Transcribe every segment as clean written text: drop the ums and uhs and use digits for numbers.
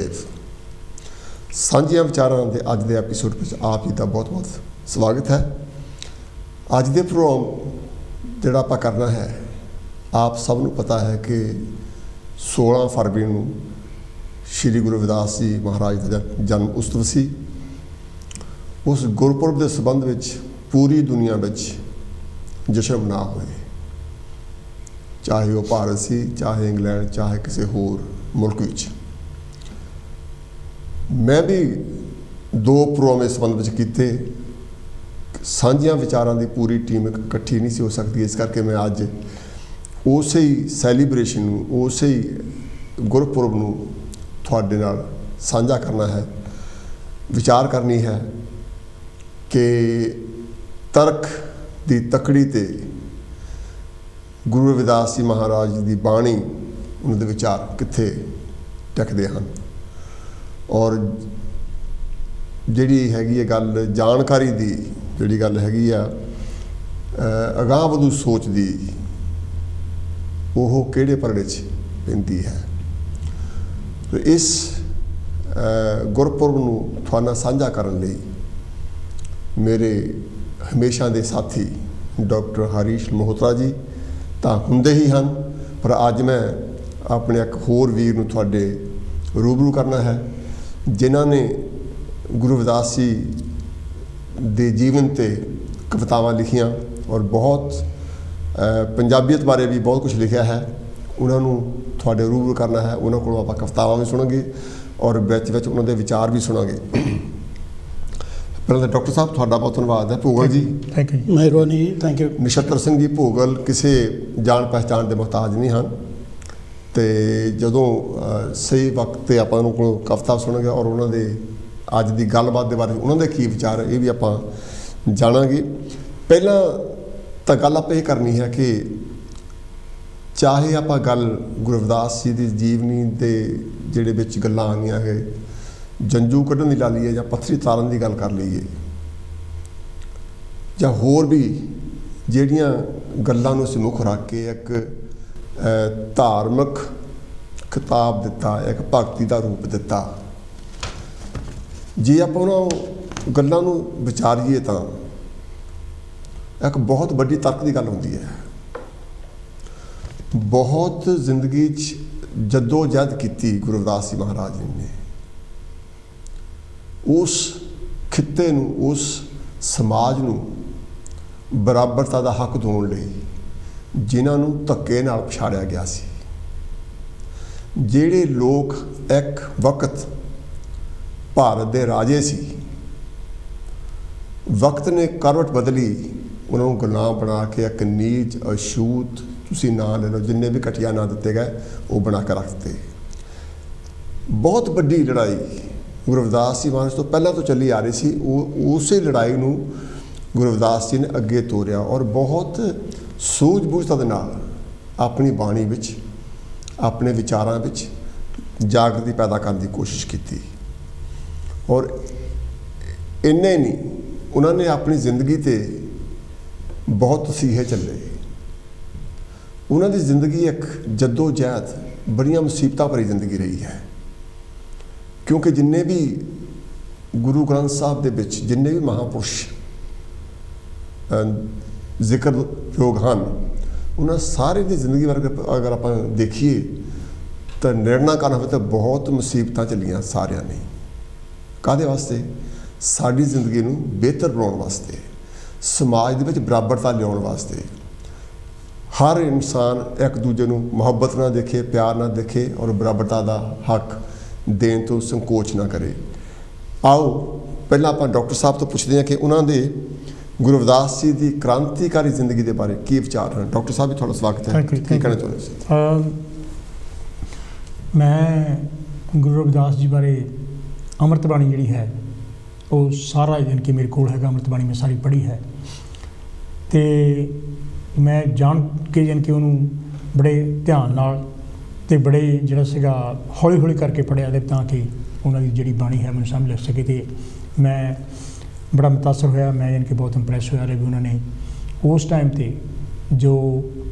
महादेव। सांझियां विचारां दे अज दे episode विच आप जी का बहुत बहुत स्वागत है। अज दे प्रोग्राम जिहड़ा आपां करना है, आप सब नूं पता है कि 16 फरवरी नूं श्री गुरु रविदास जी महाराज का जन्म उत्सव सी। उस गुरपुरब के संबंध में पूरी दुनिया में जश्न मना हुए, चाहे वह भारत सी, चाहे इंग्लैंड, चाहे किसी होर मुल्क विच। मैं भी 2 प्रोग्राम इस संबंध में किए। सांझियां विचारां की पूरी टीम इकट्ठी नहीं सी हो सकती, इस करके मैं अज उस ही सैलीब्रेशन उस ही गुरपुरब नूं तुहाडे नाल साझा करना है, विचार करनी है कि तर्क की तकड़ी ते गुरु रविदास जी महाराज की बाणी, उन्होंने विचार कित्थे टकदे हैं और जिहड़ी हैगी है गल जानकारी की, जिहड़ी गल हैगी आ अगाह वधू सोच की, वो किहड़े परड़े च पैंदी है। तो इस गुरपुरब नूं तुहाडे नाल साझा करन लई मेरे हमेशा दे साथी डॉक्टर हरीश मल्होत्रा जी तो हुंदे ही हैं, पर अज मैं अपने एक होर वीर नूं तुहाडे रूबरू करना है, जिन्हां ने गुरु रविदास जी दे जीवन ते कवितावां लिखियां और बहुत पंजाबीयत बारे भी बहुत कुछ लिखा है। उन्होंने तुहाडे रूबरू करना है, उन्होंने कोलों आपां कवितावां भी सुनांगे और विच विच उन्होंने विचार भी सुनांगे। पहले डॉक्टर साहब तुहाडा बहुत धन्यवाद है। भोगल जी, थैंक यू, मेहरबानी जी, थैंक यू। नछत्तर सिंह जी भोगल किसी जान पहचान के मुहताज नहीं हैं, तो जदों सही वक्त पर आप कविता सुनांगे और उन्होंने अज की गलबात के बारे उन्होंने की विचार ये भी आप जानांगे। पहला तो गल आप ये करनी है कि चाहे आप गल गुरु रविदास जी की जीवनी के जिहड़े विच गल्लां आईयां है, जंजू कढ़न की ला लीए या पत्थरी तारन की गल कर लीए, या होर भी जिहड़ियां गल्लां नूं मुख रख के एक धार्मिक खिताब दिता, एक भगती का रूप दिता। जे आप उन्हां गल्लां नूं विचारीए तो एक बहुत वड्डी तर्क की गल होंदी है। बहुत जिंदगी जद्दोजहद की गुरु रविदास जी महाराज जी ने उस खिते नूं, उस समाज नूं बराबरता का हक दिवाउण लई जिन्हां नूं धक्के नाल पछाड़िया गया सी। जिहड़े लोग एक वक्त भारत के राजे सी, वक्त ने करवट बदली, उन्होंने गुलाम बना के एक नीच अछूत, तुसीं ना ले लो, जिन्ने भी घटिया ना दिते गए वो बना के रखते। बहुत बड़ी लड़ाई गुरु रविदास जी महाराज तो पहला तो चली आ रही सी, उस लड़ाई नूं गुरु रविदास जी ने अगे तोरिया और बहुत सूझबूझता दे नाल अपनी बाणी विच, अपने विचारां विच जागृति पैदा करने की कोशिश की। और इन्ने नहीं, उन्होंने अपनी जिंदगी ते बहुत तसीहे चले। उन्होंने जिंदगी एक जद्दोजहद, बड़ियां मुसीबतां भरी जिंदगी रही है, क्योंकि जिन्ने भी गुरु ग्रंथ साहब दे विच जिन्ने भी महापुरुष जिक्र योग हैं, उन्होंने सारे की जिंदगी बारे अगर आप देखिए तो निर्णय करना हो तो बहुत मुसीबतां चलियां सारियां ने। काहदे वास्ते? साडी जिंदगी नूं बेहतर बनाउण वास्ते, समाज दे विच बराबरता लियाउण वास्ते। हर इंसान एक दूजे नूं मुहब्बत ना देखे, प्यार ना देखे और बराबरता का हक देण तो संकोच ना करे। आओ पहला आप डॉक्टर साहब तो पुछते हैं कि उन्होंने गुरु रविदास जी की क्रांतिकारी जिंदगी के बारे की विचार हैं। डॉक्टर साहब भी थोड़ा स्वागत है, की कहना चाਹੁੰਦੇ? मैं गुरु रविदास जी बारे अमृत बाणी जी है वो सारा यानी कि मेरे को है, अमृत बाणी में सारी पढ़ी है, तो मैं जान के यानी कि उन्होंने बड़े ध्यान नाल ते बड़े जिहड़ा सीगा हौली हौली करके पढ़िया ताकि उन्होंने जी बाणी है मैं समझ लग सके। तो मैं बड़ा मुतासर होया, मैं यानी कि बहुत इंप्रैस होया भी उन्होंने उस टाइम पर जो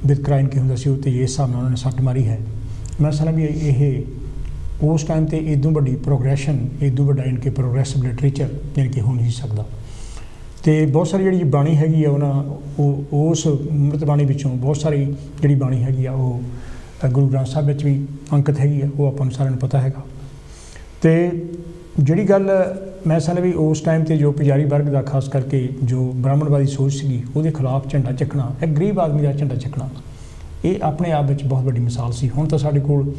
वितकरा इनके होंदा सी, इस हिसाब नाल उन्होंने सट मारी है। मैं समझा भी ये उस टाइम ते इदों वड्डी प्रोग्रैशन इदों वड्डा यानी कि प्रोग्रैसिव लिटरेचर यानी कि हो नहीं सकता। तो बहुत सारी जी बाणी हैगी आ उन्होंने उस अमृत बाणी विचों बहुत सारी जी बाणी हैगी आ वो गुरु ग्रंथ साहब विच भी अंकित हैगी आ, वो आपां सारिਆਂ ਨੂੰ पता हैगा। तो जी गल मैं समझ भी उस टाइम ते जो पुजारी वर्ग का खास करके जो ब्राह्मणवादी सोच सी वो खिलाफ झंडा चकना, एक गरीब आदमी का झंडा चकना, ये अपने आप में बहुत बड़ी मिसाल सी। हुण तो साडे कोल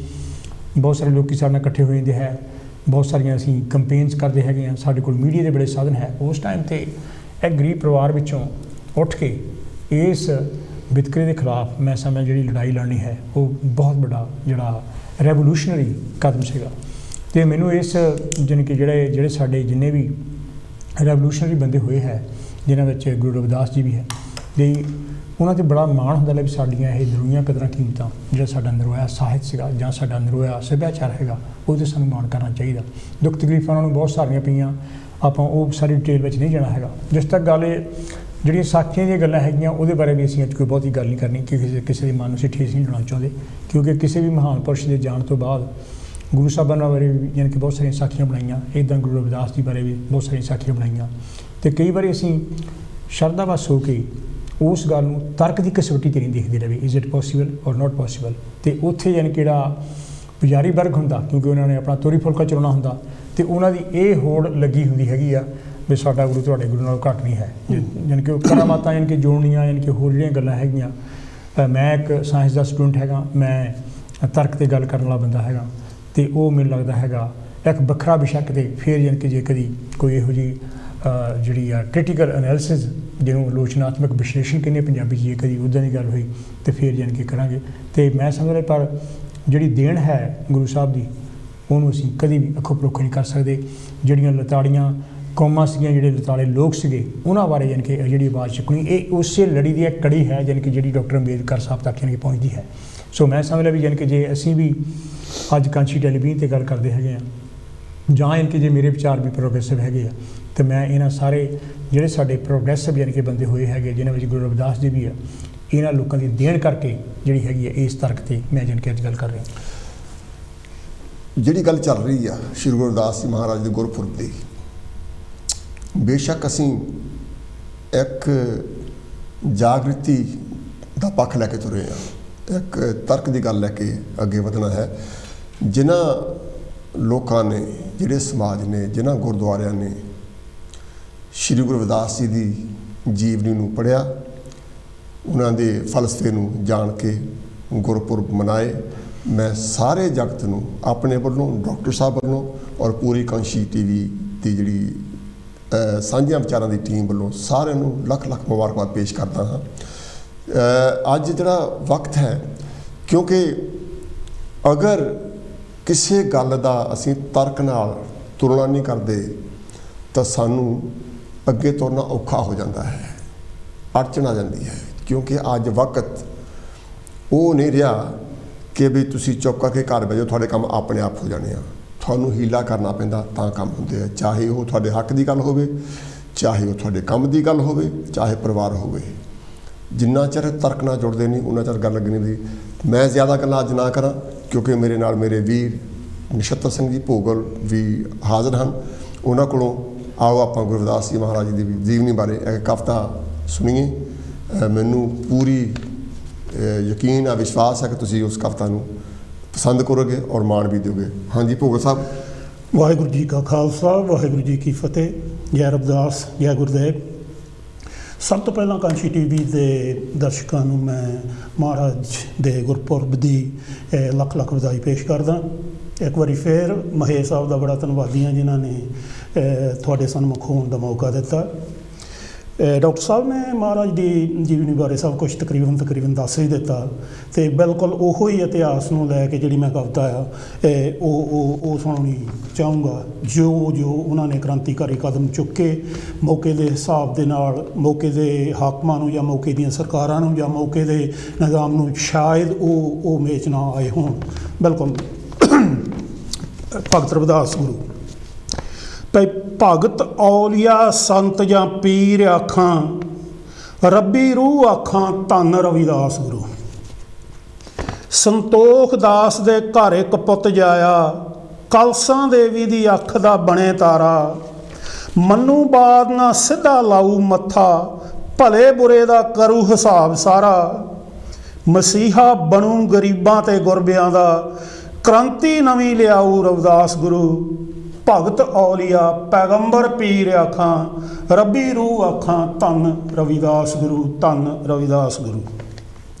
बहुत सारे लोग सारे नाल इकट्ठे होए है, बहुत सारिया असीं कंपेन्स करते हैं, साडे कोल मीडिया के बड़े साधन है। उस टाइम ते एक गरीब परिवार विचों उठ के इस वितकरे के खिलाफ मैं समझ जी लड़ाई लड़नी है वो बहुत बड़ा जड़ा रेवोल्यूशनरी कदम सीगा। तो मैनू इस जानी कि जोड़े साडे जिन्ने भी रेवोल्यूशनरी बंदे हुए है जिन्हां विच गुरु रविदास जी भी है, तो उन्होंने बड़ा माण हुंदा है भी साडियां ये नरोइयां कदरां कीमतां जिहड़ा साडा नरोया साहित्य सीगा जां साडा नरोया सभ्याचार हैगा उहदे सानूं माण करना चाहिए। दुख तकलीफां उन्होंने बहुत सारियां पईयां, आपां वो सारी डिटेल में नहीं जाना है। जिस तक गल जी साखियां दी गल्लां हैगियां उहदे बारे भी असीं कोई बहुती गल नहीं करनी कि किसी के मन में ठेस नहीं लाना चाहते, क्योंकि किसी भी महान पुरुष के जाने तो बाद गुरु साहबान बारे भी यानी कि बहुत सारिया साखियां बनाईयां, इदां गुरु रविदास जी बारे भी बहुत सारिया साखियां बनाईयां। तो कई बार असीं शरधावश हो के उस गल नूं तर्क की कसवटी ते नहीं देखते रहे, इज़ इट पॉसीबल और नॉट पॉसीबल। तो उत्थे यानी कि पुजारी वर्ग हुंदा, क्योंकि उन्होंने अपना तोरी फुलका चलाउणा हुंदा, तो उन्होंने ये होड़ लगी हुंदी हैगी आ भी साडा गुरु तुहाडे गुरु नालों घट नहीं है। यानी कि करामातां यानी कि जोड़नियां यानी कि होर जिहड़ियां गल्लां हैगियां। मैं एक साइंस का स्टूडेंट हैगा, मैं तर्क ते गल करन वाला बंदा हैगा, तो वो मैनूं लगदा हैगा एक वखरा विशा किते फिर यानी कि जे कदी कोई इहो जी जिहड़ी आ क्रिटिकल एनालिसिस जिहनूं आलोचनात्मक विश्लेषण कहने पंजाबी जी कदी उदां दी गल हुई तो फिर यानी कि करांगे। तो मैं समझदा पर जिहड़ी देन है गुरु साहब की उन्होंने असीं कभी भी अखों परोख नहीं कर सकते। जिहड़ियां लताड़ियां कौमां सीगियां, जिहड़े लताड़े लोग सीगे उन्हां बारे यानी कि जिहड़ी आवाज़ चुकनी ये उस लड़ी की एक कड़ी है यानी कि जिहड़ी डॉक्टर अंबेडकर साहब तक यानी कि पहुँचती है। सो मैं समझ भी यानी कि जे असीं भी अज कांशी टेलीविजन ते गल करते हैं जां यानी कि जे मेरे विचार भी प्रोग्रेसिव है, तो मैं इन्हां सारे जिहड़े साडे प्रोग्रेसिव यानी कि बंदे हुए हैं जिन्हां विच गुरु रविदास जी भी है, इन्हां लोगों की देन करके जिहड़ी हैगी है इस तर्क ते मैं जान के अज गल कर रहा। जिहड़ी गल चल रही है श्री गुरु रविदास जी महाराज के गुरपुरब की, बेशक असीं एक जागृति का पक्ष लैके तुरे हैं, एक तर्क की गल लैके अगे वधना है। जिन्हां लोगों ने जिहड़े समाज ने जिन्हां गुरुद्वारियां ने श्री गुरु रविदास जी की जीवनी नूं पढ़िया, उन्हां दे फलसफे नूं जान के गुरपुरब मनाए, मैं सारे जगत नूं अपने वल्लों डॉक्टर साहब वल्लों और पूरी कांशी टीवी की जिहड़ी साझियां विचारां की टीम वल्लों सारिआं नूं लख लख मुबारकबाद पेश करदा हाँ। अज जिहड़ा वक्त है, क्योंकि अगर किसी गल का असीं तर्क नाल तुलना नहीं करते तो सानू अगे तुरना औखा हो जाता है, अड़चन आ जाती है। क्योंकि अज वक्त वो नहीं रहा कि भी तुसी चुप करके घर बह जाओ थोड़े काम अपने आप हो जाने, थानू हीला करना पैंदा तां काम होंदे है। चाहे वो थोड़े हक की गल होवे, चाहे वो थोड़े काम की गल होवे, चाहे परिवार होवे, जिन्ना चਿਰ तर्क ना जुड़ते नहीं उन्ना चਿਰ गल लगनी नहीं। मैं ज़्यादा गल्लां अज ना करा क्योंकि मेरे नाल मेरे वीर नछत्तर सिंह जी भोगल भी हाज़र हैं, उन्होंने कोलों आओ आपां गुरु रविदास जी महाराज जी की जीवनी बारे एक कविता सुनीए। मैनू पूरी यकीन आ विश्वास है कि तुसीं उस कविता नूं पसंद करोगे और मान भी दोगे। हाँ जी भोगल साहब। वाहिगुरू जी का खालसा वाहिगुरू जी की फतेह। जय रविदास जय गुरुदेव। सब तो पहला कांशी टीवी के दर्शकों को मैं महाराज के गुरपुरब की लख लख वधाई पेश करदा। एक बार फिर महेश साहब का बड़ा धन्यवादी हाँ जिन्होंने थोड़े सन्मुख होने का मौका दिता। डॉक्टर साहब ने महाराज की जीवनी बारे सब कुछ तकरीबन दस ही दिता, तो बिल्कुल उहो ही इतिहास को लैके जी मैं कविता है वो सुनानी चाहूँगा। जो जो उन्होंने क्रांतिकारी कदम चुके मौके के हिसाब के नाल मौके के हाकमां नूं या मौके दी सरकारां नूं या मौके के निज़ाम नूं शायद वो मेच ना आए होण। बिल्कुल भगत रविदास गुरु भई भगत औलिया संत या पीर आखां रब्बी रूह आखां धन रविदास गुरु। संतोख दास दे घर एक पुत जाया ਕਲਸਾਂ ਦੇਵੀ ਦੀ ਅੱਖ ਦਾ ਬਣੇ ਤਾਰਾ, ਮੰਨੂ ਬਾਦ ਨਾ ਸਿੱਧਾ ਲਾਊ ਮੱਥਾ, ਭਲੇ ਬੁਰੇ ਦਾ ਕਰੂ ਹਿਸਾਬ ਸਾਰਾ। ਮਸੀਹਾ ਬਣੂ ਗਰੀਬਾਂ ਤੇ ਗੁਰਬਿਆਂ ਦਾ, ਕ੍ਰਾਂਤੀ ਨਵੀਂ ਲਿਆਊ ਰਵਿਦਾਸ ਗੁਰੂ। ਭਗਤ ਔਲੀਆ ਪੈਗੰਬਰ ਪੀਰ ਆਖਾਂ, ਰੱਬੀ ਰੂਹ ਆਖਾਂ ਧੰਨ ਰਵਿਦਾਸ ਗੁਰੂ, ਧੰਨ ਰਵਿਦਾਸ ਗੁਰੂ।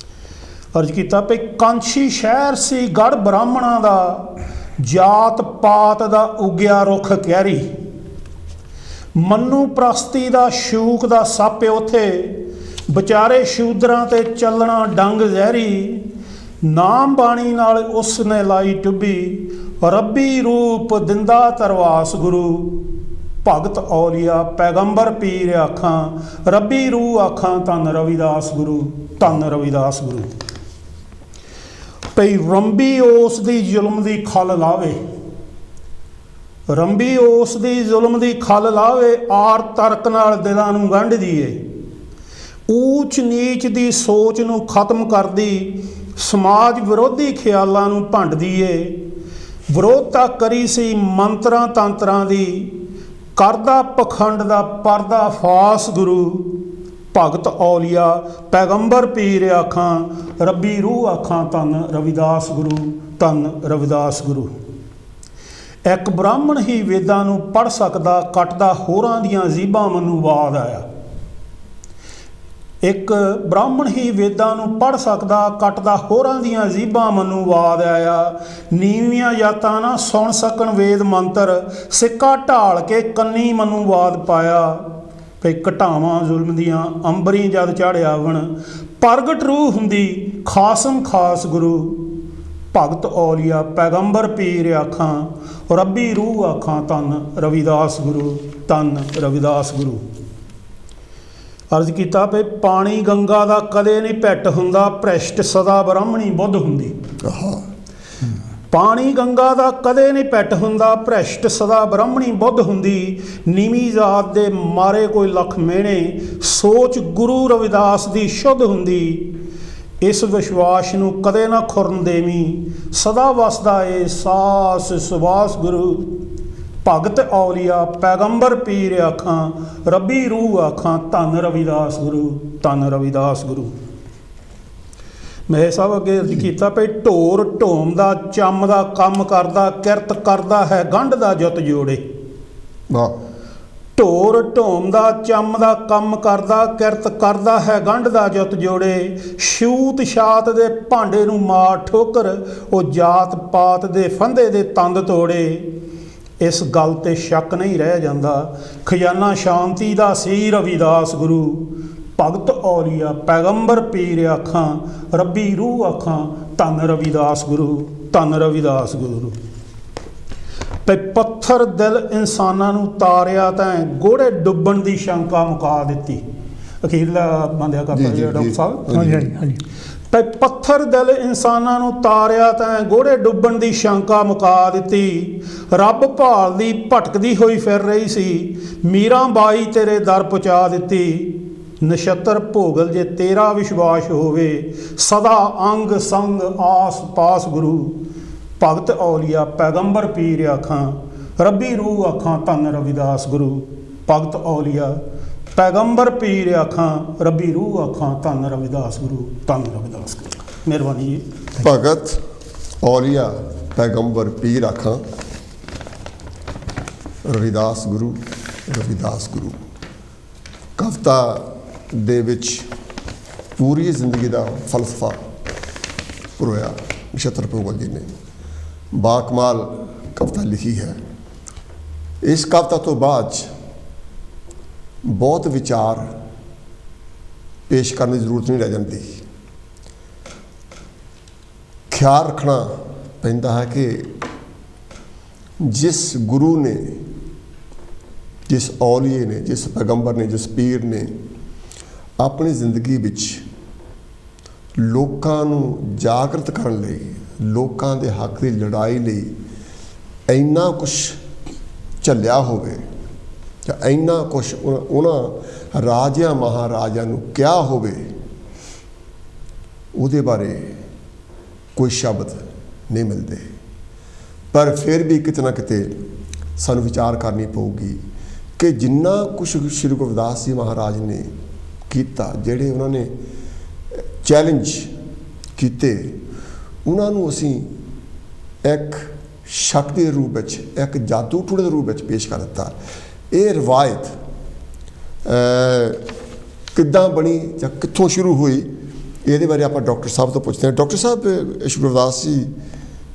ਅਰਜ਼ ਕੀਤਾ ਭਈ ਕਾਂਛੀ ਸ਼ਹਿਰ ਸੀ ਗੜ ਬ੍ਰਾਹਮਣਾਂ ਦਾ, ਜਾਤ ਪਾਤ ਦਾ ਉਗਿਆ ਰੁੱਖ ਕਹਿਰੀ। ਮੰਨੂ ਪ੍ਰਸਤੀ ਦਾ ਸ਼ੂਕ ਦਾ ਸੱਪ ਉੱਥੇ, ਵਿਚਾਰੇ ਸ਼ੂਦਰਾਂ ਤੇ ਚੱਲਣਾ ਡੰਗ ਜ਼ਹਿਰੀ। ਨਾਮ ਬਾਣੀ ਨਾਲ ਉਸ ਨੇ ਲਾਈ ਟੁੱਬੀ, ਰੱਬੀ ਰੂਪ ਦਿੰਦਾ ਤਰਵਾਸ ਗੁਰੂ। ਭਗਤ ਔਲੀਆ ਪੈਗੰਬਰ ਪੀਰ ਆਖਾਂ, ਰੱਬੀ ਰੂਹ ਆਖਾਂ ਧੰਨ ਰਵਿਦਾਸ ਗੁਰੂ, ਧੰਨ ਰਵਿਦਾਸ ਗੁਰੂ। ਭਈ ਰੰਬੀ ਉਸ ਦੀ ਜ਼ੁਲਮ ਦੀ ਖਲ ਲਾਵੇ, ਰੰਬੀ ਉਸ ਦੀ ਜ਼ੁਲਮ ਦੀ ਖਲ ਲਾਵੇ। ਆਰ ਤਰਕ ਨਾਲ ਦਿਲਾਂ ਨੂੰ ਗੰਢ ਦੀਏ, ਊਚ ਨੀਚ ਦੀ ਸੋਚ ਨੂੰ ਖਤਮ ਕਰਦੀ, ਸਮਾਜ ਵਿਰੋਧੀ ਖਿਆਲਾਂ ਨੂੰ ਭੰਡਦੀ ਏ। ਵਿਰੋਧਤਾ ਕਰੀ ਸੀ ਮੰਤਰਾਂ ਤੰਤਰਾਂ ਦੀ, ਕਰਦਾ ਪਖੰਡ ਦਾ ਪਰਦਾ ਫਾਸ ਗੁਰੂ। ਭਗਤ ਔਲੀਆ ਪੈਗੰਬਰ ਪੀਰ ਆਖਾਂ, ਰੱਬੀ ਰੂਹ ਆਖਾਂ ਧੰਨ ਰਵਿਦਾਸ ਗੁਰੂ, ਧੰਨ ਰਵਿਦਾਸ ਗੁਰੂ। ਇੱਕ ਬ੍ਰਾਹਮਣ ਹੀ ਵੇਦਾਂ ਨੂੰ ਪੜ੍ਹ ਸਕਦਾ, ਕੱਟਦਾ ਹੋਰਾਂ ਦੀਆਂ ਜੀਬਾਂ ਮੈਨੂੰ ਵਾਦ ਆਇਆ। ਇੱਕ ਬ੍ਰਾਹਮਣ ਹੀ ਵੇਦਾਂ ਨੂੰ ਪੜ੍ਹ ਸਕਦਾ, ਕੱਟਦਾ ਹੋਰਾਂ ਦੀਆਂ ਜੀਬਾਂ ਮੈਨੂੰ ਵਾਦ ਆਇਆ। ਨੀਵੀਆਂ ਜਾਤਾਂ ਨਾ ਸੁਣ ਸਕਣ ਵੇਦ ਮੰਤਰ, ਸਿੱਕਾ ਢਾਲ ਕੇ ਕੰਨੀ ਮੈਨੂੰ ਵਾਦ ਪਾਇਆ। ਭਈ ਘਟਾਵਾਂ ਜ਼ੁਲਮ ਦੀਆਂ ਅੰਬਰੀ ਜਦ ਚੜ੍ਹਿਆ ਵਣ, ਪ੍ਰਗਟ ਰੂਹ ਹੁੰਦੀ ਖਾਸਮ ਖਾਸ ਗੁਰੂ। ਭਗਤ ਔਲੀਆ ਪੈਗੰਬਰ ਪੀਰ ਆਖਾਂ, ਰੱਬੀ ਰੂਹ ਆਖਾਂ ਧੰਨ ਰਵਿਦਾਸ ਗੁਰੂ, ਧੰਨ ਰਵਿਦਾਸ ਗੁਰੂ। ਅਰਜ਼ ਕੀਤਾ ਭਈ ਪਾਣੀ ਗੰਗਾ ਦਾ ਕਦੇ ਨਹੀਂ ਭਿੱਟ ਹੁੰਦਾ, ਭ੍ਰਿਸ਼ਟ ਸਦਾ ਬ੍ਰਾਹਮਣੀ ਬੁੱਧ ਹੁੰਦੀ। ਪਾਣੀ ਗੰਗਾ ਦਾ ਕਦੇ ਨਹੀਂ ਭਿੱਟ ਹੁੰਦਾ, ਭ੍ਰਿਸ਼ਟ ਸਦਾ ਬ੍ਰਾਹਮਣੀ ਬੁੱਧ ਹੁੰਦੀ। ਨੀਵੀਂ ਜਾਤ ਦੇ ਮਾਰੇ ਕੋਈ ਲੱਖ ਮਿਹਣੇ, ਸੋਚ ਗੁਰੂ ਰਵਿਦਾਸ ਦੀ ਸ਼ੁੱਧ ਹੁੰਦੀ। ਇਸ ਵਿਸ਼ਵਾਸ ਨੂੰ ਕਦੇ ਨਾ ਖੁਰਨ ਦੇਵੀਂ, ਸਦਾ ਵਸਦਾ ਏ ਸਾਸ ਸੁਬਾਸ ਗੁਰੂ। ਭਗਤ ਔਲੀਆ ਪੈਗੰਬਰ ਪੀਰ ਆਖਾਂ, ਰੱਬੀ ਰੂਹ ਆਖਾਂ ਧੰਨ ਰਵਿਦਾਸ ਗੁਰੂ, ਧੰਨ ਰਵਿਦਾਸ ਗੁਰੂ। ਮੈਂ ਸਭ ਅੱਗੇ ਅਰਜ਼ ਕੀਤਾ ਭਈ ਢੋਰ ਢੋਮ ਦਾ ਚੰਮ ਦਾ ਕੰਮ ਕਰਦਾ, ਕਿਰਤ ਕਰਦਾ ਹੈ ਗੰਢ ਦਾ ਜੁੱਤ ਜੋੜੇ। ਢੋਰ ਢੋਮ ਦਾ ਚੰਮ ਦਾ ਕੰਮ ਕਰਦਾ, ਕਿਰਤ ਕਰਦਾ ਹੈ ਗੰਢ ਦਾ ਜੁੱਤ ਜੋੜੇ। ਛੂਤ ਛਾਤ ਦੇ ਭਾਂਡੇ ਨੂੰ ਮਾਰ ਠੋਕਰ, ਉਹ ਜਾਤ ਪਾਤ ਦੇ ਫੰਦੇ ਦੇ ਤੰਦ ਤੋੜੇ। ਇਸ ਗੱਲ ਤੇ ਸ਼ੱਕ ਨਹੀਂ ਰਹਿ ਜਾਂਦਾ, ਖਜ਼ਾਨਾ ਸ਼ਾਂਤੀ ਦਾ ਸੀ ਰਵਿਦਾਸ ਗੁਰੂ। ਭਗਤ ਔਲੀਆ ਪੈਗੰਬਰ ਪੀਰ ਆਖਾਂ, ਰੱਬੀ ਰੂਹ ਆਖਾਂ ਧੰਨ ਰਵਿਦਾਸ ਗੁਰੂ, ਧੰਨ ਰਵਿਦਾਸ ਗੁਰੂ। ਤੇ ਪੱਥਰ ਦਿਲ ਇਨਸਾਨਾਂ ਨੂੰ ਤਾਰਿਆ ਤੈਂ, ਗੋੜੇ ਡੁੱਬਣ ਦੀ ਸ਼ੰਕਾ ਮੁਕਾ ਦਿੱਤੀ। ਅਖੀਰਲਾ ਬੰਦਿਆ ਕਰਦਾ ਜੀ ਡਾਕਟਰ ਸਾਹਿਬ। ਹਾਂਜੀ ਹਾਂਜੀ। ਤੇ ਪੱਥਰ ਦਿਲ ਇਨਸਾਨਾਂ ਨੂੰ ਤਾਰਿਆ ਤੈਂ, ਗੋੜੇ ਡੁੱਬਣ ਦੀ ਸ਼ੰਕਾ ਮੁਕਾ ਦਿੱਤੀ। ਰੱਬ ਭਾਲਦੀ ਭਟਕਦੀ ਹੋਈ ਫਿਰ ਰਹੀ ਸੀ, ਮੀਰਾਂ ਬਾਈ ਤੇਰੇ ਦਰ ਪਹੁੰਚਾ ਦਿੱਤੀ। ਨਛੱਤਰ ਭੋਗਲ ਜੇ ਤੇਰਾ ਵਿਸ਼ਵਾਸ ਹੋਵੇ, ਸਦਾ ਅੰਗ ਸੰਗ ਆਸ ਪਾਸ ਗੁਰੂ। ਭਗਤ ਔਲੀਆ ਪੈਗੰਬਰ ਪੀਰ ਆਖਾਂ, ਰੱਬੀ ਰੂਹ ਆਖਾਂ ਧੰਨ ਰਵਿਦਾਸ ਗੁਰੂ। ਭਗਤ ਔਲੀਆ ਪੈਗੰਬਰ ਪੀਰ ਆਖਾਂ, ਰੱਬੀ ਰੂਹ ਆਖਾਂ ਧੰਨ ਰਵਿਦਾਸ ਗੁਰੂ, ਧੰਨ ਰਵਿਦਾਸ ਗੁਰੂ। ਮਿਹਰਬਾਨੀ ਜੀ। ਭਗਤ ਔਲੀਆ ਪੈਗੰਬਰ ਪੀਰ ਆਖਾਂ, ਰਵਿਦਾਸ ਗੁਰੂ, ਰਵਿਦਾਸ ਗੁਰੂ। ਕਵਿਤਾ ਦੇ ਵਿੱਚ ਪੂਰੀ ਜ਼ਿੰਦਗੀ ਦਾ ਫਲਸਫਾ ਪਰੋਇਆ ਨਛੱਤਰ ਭੋਗਲ ਜੀ ਨੇ। ਬਾਕਮਾਲ ਕਵਿਤਾ ਲਿਖੀ ਹੈ। ਇਸ ਕਵਿਤਾ ਤੋਂ ਬਾਅਦ ਬਹੁਤ ਵਿਚਾਰ ਪੇਸ਼ ਕਰਨ ਦੀ ਜ਼ਰੂਰਤ ਨਹੀਂ ਰਹਿ ਜਾਂਦੀ। ਖਿਆਲ ਰੱਖਣਾ ਪੈਂਦਾ ਹੈ ਕਿ ਜਿਸ ਗੁਰੂ ਨੇ, ਜਿਸ ਔਲੀਏ ਨੇ, ਜਿਸ ਪੈਗੰਬਰ ਨੇ, ਜਿਸ ਪੀਰ ਨੇ ਆਪਣੀ ਜ਼ਿੰਦਗੀ ਵਿੱਚ ਲੋਕਾਂ ਨੂੰ ਜਾਗਰਤ ਕਰਨ ਲਈ, ਲੋਕਾਂ ਦੇ ਹੱਕ ਦੀ ਲੜਾਈ ਲਈ ਇੰਨਾ ਕੁਛ ਝੱਲਿਆ ਹੋਵੇ, ਜਾਂ ਇੰਨਾ ਕੁਛ ਉਹਨਾਂ ਰਾਜਿਆਂ ਮਹਾਰਾਜਿਆਂ ਨੂੰ ਕਿਹਾ ਹੋਵੇ, ਉਹਦੇ ਬਾਰੇ ਕੋਈ ਸ਼ਬਦ ਨਹੀਂ ਮਿਲਦੇ। ਪਰ ਫਿਰ ਵੀ ਕਿਤੇ ਨਾ ਕਿਤੇ ਸਾਨੂੰ ਵਿਚਾਰ ਕਰਨੀ ਪਊਗੀ ਕਿ ਜਿੰਨਾ ਕੁਛ ਸ਼੍ਰੀ ਗੁਰੂ ਰਵਿਦਾਸ ਜੀ ਮਹਾਰਾਜ ਨੇ ਕੀਤਾ, ਜਿਹੜੇ ਉਹਨਾਂ ਨੇ ਚੈਲੰਜ ਕੀਤੇ, ਉਹਨਾਂ ਨੂੰ ਅਸੀਂ ਇੱਕ ਸ਼ਕਤੀ ਦੇ ਰੂਪ ਵਿੱਚ, ਇੱਕ ਜਾਦੂ ਟੂਣੇ ਦੇ ਰੂਪ ਵਿੱਚ ਪੇਸ਼ ਕਰ ਦਿੱਤਾ। ਇਹ ਰਵਾਇਤ ਕਿੱਦਾਂ ਬਣੀ ਜਾਂ ਕਿੱਥੋਂ ਸ਼ੁਰੂ ਹੋਈ, ਇਹਦੇ ਬਾਰੇ ਆਪਾਂ ਡਾਕਟਰ ਸਾਹਿਬ ਤੋਂ ਪੁੱਛਦੇ ਹਾਂ। ਡਾਕਟਰ ਸਾਹਿਬ, ਸ਼੍ਰੀ ਗੁਰੂ ਰਵਿਦਾਸ ਜੀ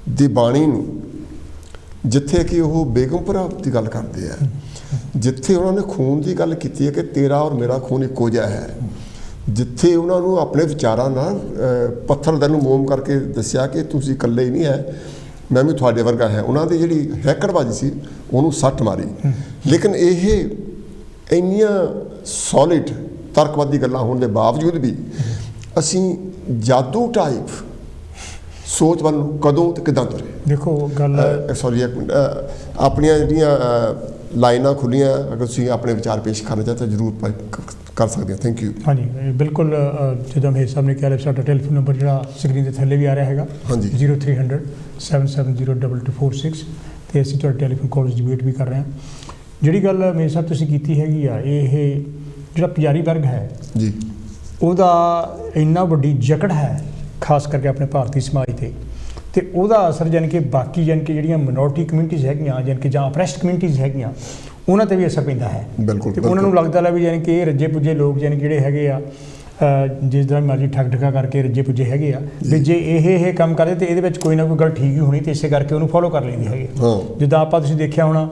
ਦੀ ਬਾਣੀ ਨੂੰ, ਜਿੱਥੇ ਕਿ ਉਹ ਬੇਗਮਪੁਰਾ ਦੀ ਗੱਲ ਕਰਦੇ ਆ, ਜਿੱਥੇ ਉਹਨਾਂ ਨੇ ਖੂਨ ਦੀ ਗੱਲ ਕੀਤੀ ਹੈ ਕਿ ਤੇਰਾ ਔਰ ਮੇਰਾ ਖੂਨ ਇੱਕੋ ਜਿਹਾ ਹੈ, ਜਿੱਥੇ ਉਹਨਾਂ ਨੂੰ ਆਪਣੇ ਵਿਚਾਰਾਂ ਨਾਲ ਪੱਥਰ ਦਿਲ ਨੂੰ ਮੋਮ ਕਰਕੇ ਦੱਸਿਆ ਕਿ ਤੁਸੀਂ ਇਕੱਲੇ ਹੀ ਨਹੀਂ ਹੈ, ਮੈਂ ਵੀ ਤੁਹਾਡੇ ਵਰਗਾ ਹੈ। ਉਹਨਾਂ ਦੀ ਜਿਹੜੀ ਹੈਕੜਬਾਜ਼ੀ ਸੀ ਉਹਨੂੰ ਸੱਟ ਮਾਰੀ। ਲੇਕਿਨ ਇਹ ਇੰਨੀਆਂ ਸੋਲਿਡ ਤਰਕਵਾਦੀ ਗੱਲਾਂ ਹੋਣ ਦੇ ਬਾਵਜੂਦ ਵੀ ਅਸੀਂ ਜਾਦੂ ਟਾਈਪ ਸੋਚ ਵੱਲ ਨੂੰ ਕਦੋਂ ਤੇ ਕਿੱਦਾਂ ਤੁਰੇ? ਦੇਖੋ ਗੱਲ ਸੌਰੀ, ਇੱਕ ਮਿੰਟ, ਆਪਣੀਆਂ ਜਿਹੜੀਆਂ ਲਾਈਨਾਂ ਖੁੱਲੀਆਂ, ਅਗਰ ਤੁਸੀਂ ਆਪਣੇ ਵਿਚਾਰ ਪੇਸ਼ ਕਰਨਾ ਚਾਹੋ ਤਾਂ ਜ਼ਰੂਰ ਕਰ ਸਕਦੇ ਹੋ। Thank you. ਹਾਂਜੀ, ਬਿਲਕੁਲ। ਜਿੱਦਾਂ ਮੇਰ ਸਾਹਿਬ ਨੇ ਕਿਹਾ, ਸਾਡਾ ਟੈਲੀਫੋਨ ਨੰਬਰ ਜਿਹੜਾ ਸਕਰੀਨ ਦੇ ਥੱਲੇ ਵੀ ਆ ਰਿਹਾ ਹੈਗਾ, ਹਾਂਜੀ, 0300 770 2246, ਅਤੇ ਅਸੀਂ ਤੁਹਾਡੇ ਟੈਲੀਫੋਨ ਕਾਲਸ ਦੀ ਵੇਟ ਵੀ ਕਰ ਰਹੇ ਹਾਂ। ਜਿਹੜੀ ਗੱਲ ਮੇਰ ਸਾਹਿਬ ਤੁਸੀਂ ਕੀਤੀ ਹੈਗੀ ਆ, ਇਹ ਜਿਹੜਾ ਪੁਜਾਰੀ ਵਰਗ ਹੈ ਜੀ, ਉਹਦਾ ਇੰਨਾ ਵੱਡੀ ਜਕੜ ਹੈ, ਖਾਸ ਕਰਕੇ ਆਪਣੇ ਭਾਰਤੀ ਸਮਾਜ 'ਤੇ, ਅਤੇ ਉਹਦਾ ਅਸਰ ਯਾਨੀ ਕਿ ਬਾਕੀ ਯਾਨੀ ਕਿ ਜਿਹੜੀਆਂ ਮਿਨੋਰਟੀ ਕਮਿਊਨਿਟੀਜ਼ ਹੈਗੀਆਂ, ਯਾਨੀ ਕਿ ਜਾਂ ਅਪਰੈਸਡ ਕਮਿਊਨਿਟੀਜ਼ ਹੈਗੀਆਂ, ਉਹਨਾਂ 'ਤੇ ਵੀ ਅਸਰ ਪੈਂਦਾ ਹੈ। ਬਿਲਕੁਲ। ਅਤੇ ਉਹਨਾਂ ਨੂੰ ਲੱਗਦਾ ਲੈ ਵੀ ਯਾਨੀ ਕਿ ਇਹ ਰੱਜੇ ਪੁੱਜੇ ਲੋਕ ਯਾਨੀ ਜਿਹੜੇ ਹੈਗੇ ਆ, ਜਿਸ ਤਰ੍ਹਾਂ ਮਰਜ਼ੀ ਠੱਗ ਠੱਗਾ ਕਰਕੇ ਰੱਜੇ ਪੁੱਜੇ ਹੈਗੇ ਆ, ਵੀ ਜੇ ਇਹ ਕੰਮ ਕਰਦੇ ਤਾਂ ਇਹਦੇ ਵਿੱਚ ਕੋਈ ਨਾ ਕੋਈ ਗੱਲ ਠੀਕ ਹੀ ਹੋਣੀ, ਅਤੇ ਇਸੇ ਕਰਕੇ ਉਹਨੂੰ ਫੋਲੋ ਕਰ ਲੈਂਦੇ ਹੈਗੇ। ਜਿੱਦਾਂ ਆਪਾਂ ਤੁਸੀਂ ਦੇਖਿਆ ਹੋਣਾ,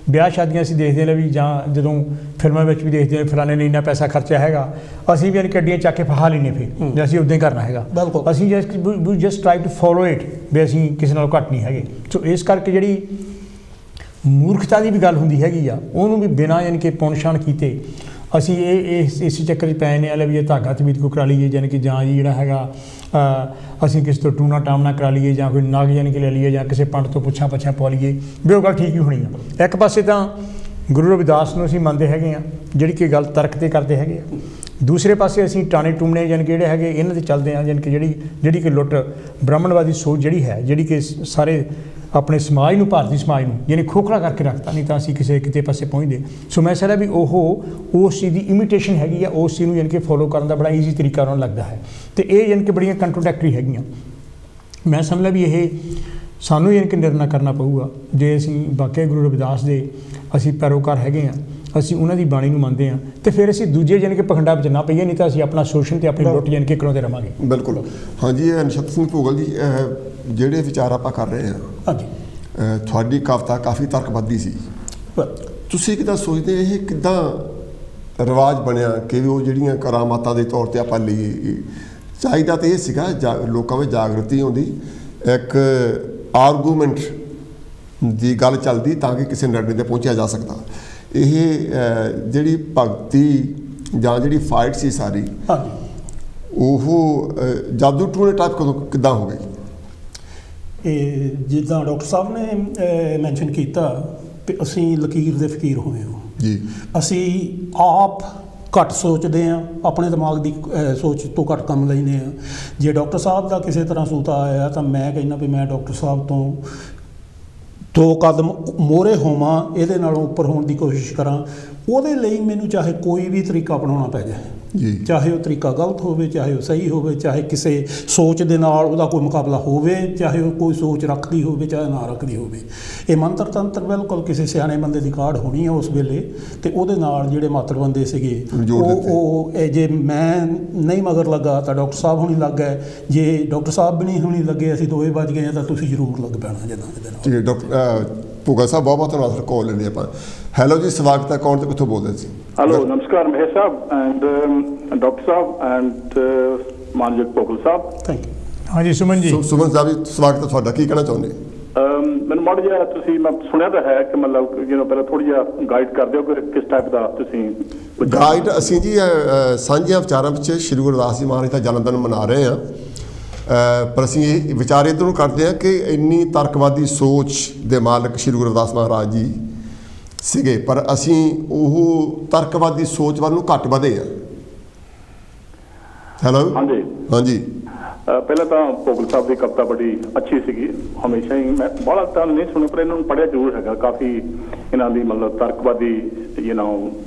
ਵਿਆਹ ਸ਼ਾਦੀਆਂ ਅਸੀਂ ਦੇਖਦੇ ਹਾਂ ਵੀ, ਜਾਂ ਜਦੋਂ ਫਿਲਮਾਂ ਵਿੱਚ ਵੀ ਦੇਖਦੇ ਹਾਂ ਫਲਾਣੇ ਨੇ ਇੰਨਾ ਪੈਸਾ ਖਰਚਿਆ ਹੈਗਾ, ਅਸੀਂ ਵੀ ਯਾਨੀ ਗੱਡੀਆਂ ਚੱਕ ਕੇ ਫਹਾ ਲੈਂਦੇ ਫਿਰ, ਜੇ ਅਸੀਂ ਉੱਦਾਂ ਹੀ ਕਰਨਾ ਹੈਗਾ। ਬਿਲਕੁਲ। ਅਸੀਂ just try to follow it, ਵੀ ਅਸੀਂ ਕਿਸੇ ਨਾਲੋਂ ਘੱਟ ਨਹੀਂ ਹੈਗੇ। ਸੋ ਇਸ ਕਰਕੇ ਜਿਹੜੀ ਮੂਰਖਤਾ ਦੀ ਵੀ ਗੱਲ ਹੁੰਦੀ ਹੈਗੀ ਆ, ਉਹਨੂੰ ਵੀ ਬਿਨਾਂ ਯਾਨੀ ਕਿ ਪੁਣ-ਛਾਣ ਕੀਤੇ ਅਸੀਂ ਇਸ ਚੱਕਰ 'ਚ ਪੈ ਜਾਂਦੇ ਹਾਂ ਵੀ ਇਹ ਧਾਗਾ ਤਵੀਤ ਕੋ ਕਰਾ ਲਈਏ, ਯਾਨੀ ਕਿ ਜਾਂ ਜੀ ਜਿਹੜਾ ਹੈਗਾ ਅਸੀਂ ਕਿਸੇ ਤੋਂ ਟੂਣਾ ਟਾਮਣਾ ਕਰਾ ਲਈਏ, ਜਾਂ ਕੋਈ ਨਗ ਯਾਨੀ ਕਿ ਲੈ ਲਈਏ, ਜਾਂ ਕਿਸੇ ਪੰਡਤ ਤੋਂ ਪੁੱਛਾਂ ਪਛਾਂ ਪਾ ਲਈਏ, ਵੀ ਉਹ ਗੱਲ ਠੀਕ ਹੀ ਹੋਣੀ ਆ। ਇੱਕ ਪਾਸੇ ਤਾਂ ਗੁਰੂ ਰਵਿਦਾਸ ਨੂੰ ਅਸੀਂ ਮੰਨਦੇ ਹੈਗੇ ਹਾਂ, ਜਿਹੜੀ ਕਿ ਗੱਲ ਤਰਕ 'ਤੇ ਕਰਦੇ ਹੈਗੇ ਆ। ਦੂਸਰੇ ਪਾਸੇ ਅਸੀਂ ਟਾਣੇ ਟੂਮਣੇ ਯਾਨੀ ਕਿ ਜਿਹੜੇ ਹੈਗੇ ਇਹਨਾਂ 'ਤੇ ਚੱਲਦੇ ਹਾਂ, ਯਾਨੀ ਕਿ ਜਿਹੜੀ ਕਿ ਲੁੱਟ ਬ੍ਰਾਹਮਣਵਾਦੀ ਸੋਚ ਜਿਹੜੀ ਹੈ, ਜਿਹੜੀ ਕਿ ਸਾਰੇ ਆਪਣੇ ਸਮਾਜ ਨੂੰ, ਭਾਰਤੀ ਸਮਾਜ ਨੂੰ ਯਾਨੀ ਖੋਖਲਾ ਕਰਕੇ ਰੱਖਤਾ, ਨਹੀਂ ਤਾਂ ਅਸੀਂ ਕਿਤੇ ਪਾਸੇ ਪਹੁੰਚਦੇ। ਸੋ ਮੈਂ ਸਮਝਦਾ ਵੀ ਉਹ ਉਸ ਚੀਜ਼ ਦੀ ਇਮੀਟੇਸ਼ਨ ਹੈਗੀ ਆ, ਉਸ ਚੀਜ਼ ਨੂੰ ਯਾਨੀ ਕਿ ਫੋਲੋ ਕਰਨ ਦਾ ਬੜਾ ਈਜ਼ੀ ਤਰੀਕਾ ਉਹਨਾਂ ਨੂੰ ਲੱਗਦਾ ਹੈ, ਅਤੇ ਇਹ ਯਾਨੀ ਕਿ ਬੜੀਆਂ ਕੰਟਰੋਡਿਕਟਰੀ ਹੈਗੀਆਂ। ਮੈਂ ਸਮਝਦਾ ਵੀ ਇਹ ਸਾਨੂੰ ਯਾਨੀ ਕਿ ਨਿਰਣਾ ਕਰਨਾ ਪਊਗਾ, ਜੇ ਅਸੀਂ ਵਾਕਿਆ ਗੁਰੂ ਰਵਿਦਾਸ ਦੇ ਅਸੀਂ ਪੈਰੋਕਾਰ ਹੈਗੇ ਹਾਂ, ਅਸੀਂ ਉਹਨਾਂ ਦੀ ਬਾਣੀ ਨੂੰ ਮੰਨਦੇ ਹਾਂ, ਅਤੇ ਫਿਰ ਅਸੀਂ ਦੂਜੇ ਯਾਨੀ ਕਿ ਪਖੰਡਾਂ ਵਿੱਚ ਨਾ ਪਈਏ, ਨਹੀਂ ਤਾਂ ਅਸੀਂ ਆਪਣਾ ਸ਼ੋਸ਼ਣ ਅਤੇ ਆਪਣੀ ਲੁੱਟ ਯਾਨੀ ਕਿ ਕਰਾਉਂਦੇ ਰਹਾਂਗੇ। ਬਿਲਕੁਲ। ਹਾਂਜੀ, ਇਹ ਨਛੱਤਰ ਸਿੰਘ ਭੋਗਲ ਜੀ, ਜਿਹੜੇ ਵਿਚਾਰ ਆਪਾਂ ਕਰ ਰਹੇ ਹਾਂ, ਹਾਂਜੀ, ਤੁਹਾਡੀ ਕਵਿਤਾ ਕਾਫੀ ਤਰਕਵਾਦੀ ਸੀ। ਤੁਸੀਂ ਕਿੱਦਾਂ ਸੋਚਦੇ, ਇਹ ਕਿੱਦਾਂ ਰਿਵਾਜ ਬਣਿਆ ਕਿ ਉਹ ਜਿਹੜੀਆਂ ਕਰਾਮਾਤਾਂ ਦੇ ਤੌਰ 'ਤੇ ਆਪਾਂ ਲਈਏ? ਚਾਹੀਦਾ ਤਾਂ ਇਹ ਸੀਗਾ ਲੋਕਾਂ ਵਿੱਚ ਜਾਗਰਤੀ ਆਉਂਦੀ, ਇੱਕ ਆਰਗੂਮੈਂਟ ਦੀ ਗੱਲ ਚੱਲਦੀ, ਤਾਂ ਕਿ ਕਿਸੇ ਨਿਰਣੇ 'ਤੇ ਪਹੁੰਚਿਆ ਜਾ ਸਕਦਾ। ਇਹ ਜਿਹੜੀ ਭਗਤੀ ਜਾਂ ਜਿਹੜੀ ਫਾਈਟ ਸੀ ਸਾਰੀ, ਉਹ ਜਾਦੂ ਟੂਣੇ ਟਾਈਪ ਕਿੱਦਾਂ ਹੋ ਗਈ? ਇਹ ਜਿੱਦਾਂ ਡਾਕਟਰ ਸਾਹਿਬ ਨੇ ਮੈਂਸ਼ਨ ਕੀਤਾ ਵੀ ਅਸੀਂ ਲਕੀਰ ਦੇ ਫਕੀਰ ਹੋਏ ਹਾਂ ਜੀ, ਅਸੀਂ ਆਪ ਘੱਟ ਸੋਚਦੇ ਹਾਂ, ਆਪਣੇ ਦਿਮਾਗ ਦੀ ਸੋਚ ਤੋਂ ਘੱਟ ਕੰਮ ਲੈਂਦੇ ਹਾਂ। ਜੇ ਡਾਕਟਰ ਸਾਹਿਬ ਦਾ ਕਿਸੇ ਤਰ੍ਹਾਂ ਸੂਤਾ ਆਇਆ ਤਾਂ ਮੈਂ ਕਹਿੰਦਾ ਵੀ ਮੈਂ ਡਾਕਟਰ ਸਾਹਿਬ ਤੋਂ 2 ਕਦਮ ਮੋਹਰੇ ਹੋਵਾਂ, ਇਹਦੇ ਨਾਲੋਂ ਉੱਪਰ ਹੋਣ ਦੀ ਕੋਸ਼ਿਸ਼ ਕਰਾਂ। ਉਹਦੇ ਲਈ ਮੈਨੂੰ ਚਾਹੇ ਕੋਈ ਵੀ ਤਰੀਕਾ ਅਪਣਾਉਣਾ ਪੈ ਜਾਏ ਜੀ, ਚਾਹੇ ਉਹ ਤਰੀਕਾ ਗਲਤ ਹੋਵੇ, ਚਾਹੇ ਉਹ ਸਹੀ ਹੋਵੇ, ਚਾਹੇ ਕਿਸੇ ਸੋਚ ਦੇ ਨਾਲ ਉਹਦਾ ਕੋਈ ਮੁਕਾਬਲਾ ਹੋਵੇ, ਚਾਹੇ ਉਹ ਕੋਈ ਸੋਚ ਰੱਖਦੀ ਹੋਵੇ, ਚਾਹੇ ਨਾ ਰੱਖਦੀ ਹੋਵੇ। ਇਹ ਮੰਤਰ ਤੰਤਰ ਬਿਲਕੁਲ ਕਿਸੇ ਸਿਆਣੇ ਬੰਦੇ ਦੀ ਕਾਢ ਹੋਣੀ ਆ ਉਸ ਵੇਲੇ, ਅਤੇ ਉਹਦੇ ਨਾਲ ਜਿਹੜੇ ਮਾਤਰ ਬੰਦੇ ਸੀਗੇ ਉਹ ਜੇ ਮੈਂ ਨਹੀਂ ਮਗਰ ਲੱਗਾ ਤਾਂ ਡਾਕਟਰ ਸਾਹਿਬ ਹੋਣੀ ਲੱਗ ਗਏ, ਜੇ ਡਾਕਟਰ ਸਾਹਿਬ ਵੀ ਨਹੀਂ ਹੋਣੀ ਲੱਗੇ, ਅਸੀਂ ਦੋਵੇਂ ਵੱਜ ਗਏ ਤਾਂ ਤੁਸੀਂ ਜ਼ਰੂਰ ਲੱਗ ਪੈਣਾ ਜਿੱਦਾਂ ਇਹਦੇ ਨਾਲ। ਜੀ ਡਾਕਟਰ ਭੁੱਗਾ ਸਾਹਿਬ, ਬਹੁਤ ਬਹੁਤ ਧੰਨਵਾਦ। ਕਾਲ ਲੈਂਦੇ ਆਪਾਂ। ਹੈਲੋ ਜੀ, ਸਵਾਗਤ ਹੈ। ਕੌਣ ਤੇ ਕਿੱਥੋਂ ਬੋਲਦੇ ਸੀ? ਹੈਲੋ, ਨਮਸਕਾਰ ਮਹੇਸ਼ ਸਾਹਿਬ ਐਂਡ ਡਾਕਟਰ ਸਾਹਿਬ ਐਂਡ ਮਾਨਯੋਗ ਭੋਗਲ ਸਾਹਿਬ। Thank you. ਹਾਂਜੀ ਸੁਮਨ ਜੀ। ਸੁਮਨ ਸਾਹਿਬ ਜੀ, ਸਵਾਗਤ ਹੈ ਤੁਹਾਡਾ। ਕੀ ਕਹਿਣਾ ਚਾਹੁੰਦੇ? ਮੈਨੂੰ ਮਾੜਾ ਜਿਹਾ ਤੁਸੀਂ, ਮੈਂ ਸੁਣਿਆ ਤਾਂ ਹੈ ਕਿ ਮਤਲਬ ਪਹਿਲਾਂ ਥੋੜ੍ਹੀ ਜਿਹਾ ਗਾਈਡ ਕਰ ਦਿਓ ਕਿ ਕਿਸ ਟਾਈਪ ਦਾ ਤੁਸੀਂ ਗਾਈਡ। ਅਸੀਂ ਜੀ ਸਾਂਝੀਆਂ ਵਿਚਾਰਾਂ ਵਿੱਚ ਸ਼੍ਰੀ ਗੁਰੂ ਰਵਿਦਾਸ ਜੀ ਮਹਾਰਾਜ ਦਾ ਜਨਮ ਦਿਨ ਮਨਾ ਰਹੇ ਹਾਂ, ਪਰ ਅਸੀਂ ਇਹ ਵਿਚਾਰ ਇੱਧਰ ਨੂੰ ਕਰਦੇ ਹਾਂ ਕਿ ਇੰਨੀ ਤਰਕਵਾਦੀ ਸੋਚ ਦੇ ਮਾਲਕ ਸ਼੍ਰੀ ਗੁਰੂ ਰਵਿਦਾਸ ਮਹਾਰਾਜ ਜੀ ਸੀਗੇ, ਪਰ ਅਸੀਂ ਉਹ ਤਰਕਵਾਦੀ ਸੋਚ ਵੱਲ ਨੂੰ ਘੱਟ ਵਧੇ ਹਾਂ। ਹੈਲੋ। ਹਾਂਜੀ ਹਾਂਜੀ। ਪਹਿਲਾਂ ਤਾਂ ਭੋਗਲ ਸਾਹਿਬ ਦੀ ਕਵਿਤਾ ਬੜੀ ਅੱਛੀ ਸੀਗੀ, ਹਮੇਸ਼ਾ ਹੀ ਮੈਂ ਬੜਾ ਤਾਂ ਨਹੀਂ ਸੁਣਿਆ ਪਰ ਇਹਨਾਂ ਨੂੰ ਪੜ੍ਹਿਆ ਜ਼ਰੂਰ ਹੈਗਾ। ਕਾਫੀ ਇਹਨਾਂ ਦੀ ਮਤਲਬ ਤਰਕਵਾਦੀ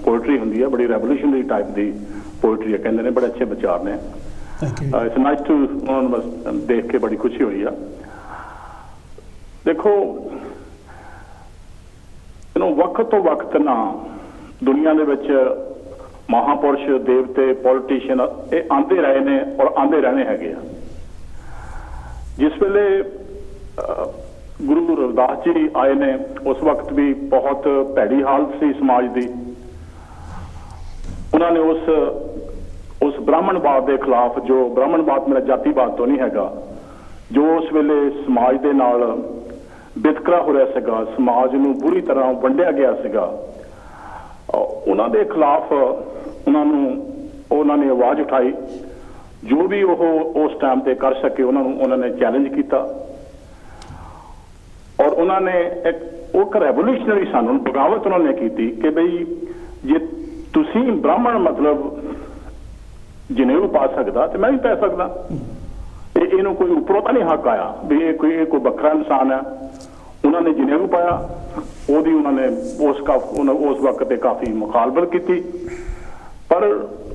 ਪੋਇਟਰੀ ਹੁੰਦੀ ਹੈ, ਬੜੀ ਰੈਵੋਲੂਸ਼ਨਰੀ ਟਾਈਪ ਦੀ ਪੋਇਟਰੀ ਹੈ, ਕਹਿੰਦੇ ਨੇ ਬੜੇ ਅੱਛੇ ਵਿਚਾਰ ਨੇ। ਇਟਸ ਨਾਈਸ ਟੂ ਉਹਨਾਂ ਨੂੰ ਬਸ ਦੇਖ ਕੇ ਬੜੀ ਖੁਸ਼ੀ ਹੋਈ ਆ। ਦੇਖੋ ਵਕਤ ਤੋਂ ਵਕਤ ਨਾ ਦੁਨੀਆ ਦੇ ਵਿੱਚ ਮਹਾਪੁਰਸ਼, ਦੇਵਤੇ, ਪੋਲੀਟੀਸ਼ੀਅਨ ਇਹ ਆਉਂਦੇ ਰਹੇ ਨੇ ਔਰ ਆਉਂਦੇ ਰਹਿਣੇ ਹੈਗੇ ਆ। ਜਿਸ ਵੇਲੇ ਗੁਰੂ ਰਵਿਦਾਸ ਜੀ ਆਏ ਨੇ ਉਸ ਵਕਤ ਵੀ ਬਹੁਤ ਭੈੜੀ ਹਾਲਤ ਸੀ ਸਮਾਜ ਦੀ। ਉਹਨਾਂ ਨੇ ਉਸ ਬ੍ਰਾਹਮਣਵਾਦ ਦੇ ਖਿਲਾਫ, ਜੋ ਬ੍ਰਾਹਮਣਵਾਦ ਮੇਰਾ ਜਾਤੀਵਾਦ ਤੋਂ ਨਹੀਂ ਹੈਗਾ, ਜੋ ਉਸ ਵੇਲੇ ਸਮਾਜ ਦੇ ਨਾਲ ਵਿਤਕਰਾ ਹੋ ਰਿਹਾ ਸੀਗਾ, ਸਮਾਜ ਨੂੰ ਬੁਰੀ ਤਰ੍ਹਾਂ ਵੰਡਿਆ ਗਿਆ ਸੀਗਾ, ਉਹਨਾਂ ਦੇ ਖਿਲਾਫ ਉਹਨਾਂ ਨੇ ਆਵਾਜ਼ ਉਠਾਈ। ਜੋ ਵੀ ਉਹ ਉਸ ਟਾਈਮ ਤੇ ਕਰ ਸਕੇ ਉਹਨਾਂ ਨੇ ਚੈਲੰਜ ਕੀਤਾ ਔਰ ਉਹਨਾਂ ਨੇ ਇੱਕ ਰੈਵੋਲੂਸ਼ਨਰੀ ਸਾਨੂੰ ਬਗਾਵਤ ਉਹਨਾਂ ਨੇ ਕੀਤੀ ਕਿ ਬਈ ਜੇ ਤੁਸੀਂ ਬ੍ਰਾਹਮਣ ਮਤਲਬ ਜਨੇਊ ਪਾ ਸਕਦਾ ਤੇ ਮੈਂ ਵੀ ਪਾ ਸਕਦਾ। ਇਹਨੂੰ ਕੋਈ ਉੱਪਰੋਂ ਤਾਂ ਨਹੀਂ ਹੱਕ ਆਇਆ ਵੀ ਇਹ ਕੋਈ ਵੱਖਰਾ ਇਨਸਾਨ ਹੈ। ਉਹਨਾਂ ਨੇ ਜਨੇਊ ਪਾਇਆ, ਉਹਦੀ ਉਹਨਾਂ ਨੇ ਉਸ ਵਕਤ ਤੇ ਕਾਫੀ ਮੁਖਾਲਫਤ ਕੀਤੀ, ਪਰ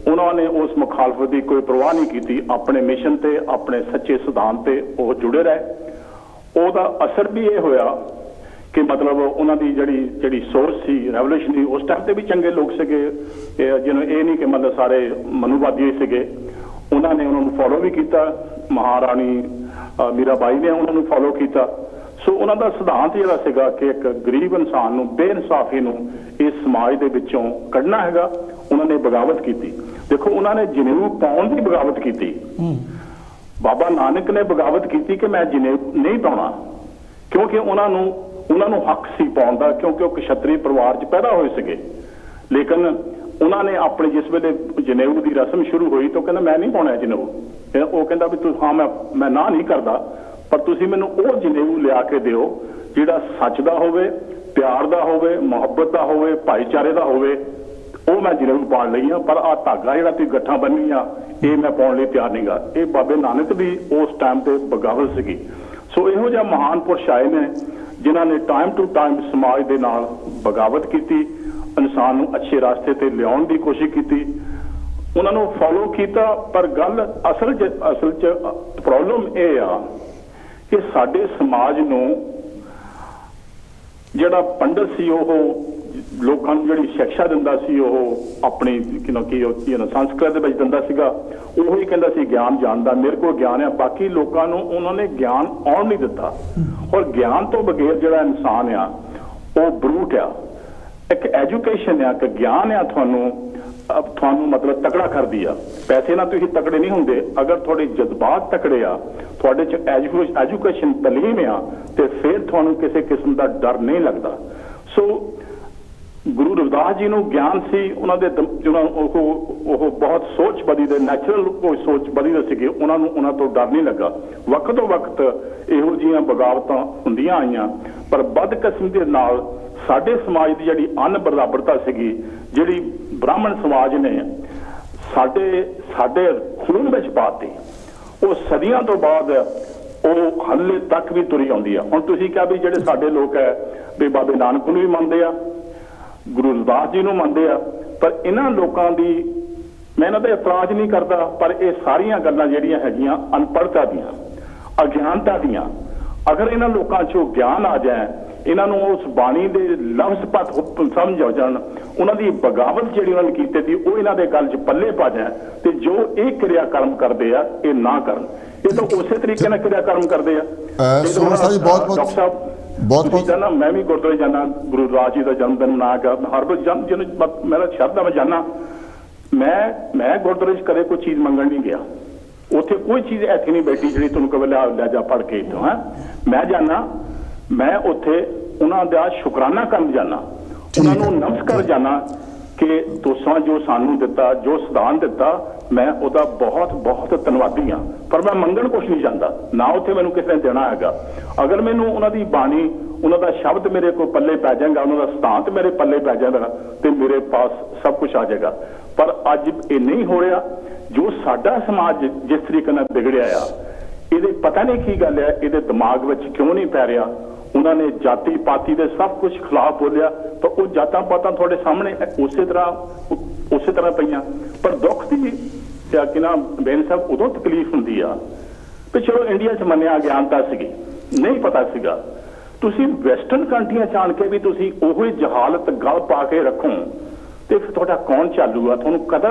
ਉਹਨਾਂ ਨੇ ਉਸ ਮੁਖਾਲਫਤ ਦੀ ਕੋਈ ਪਰਵਾਹ ਨਹੀਂ ਕੀਤੀ। ਆਪਣੇ ਮਿਸ਼ਨ ਤੇ, ਆਪਣੇ ਸੱਚੇ ਸਿਧਾਂਤ ਤੇ ਉਹ ਜੁੜੇ ਰਹੇ। ਉਹਦਾ ਅਸਰ ਵੀ ਇਹ ਹੋਇਆ ਕਿ ਮਤਲਬ ਉਹਨਾਂ ਦੀ ਜਿਹੜੀ ਸੋਚ ਸੀ ਰੈਵੋਲੂਸ਼ਨਰੀ, ਉਸ ਟਾਈਮ ਤੇ ਵੀ ਚੰਗੇ ਲੋਕ ਸੀਗੇ, ਜਿਹਨੂੰ ਇਹ ਨਹੀਂ ਕਿ ਮਤਲਬ ਸਾਰੇ ਮਨੂਵਾਦੀ ਸੀਗੇ। ਉਹਨਾਂ ਨੇ ਉਹਨਾਂ ਨੂੰ ਫੋਲੋ ਵੀ ਕੀਤਾ। ਮਹਾਰਾਣੀ ਮੀਰਾਬਾਈ ਨੇ ਉਹਨਾਂ ਨੂੰ ਫੋਲੋ ਕੀਤਾ। ਸੋ ਉਹਨਾਂ ਦਾ ਸਿਧਾਂਤ ਜਿਹੜਾ ਸੀਗਾ ਕਿ ਇੱਕ ਗਰੀਬ ਇਨਸਾਨ ਨੂੰ, ਬੇਇਨਸਾਫੀ ਨੂੰ ਇਸ ਸਮਾਜ ਦੇ ਵਿੱਚੋਂ ਕੱਢਣਾ ਹੈਗਾ। ਉਹਨਾਂ ਨੇ ਬਗਾਵਤ ਕੀਤੀ। ਦੇਖੋ ਉਹਨਾਂ ਨੇ ਜਨੇਊ ਪਾਉਣ ਦੀ ਬਗਾਵਤ ਕੀਤੀ। ਬਾਬਾ ਨਾਨਕ ਨੇ ਬਗਾਵਤ ਕੀਤੀ ਕਿ ਮੈਂ ਜਨੇਊ ਨਹੀਂ ਪਾਉਣਾ, ਕਿਉਂਕਿ ਉਹਨਾਂ ਨੂੰ ਹੱਕ ਸੀ ਪਾਉਣ ਦਾ, ਕਿਉਂਕਿ ਉਹ ਕਸ਼ਤਰੀ ਪਰਿਵਾਰ 'ਚ ਪੈਦਾ ਹੋਏ ਸੀਗੇ। ਲੇਕਿਨ ਉਹਨਾਂ ਨੇ ਆਪਣੇ ਜਿਸ ਵੇਲੇ ਜਨੇਊ ਦੀ ਰਸਮ ਸ਼ੁਰੂ ਹੋਈ ਤਾਂ ਕਹਿੰਦਾ ਮੈਂ ਨਹੀਂ ਪਾਉਣਾ ਜਨੇਊ। ਉਹ ਕਹਿੰਦਾ ਵੀ ਤੂੰ ਹਾਂ ਮੈਂ ਨਾ ਨਹੀਂ ਕਰਦਾ, ਪਰ ਤੁਸੀਂ ਮੈਨੂੰ ਉਹ ਜਨੇਊ ਲਿਆ ਕੇ ਦਿਓ ਜਿਹੜਾ ਸੱਚ ਦਾ ਹੋਵੇ, ਪਿਆਰ ਦਾ ਹੋਵੇ, ਮੁਹੱਬਤ ਦਾ ਹੋਵੇ, ਭਾਈਚਾਰੇ ਦਾ ਹੋਵੇ। ਉਹ ਮੈਂ ਜਨੇਊ ਪਾਉਣ ਲਈ ਆ, ਪਰ ਆਹ ਧਾਗਾ ਜਿਹੜਾ ਤੁਸੀਂ ਗੱਠਾਂ ਬੰਨੀ ਆ ਇਹ ਮੈਂ ਪਾਉਣ ਲਈ ਤਿਆਰ ਨਹੀਂਗਾ। ਇਹ ਬਾਬੇ ਨਾਨਕ ਦੀ ਉਸ ਟਾਈਮ ਤੇ ਬਗਾਵਤ ਸੀਗੀ। ਸੋ ਇਹੋ ਜਿਹਾ ਮਹਾਨ ਪੁਰਸ਼ ਆਏ ਨੇ ਜਿਨ੍ਹਾਂ ਨੇ ਟਾਈਮ ਟੂ ਟਾਈਮ ਸਮਾਜ ਦੇ ਨਾਲ ਬਗਾਵਤ ਕੀਤੀ, ਇਨਸਾਨ ਨੂੰ ਅੱਛੇ ਰਸਤੇ ਤੇ ਲਿਆਉਣ ਦੀ ਕੋਸ਼ਿਸ਼ ਕੀਤੀ, ਉਹਨਾਂ ਨੂੰ ਫੋਲੋ ਕੀਤਾ। ਪਰ ਗੱਲ ਅਸਲ 'ਚ ਪ੍ਰੋਬਲਮ ਇਹ ਆ ਕਿ ਸਾਡੇ ਸਮਾਜ ਨੂੰ ਜਿਹੜਾ ਪੰਡਤ ਸੀ ਉਹ ਲੋਕਾਂ ਨੂੰ ਜਿਹੜੀ ਸਿੱਖਿਆ ਦਿੰਦਾ ਸੀ, ਉਹ ਆਪਣੀ ਸੰਸਕ੍ਰਿਤ ਦੇ ਵਿੱਚ ਦਿੰਦਾ ਸੀਗਾ। ਉਹ ਹੀ ਕਹਿੰਦਾ ਸੀ ਗਿਆਨ ਜਾਣਦਾ, ਮੇਰੇ ਕੋਲ ਗਿਆਨ ਆ। ਬਾਕੀ ਲੋਕਾਂ ਨੂੰ ਉਹਨਾਂ ਨੇ ਗਿਆਨ ਆਉਣ ਨਹੀਂ ਦਿੱਤਾ। ਔਰ ਗਿਆਨ ਤੋਂ ਬਗੈਰ ਜਿਹੜਾ ਇਨਸਾਨ ਆ ਉਹ ਬਰੂਟ ਆ। ਇੱਕ ਐਜੂਕੇਸ਼ਨ ਆ, ਕਿ ਗਿਆਨ ਆ ਤੁਹਾਨੂੰ ਮਤਲਬ ਤਕੜਾ ਕਰਦੀ ਆ। ਪੈਸੇ ਨਾਲ ਤੁਸੀਂ ਤਕੜੇ ਨਹੀਂ ਹੁੰਦੇ। ਅਗਰ ਤੁਹਾਡੇ ਜਜ਼ਬਾਤ ਤਕੜੇ ਆ, ਤੁਹਾਡੇ 'ਚ ਐਜੂਕੇਸ਼ਨ ਤਾਲੀਮ ਆ, ਤੇ ਫਿਰ ਤੁਹਾਨੂੰ ਕਿਸੇ ਕਿਸਮ ਦਾ ਡਰ ਨਹੀਂ ਲੱਗਦਾ। ਸੋ ਗੁਰੂ ਰਵਿਦਾਸ ਜੀ ਨੂੰ ਗਿਆਨ ਸੀ, ਉਹਨਾਂ ਦੇ ਉਹ ਬਹੁਤ ਸੋਚ ਬਦੀ ਦੇ, ਨੈਚੁਰਲ ਕੋਈ ਸੋਚ ਬਦੀ ਦੇ ਸੀਗੇ। ਉਹਨਾਂ ਤੋਂ ਡਰ ਨਹੀਂ ਲੱਗਾ। ਵਕਤ ਤੋਂ ਵਕਤ ਇਹੋ ਜਿਹੀਆਂ ਬਗਾਵਤਾਂ ਹੁੰਦੀਆਂ ਆਈਆਂ, ਪਰ ਬਦਕਿਸਮਤੀ ਦੇ ਨਾਲ ਸਾਡੇ ਸਮਾਜ ਦੀ ਜਿਹੜੀ ਅਨਬਰਾਬਰਤਾ ਸੀਗੀ, ਜਿਹੜੀ ਬ੍ਰਾਹਮਣ ਸਮਾਜ ਨੇ ਸਾਡੇ ਖੂਨ ਵਿੱਚ ਪਾਤੀ, ਉਹ ਸਦੀਆਂ ਤੋਂ ਬਾਅਦ ਉਹ ਹਾਲੇ ਤੱਕ ਵੀ ਤੁਰੀ ਆਉਂਦੀ ਆ। ਹੁਣ ਤੁਸੀਂ ਕਿਹਾ ਵੀ ਜਿਹੜੇ ਸਾਡੇ ਲੋਕ ਹੈ ਵੀ ਬਾਬੇ ਨਾਨਕ ਨੂੰ ਵੀ ਮੰਨਦੇ ਆ, ਗੁਰੂ ਰਵਿਦਾਸ ਜੀ ਨੂੰ ਮੰਨਦੇ ਆ, ਪਰ ਇਹਨਾਂ ਲੋਕਾਂ ਦੀ ਮੈਂ ਇਹਨਾਂ ਦਾ ਇਤਰਾਜ਼ ਨਹੀਂ ਕਰਦਾ, ਪਰ ਇਹ ਸਾਰੀਆਂ ਗੱਲਾਂ ਜਿਹੜੀਆਂ ਹੈਗੀਆਂ ਅਨਪੜ੍ਹਤਾ ਦੀਆਂ, ਅਗਿਆਨਤਾ ਦੀਆਂ। ਅਗਰ ਇਹਨਾਂ ਲੋਕਾਂ 'ਚੋਂ ਗਿਆਨ ਆ ਜਾਏ, ਇਹਨਾਂ ਨੂੰ ਉਸ ਬਾਣੀ ਦੇ ਲਫ਼ਜ਼ ਪਤ ਸਮਝ ਆ ਜਾਣ, ਉਹਨਾਂ ਦੀ ਬਗਾਵਤ ਜਿਹੜੀ ਉਹਨਾਂ ਨੇ ਕੀਤੀ ਸੀ ਉਹ ਇਹਨਾਂ ਦੇ ਗੱਲ 'ਚ ਪੱਲੇ ਪਾ ਜਾਏ, ਤੇ ਜੋ ਇਹ ਕਿਰਿਆ ਕਰਮ ਕਰਦੇ ਆ ਇਹ ਨਾ ਕਰਨ। ਇਹ ਤਾਂ ਉਸੇ ਤਰੀਕੇ ਨਾਲ ਕਿਰਿਆ ਕਰਮ ਕਰਦੇ ਆ। ਡਾਕਟਰ ਸਾਹਿਬ ਬਹੁਤ ਜਾਣਾ, ਮੈਂ ਵੀ ਗੁਰਦੁਆਰੇ ਜਾਣਾ, ਗੁਰੂ ਰਾਜ ਜੀ ਦਾ ਜਨਮ ਦਿਨ ਮਨਾ ਕੇ ਹਰ ਰੋਜ਼ ਜਿਹਨੂੰ ਮੇਰਾ ਸ਼ਰਧਾ ਮੈਂ ਜਾਣਾ। ਮੈਂ ਗੁਰਦੁਆਰੇ 'ਚ ਕਦੇ ਕੋਈ ਚੀਜ਼ ਮੰਗਣ ਨਹੀਂ ਗਿਆ। ਉੱਥੇ ਕੋਈ ਚੀਜ਼ ਐਸੀ ਨਹੀਂ ਬੈਠੀ ਜਿਹੜੀ ਤੁਹਾਨੂੰ ਕਦੇ ਲੈ ਜਾ ਪੜ ਕੇ ਇੱਥੋਂ ਹੈ। ਮੈਂ ਜਾਣਾ, ਮੈਂ ਉੱਥੇ ਉਹਨਾਂ ਦਾ ਸ਼ੁਕਰਾਨਾ ਕਰਨ ਜਾਣਾ, ਉਹਨਾਂ ਨੂੰ ਨਮਸਕਾਰ ਜਾਣਾ ਕਿ ਤੁਸੀਂ ਜੋ ਸਾਨੂੰ ਦਿੱਤਾ, ਜੋ ਸਿਧਾਂਤ ਦਿੱਤਾ, ਮੈਂ ਉਹਦਾ ਬਹੁਤ ਬਹੁਤ ਧੰਨਵਾਦੀ ਹਾਂ। ਪਰ ਮੈਂ ਮੰਗਣ ਕੁਛ ਨਹੀਂ ਜਾਂਦਾ, ਨਾ ਉੱਥੇ ਮੈਨੂੰ ਕਿਸੇ ਨੇ ਦੇਣਾ ਹੈਗਾ। ਅਗਰ ਮੈਨੂੰ ਉਹਨਾਂ ਦੀ ਬਾਣੀ, ਉਹਨਾਂ ਦਾ ਸ਼ਬਦ ਮੇਰੇ ਕੋਲ ਪੱਲੇ ਪੈ ਜਾਏਗਾ, ਉਹਨਾਂ ਦਾ ਸਿਧਾਂਤ ਮੇਰੇ ਪੱਲੇ ਪੈ ਜਾਏਗਾ, ਤੇ ਮੇਰੇ ਪਾਸ ਸਭ ਕੁਝ ਆ ਜਾਏਗਾ। ਪਰ ਅੱਜ ਇਹ ਨਹੀਂ ਹੋ ਰਿਹਾ। ਜੋ ਸਾਡਾ ਸਮਾਜ ਜਿਸ ਤਰੀਕੇ ਨਾਲ ਵਿਗੜਿਆ ਆ, ਇਹਦੇ ਪਤਾ ਨਹੀਂ ਕੀ ਗੱਲ ਹੈ, ਇਹਦੇ ਦਿਮਾਗ ਵਿੱਚ ਕਿਉਂ ਨਹੀਂ ਪੈ ਰਿਹਾ। ਉਹਨਾਂ ਨੇ ਜਾਤੀ ਪਾਤੀ ਦੇ ਸਭ ਕੁਝ ਖਿਲਾਫ ਬੋਲਿਆ, ਪਰ ਉਹ ਜਾਤਾਂ ਪਾਤਾਂ ਤੁਹਾਡੇ ਸਾਹਮਣੇ ਉਸੇ ਤਰ੍ਹਾਂ ਪਈਆਂ। ਪਰ ਦੁੱਖ ਦੀ ਕਿ ਨਾ ਬੇਨ ਸਾਹਿਬ, ਉਦੋਂ ਤਕਲੀਫ ਹੁੰਦੀ ਆ ਵੀ ਚਲੋ ਇੰਡੀਆ 'ਚ ਮੰਨਿਆ ਅਗਿਆਨਤਾ ਸੀਗੀ, ਨਹੀਂ ਪਤਾ ਸੀਗਾ। ਤੁਸੀਂ ਵੈਸਟਰਨ ਕੰਟਰੀਆਂ 'ਚ ਆਣ ਕੇ ਵੀ ਤੁਸੀਂ ਉਹੀ ਜਹਾਲਤ ਗਲ ਪਾ ਕੇ ਰੱਖੋ ਤੇ ਫਿਰ ਤੁਹਾਡਾ ਕੌਣ ਚਾਲੂਗਾ? ਤੁਹਾਨੂੰ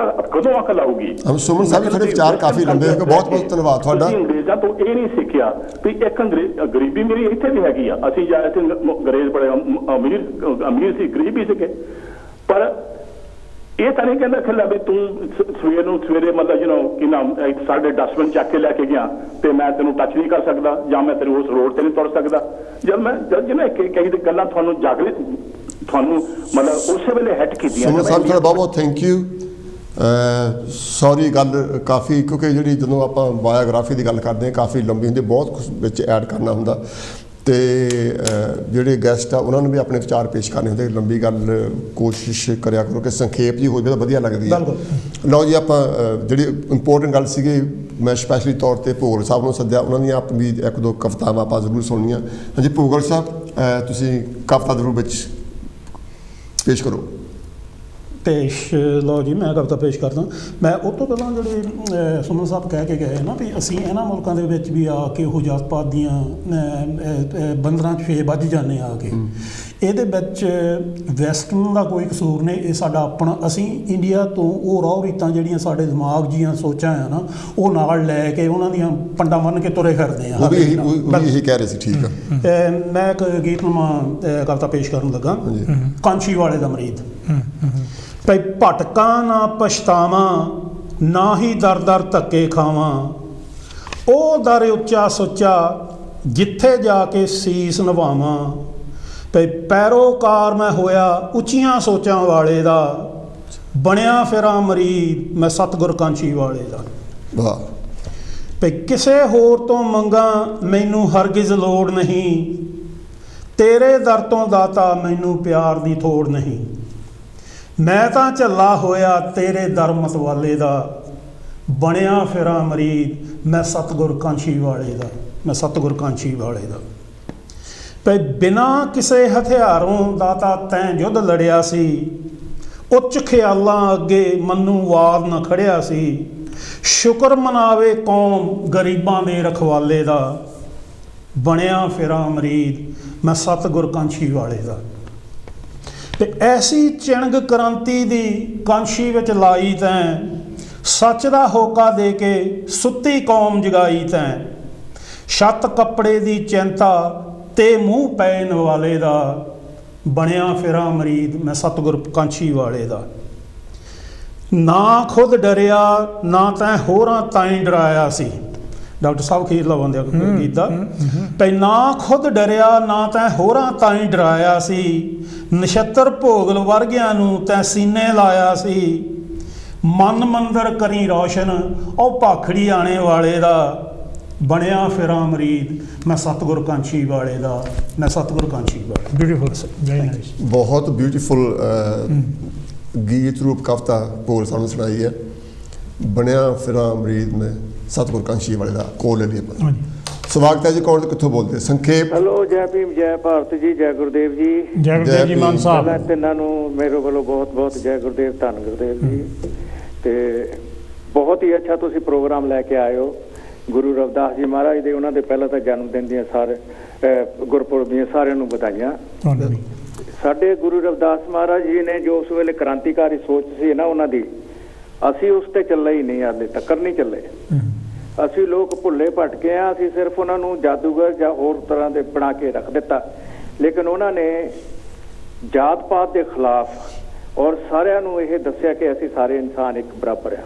ਕਦੋਂ ਅਕਲ ਆਊਗੀ? ਸੁਮਨ ਸਾਹਿਬ ਤੁਹਾਡੇ ਵਿਚਾਰ ਕਾਫੀ ਲੰਬੇ ਹੋ ਗਏ, ਬਹੁਤ ਬਹੁਤ ਧੰਨਵਾਦ ਤੁਹਾਡਾ। ਤੁਸੀਂ ਅੰਗਰੇਜ਼ਾਂ ਤੋਂ ਇਹ ਨਹੀਂ ਸਿੱਖਿਆ ਵੀ ਇੱਕ ਗਰੀਬੀ ਮੇਰੀ ਇੱਥੇ ਵੀ ਹੈਗੀ ਆ। ਅਸੀਂ ਜਾਏ ਤੇ ਅੰਗਰੇਜ਼ ਬੜੇ ਅਮੀਰ ਸੀ, ਗਰੀਬ ਵੀ ਸੀਗੇ, ਪਰ ਇਹ ਤਾਂ ਨਹੀਂ ਕਹਿੰਦਾ ਖਿਲਾ ਵੀ ਤੂੰ ਸਵੇਰੇ ਮਤਲਬ ਕਿ ਨਾ ਸਾਡੇ ਡਸਟਬਿਨ ਚੱਕ ਕੇ ਲੈ ਕੇ ਗਿਆ ਤੇ ਮੈਂ ਤੈਨੂੰ ਟੱਚ ਨਹੀਂ ਕਰ ਸਕਦਾ ਜਾਂ ਮੈਂ ਤੇਰੇ ਉਸ ਰੋਡ ਤੇ ਨਹੀਂ ਤੁਰ ਸਕਦਾ। ਜਦ ਜਿਹਨੇ ਕਈ ਗੱਲਾਂ ਤੁਹਾਨੂੰ ਮਤਲਬ ਉਸੇ ਵੇਲੇ ਹਿੱਟ ਕੀਤੀਆਂ। ਸੁਮਨ ਸਾਹਿਬ ਤੁਹਾਡਾ ਬਹੁਤ ਬਹੁਤ ਥੈਂਕ ਯੂ। ਸੌਰੀ ਗੱਲ ਕਾਫੀ, ਕਿਉਂਕਿ ਜਿਹੜੀ ਜਦੋਂ ਆਪਾਂ ਬਾਇਓਗ੍ਰਾਫੀ ਦੀ ਗੱਲ ਕਰਦੇ ਹਾਂ ਕਾਫੀ ਲੰਬੀ ਹੁੰਦੀ, ਬਹੁਤ ਕੁਝ ਵਿੱਚ ਐਡ ਕਰਨਾ ਹੁੰਦਾ ਤੇ ਜਿਹੜੇ ਗੈਸਟ ਆ ਉਹਨਾਂ ਨੂੰ ਵੀ ਆਪਣੇ ਵਿਚਾਰ ਪੇਸ਼ ਕਰਨੇ ਹੁੰਦੇ। ਲੰਬੀ ਗੱਲ ਕੋਸ਼ਿਸ਼ ਕਰਿਆ ਕਰੋ ਕਿ ਸੰਖੇਪ ਜੀ ਹੋਵੇ ਤਾਂ ਵਧੀਆ ਲੱਗਦੀ ਹੈ। ਲਓ ਜੀ, ਆਪਾਂ ਜਿਹੜੀ ਇੰਪੋਰਟੈਂਟ ਗੱਲ ਸੀਗੀ, ਮੈਂ ਸਪੈਸ਼ਲੀ ਤੌਰ ਤੇ ਭੋਗਲ ਸਾਹਿਬ ਨੂੰ ਸੱਦਿਆ, ਉਹਨਾਂ ਦੀਆਂ ਆਪਣੀ ਇੱਕ ਦੋ ਕਵਿਤਾਵਾਂ ਆਪਾਂ ਜ਼ਰੂਰ ਸੁਣਨੀਆਂ। ਹਾਂਜੀ ਭੋਗਲ ਸਾਹਿਬ, ਤੁਸੀਂ ਕਵਿਤਾ ਜ਼ਰੂਰ ਵਿੱਚ ਪੇਸ਼ ਕਰੋ। ਲਓ ਜੀ, ਮੈਂ ਕਵਿਤਾ ਪੇਸ਼ ਕਰਦਾ। ਮੈਂ ਉਹ ਤੋਂ ਪਹਿਲਾਂ ਜਿਹੜੇ ਸੁਮਨ ਸਾਹਿਬ ਕਹਿ ਕੇ ਗਏ ਨਾ ਵੀ ਅਸੀਂ ਇਹਨਾਂ ਮੁਲਕਾਂ ਦੇ ਵਿੱਚ ਵੀ ਆ ਕੇ ਉਹ ਜਾਤ ਪਾਤ ਦੀਆਂ ਬੰਦਰਾਂ 'ਚ ਫੇਰ ਵੱਜ ਜਾਂਦੇ ਆ ਕੇ। ਇਹਦੇ ਵਿੱਚ ਵੈਸਟਰਨ ਦਾ ਕੋਈ ਕਸੂਰ ਨਹੀਂ, ਇਹ ਸਾਡਾ ਆਪਣਾ। ਅਸੀਂ ਇੰਡੀਆ ਤੋਂ ਉਹ ਰੌਹ ਰੀਤਾਂ ਜਿਹੜੀਆਂ ਸਾਡੇ ਦਿਮਾਗ ਦੀਆਂ ਸੋਚਾਂ ਆ ਨਾ, ਉਹ ਨਾਲ ਲੈ ਕੇ ਉਹਨਾਂ ਦੀਆਂ ਪੰਡਾਂ ਬੰਨ੍ਹ ਕੇ ਤੁਰੇ ਫਿਰਦੇ ਆ। ਉਹ ਵੀ ਇਹੀ ਕਹਿ ਰਹੇ ਸੀ। ਠੀਕ ਆ, ਮੈਂ ਇੱਕ ਗੀਤਨਾਮਾ ਕਵਿਤਾ ਪੇਸ਼ ਕਰਨ ਲੱਗਾ, ਕਾਂਸ਼ੀ ਵਾਲੇ ਦਾ ਮਰੀਦ। ਭਈ ਭਟਕਾਂ ਨਾ ਪਛਤਾਵਾਂ, ਨਾ ਹੀ ਦਰ ਦਰ ਧੱਕੇ ਖਾਵਾਂ, ਉਹ ਦਰ ਉੱਚਾ ਸੁੱਚਾ ਜਿੱਥੇ ਜਾ ਕੇ ਸੀਸ ਨਿਭਾਵਾਂ। ਭਈ ਪੈਰੋਕਾਰ ਮੈਂ ਹੋਇਆ ਉੱਚੀਆਂ ਸੋਚਾਂ ਵਾਲੇ ਦਾ, ਬਣਿਆ ਫਿਰਾਂ ਮਰੀਦ ਮੈਂ ਸਤਿਗੁਰ ਕਾਂਸ਼ੀ ਵਾਲੇ ਦਾ। ਵਾਹ। ਭਈ ਕਿਸੇ ਹੋਰ ਤੋਂ ਮੰਗਾਂ ਮੈਨੂੰ ਹਰਗਿਜ਼ ਲੋੜ ਨਹੀਂ, ਤੇਰੇ ਦਰ ਤੋਂ ਦਾਤਾ ਮੈਨੂੰ ਪਿਆਰ ਦੀ ਥੋੜ ਨਹੀਂ। ਮੈਂ ਤਾਂ ਝੱਲਾ ਹੋਇਆ ਤੇਰੇ ਦਰ ਮਤਵਾਲੇ ਦਾ, ਬਣਿਆ ਫਿਰਾਂ ਮਰੀਦ ਮੈਂ ਸਤਿਗੁਰ ਕਾਂਸ਼ੀ ਵਾਲੇ ਦਾ, ਮੈਂ ਸਤਿਗੁਰ ਕਾਂਸ਼ੀ ਵਾਲੇ ਦਾ। ਭਈ ਬਿਨਾਂ ਕਿਸੇ ਹਥਿਆਰੋਂ ਦਾਤਾ ਤੈਂ ਯੁੱਧ ਲੜਿਆ ਸੀ, ਉੱਚ ਖਿਆਲਾਂ ਅੱਗੇ ਮੰਨੂ ਵਾਰ ਨਾ ਖੜਿਆ ਸੀ। ਸ਼ੁਕਰ ਮਨਾਵੇ ਕੌਮ ਗਰੀਬਾਂ ਦੇ ਰਖਵਾਲੇ ਦਾ, ਬਣਿਆ ਫਿਰਾਂ ਮਰੀਦ ਮੈਂ ਸਤਿਗੁਰ ਕਾਂਸ਼ੀ ਵਾਲੇ ਦਾ। ਤੇ ਐਸੀ ਚਿਣਗ ਕ੍ਰਾਂਤੀ ਦੀ ਕਾਂਸ਼ੀ ਵਿੱਚ ਲਾਈ ਤੈਂ, ਸੱਚ ਦਾ ਹੋਕਾ ਦੇ ਕੇ ਸੁੱਤੀ ਕੌਮ ਜਗਾਈ ਤੈਂ। ਛੱਤ ਕੱਪੜੇ ਦੀ ਚਿੰਤਾ ਤੇ ਮੂੰਹ ਪੈਣ ਵਾਲੇ ਦਾ, ਬਣਿਆ ਫਿਰਾਂ ਮਰੀਦ ਮੈਂ ਸਤਿਗੁਰ ਕਾਂਸ਼ੀ ਵਾਲੇ ਦਾ। ਨਾ ਖੁਦ ਡਰਿਆ ਨਾ ਤੈਂ ਹੋਰਾਂ ਤਾਈਂ ਡਰਾਇਆ ਸੀ। ਡਾਕਟਰ ਸਾਹਿਬ ਖੀਰਲਾ ਬੰਦਿਆ ਗੀਤ ਦਾ। ਭਈ ਨਾ ਖੁਦ ਡਰਿਆ ਨਾ ਤੈਂ ਹੋਰਾਂ ਤਾਈਂ ਡਰਾਇਆ ਸੀ, ਨਛੱਤਰ ਭੋਗਲ ਵਰਗਿਆਂ ਨੂੰ ਤੈਂ ਸੀਨੇ ਲਾਇਆ ਸੀ। ਮਨ ਮੰਦਰ ਕਰੀ ਰੌਸ਼ਨ ਉਹ ਭਾਖੜੀ ਆਣੇ ਵਾਲੇ ਦਾ, ਬਣਿਆ ਫਿਰਾਂ ਮਰੀਦ ਮੈਂ ਸਤਿਗੁਰ ਕਾਂਸ਼ੀ ਵਾਲੇ ਦਾ, ਮੈਂ ਸਤਿਗੁਰ ਕਾਂਸ਼ੀ ਵਾਲੇ। Beautiful, very nice. ਬਹੁਤ ਬਿਊਟੀਫੁਲ ਗੀਤ ਰੂਪ ਕਵਿਤਾ ਭੋਗਲ ਸਾਹਿਬ ਨੇ ਸੁਣਾਈ ਹੈ। ਬਣਿਆ ਫਿਰਾਂ ਮਰੀਦ ਮੈਂ ਸਤਿਗੁਰ ਕਾਂਸ਼ੀ ਵਾਲੇ ਦਾ ਕੋਲ ਲੈ ਲਈ ਆਪਾਂ। ਸਵਾਗਤ ਹੈ ਜੀ, ਕੌਣ ਕਿੱਥੋਂ ਬੋਲਦੇ? ਸੰਖੇਪ। ਹੈਲੋ, ਜੈ ਭੀਮ, ਜੈ ਭਾਰਤ ਜੀ, ਜੈ ਗੁਰਦੇਵ ਜੀ। ਜੈ ਗੁਰਦੇਵ ਜੀ ਮਾਨ ਸਾਹਿਬ। ਪਹਿਲਾਂ ਤਿੰਨਾਂ ਨੂੰ ਮੇਰੇ ਵੱਲੋਂ ਬਹੁਤ ਬਹੁਤ ਜੈ ਗੁਰਦੇਵ, ਧੰਨ ਗੁਰਦੇਵ ਜੀ। ਤੇ ਬਹੁਤ ਹੀ ਅੱਛਾ ਤੁਸੀਂ ਪ੍ਰੋਗਰਾਮ ਲੈ ਕੇ ਆਏ ਹੋ। ਗੁਰੂ ਰਵਿਦਾਸ ਜੀ ਮਹਾਰਾਜ ਦੇ, ਉਹਨਾਂ ਦੇ ਪਹਿਲਾਂ ਤਾਂ ਜਨਮ ਦਿਨ ਦੀਆਂ ਸਾਰੇ ਗੁਰਪੁਰਬ ਦੀਆਂ ਸਾਰਿਆਂ ਨੂੰ ਵਧਾਈਆਂ। ਸਾਡੇ ਗੁਰੂ ਰਵਿਦਾਸ ਮਹਾਰਾਜ ਜੀ ਨੇ ਜੋ ਉਸ ਵੇਲੇ ਕ੍ਰਾਂਤੀਕਾਰੀ ਸੋਚ ਸੀ ਨਾ ਉਹਨਾਂ ਦੀ, ਅਸੀਂ ਉਸ ਤੇ ਚੱਲੇ ਹੀ ਨਹੀਂ, ਹਾਲੇ ਤੱਕ ਨਹੀਂ ਚੱਲੇ। ਅਸੀਂ ਲੋਕ ਭੁੱਲੇ ਭਟਕੇ ਆ। ਅਸੀਂ ਸਿਰਫ ਉਹਨਾਂ ਨੂੰ ਜਾਦੂਗਰ ਜਾਂ ਹੋਰ ਤਰ੍ਹਾਂ ਦੇ ਬਣਾ ਕੇ ਰੱਖ ਦਿੱਤਾ। ਲੇਕਿਨ ਉਹਨਾਂ ਨੇ ਜਾਤ ਪਾਤ ਦੇ ਖਿਲਾਫ ਔਰ ਸਾਰਿਆਂ ਨੂੰ ਇਹ ਦੱਸਿਆ ਕਿ ਅਸੀਂ ਸਾਰੇ ਇਨਸਾਨ ਇੱਕ ਬਰਾਬਰ ਆ।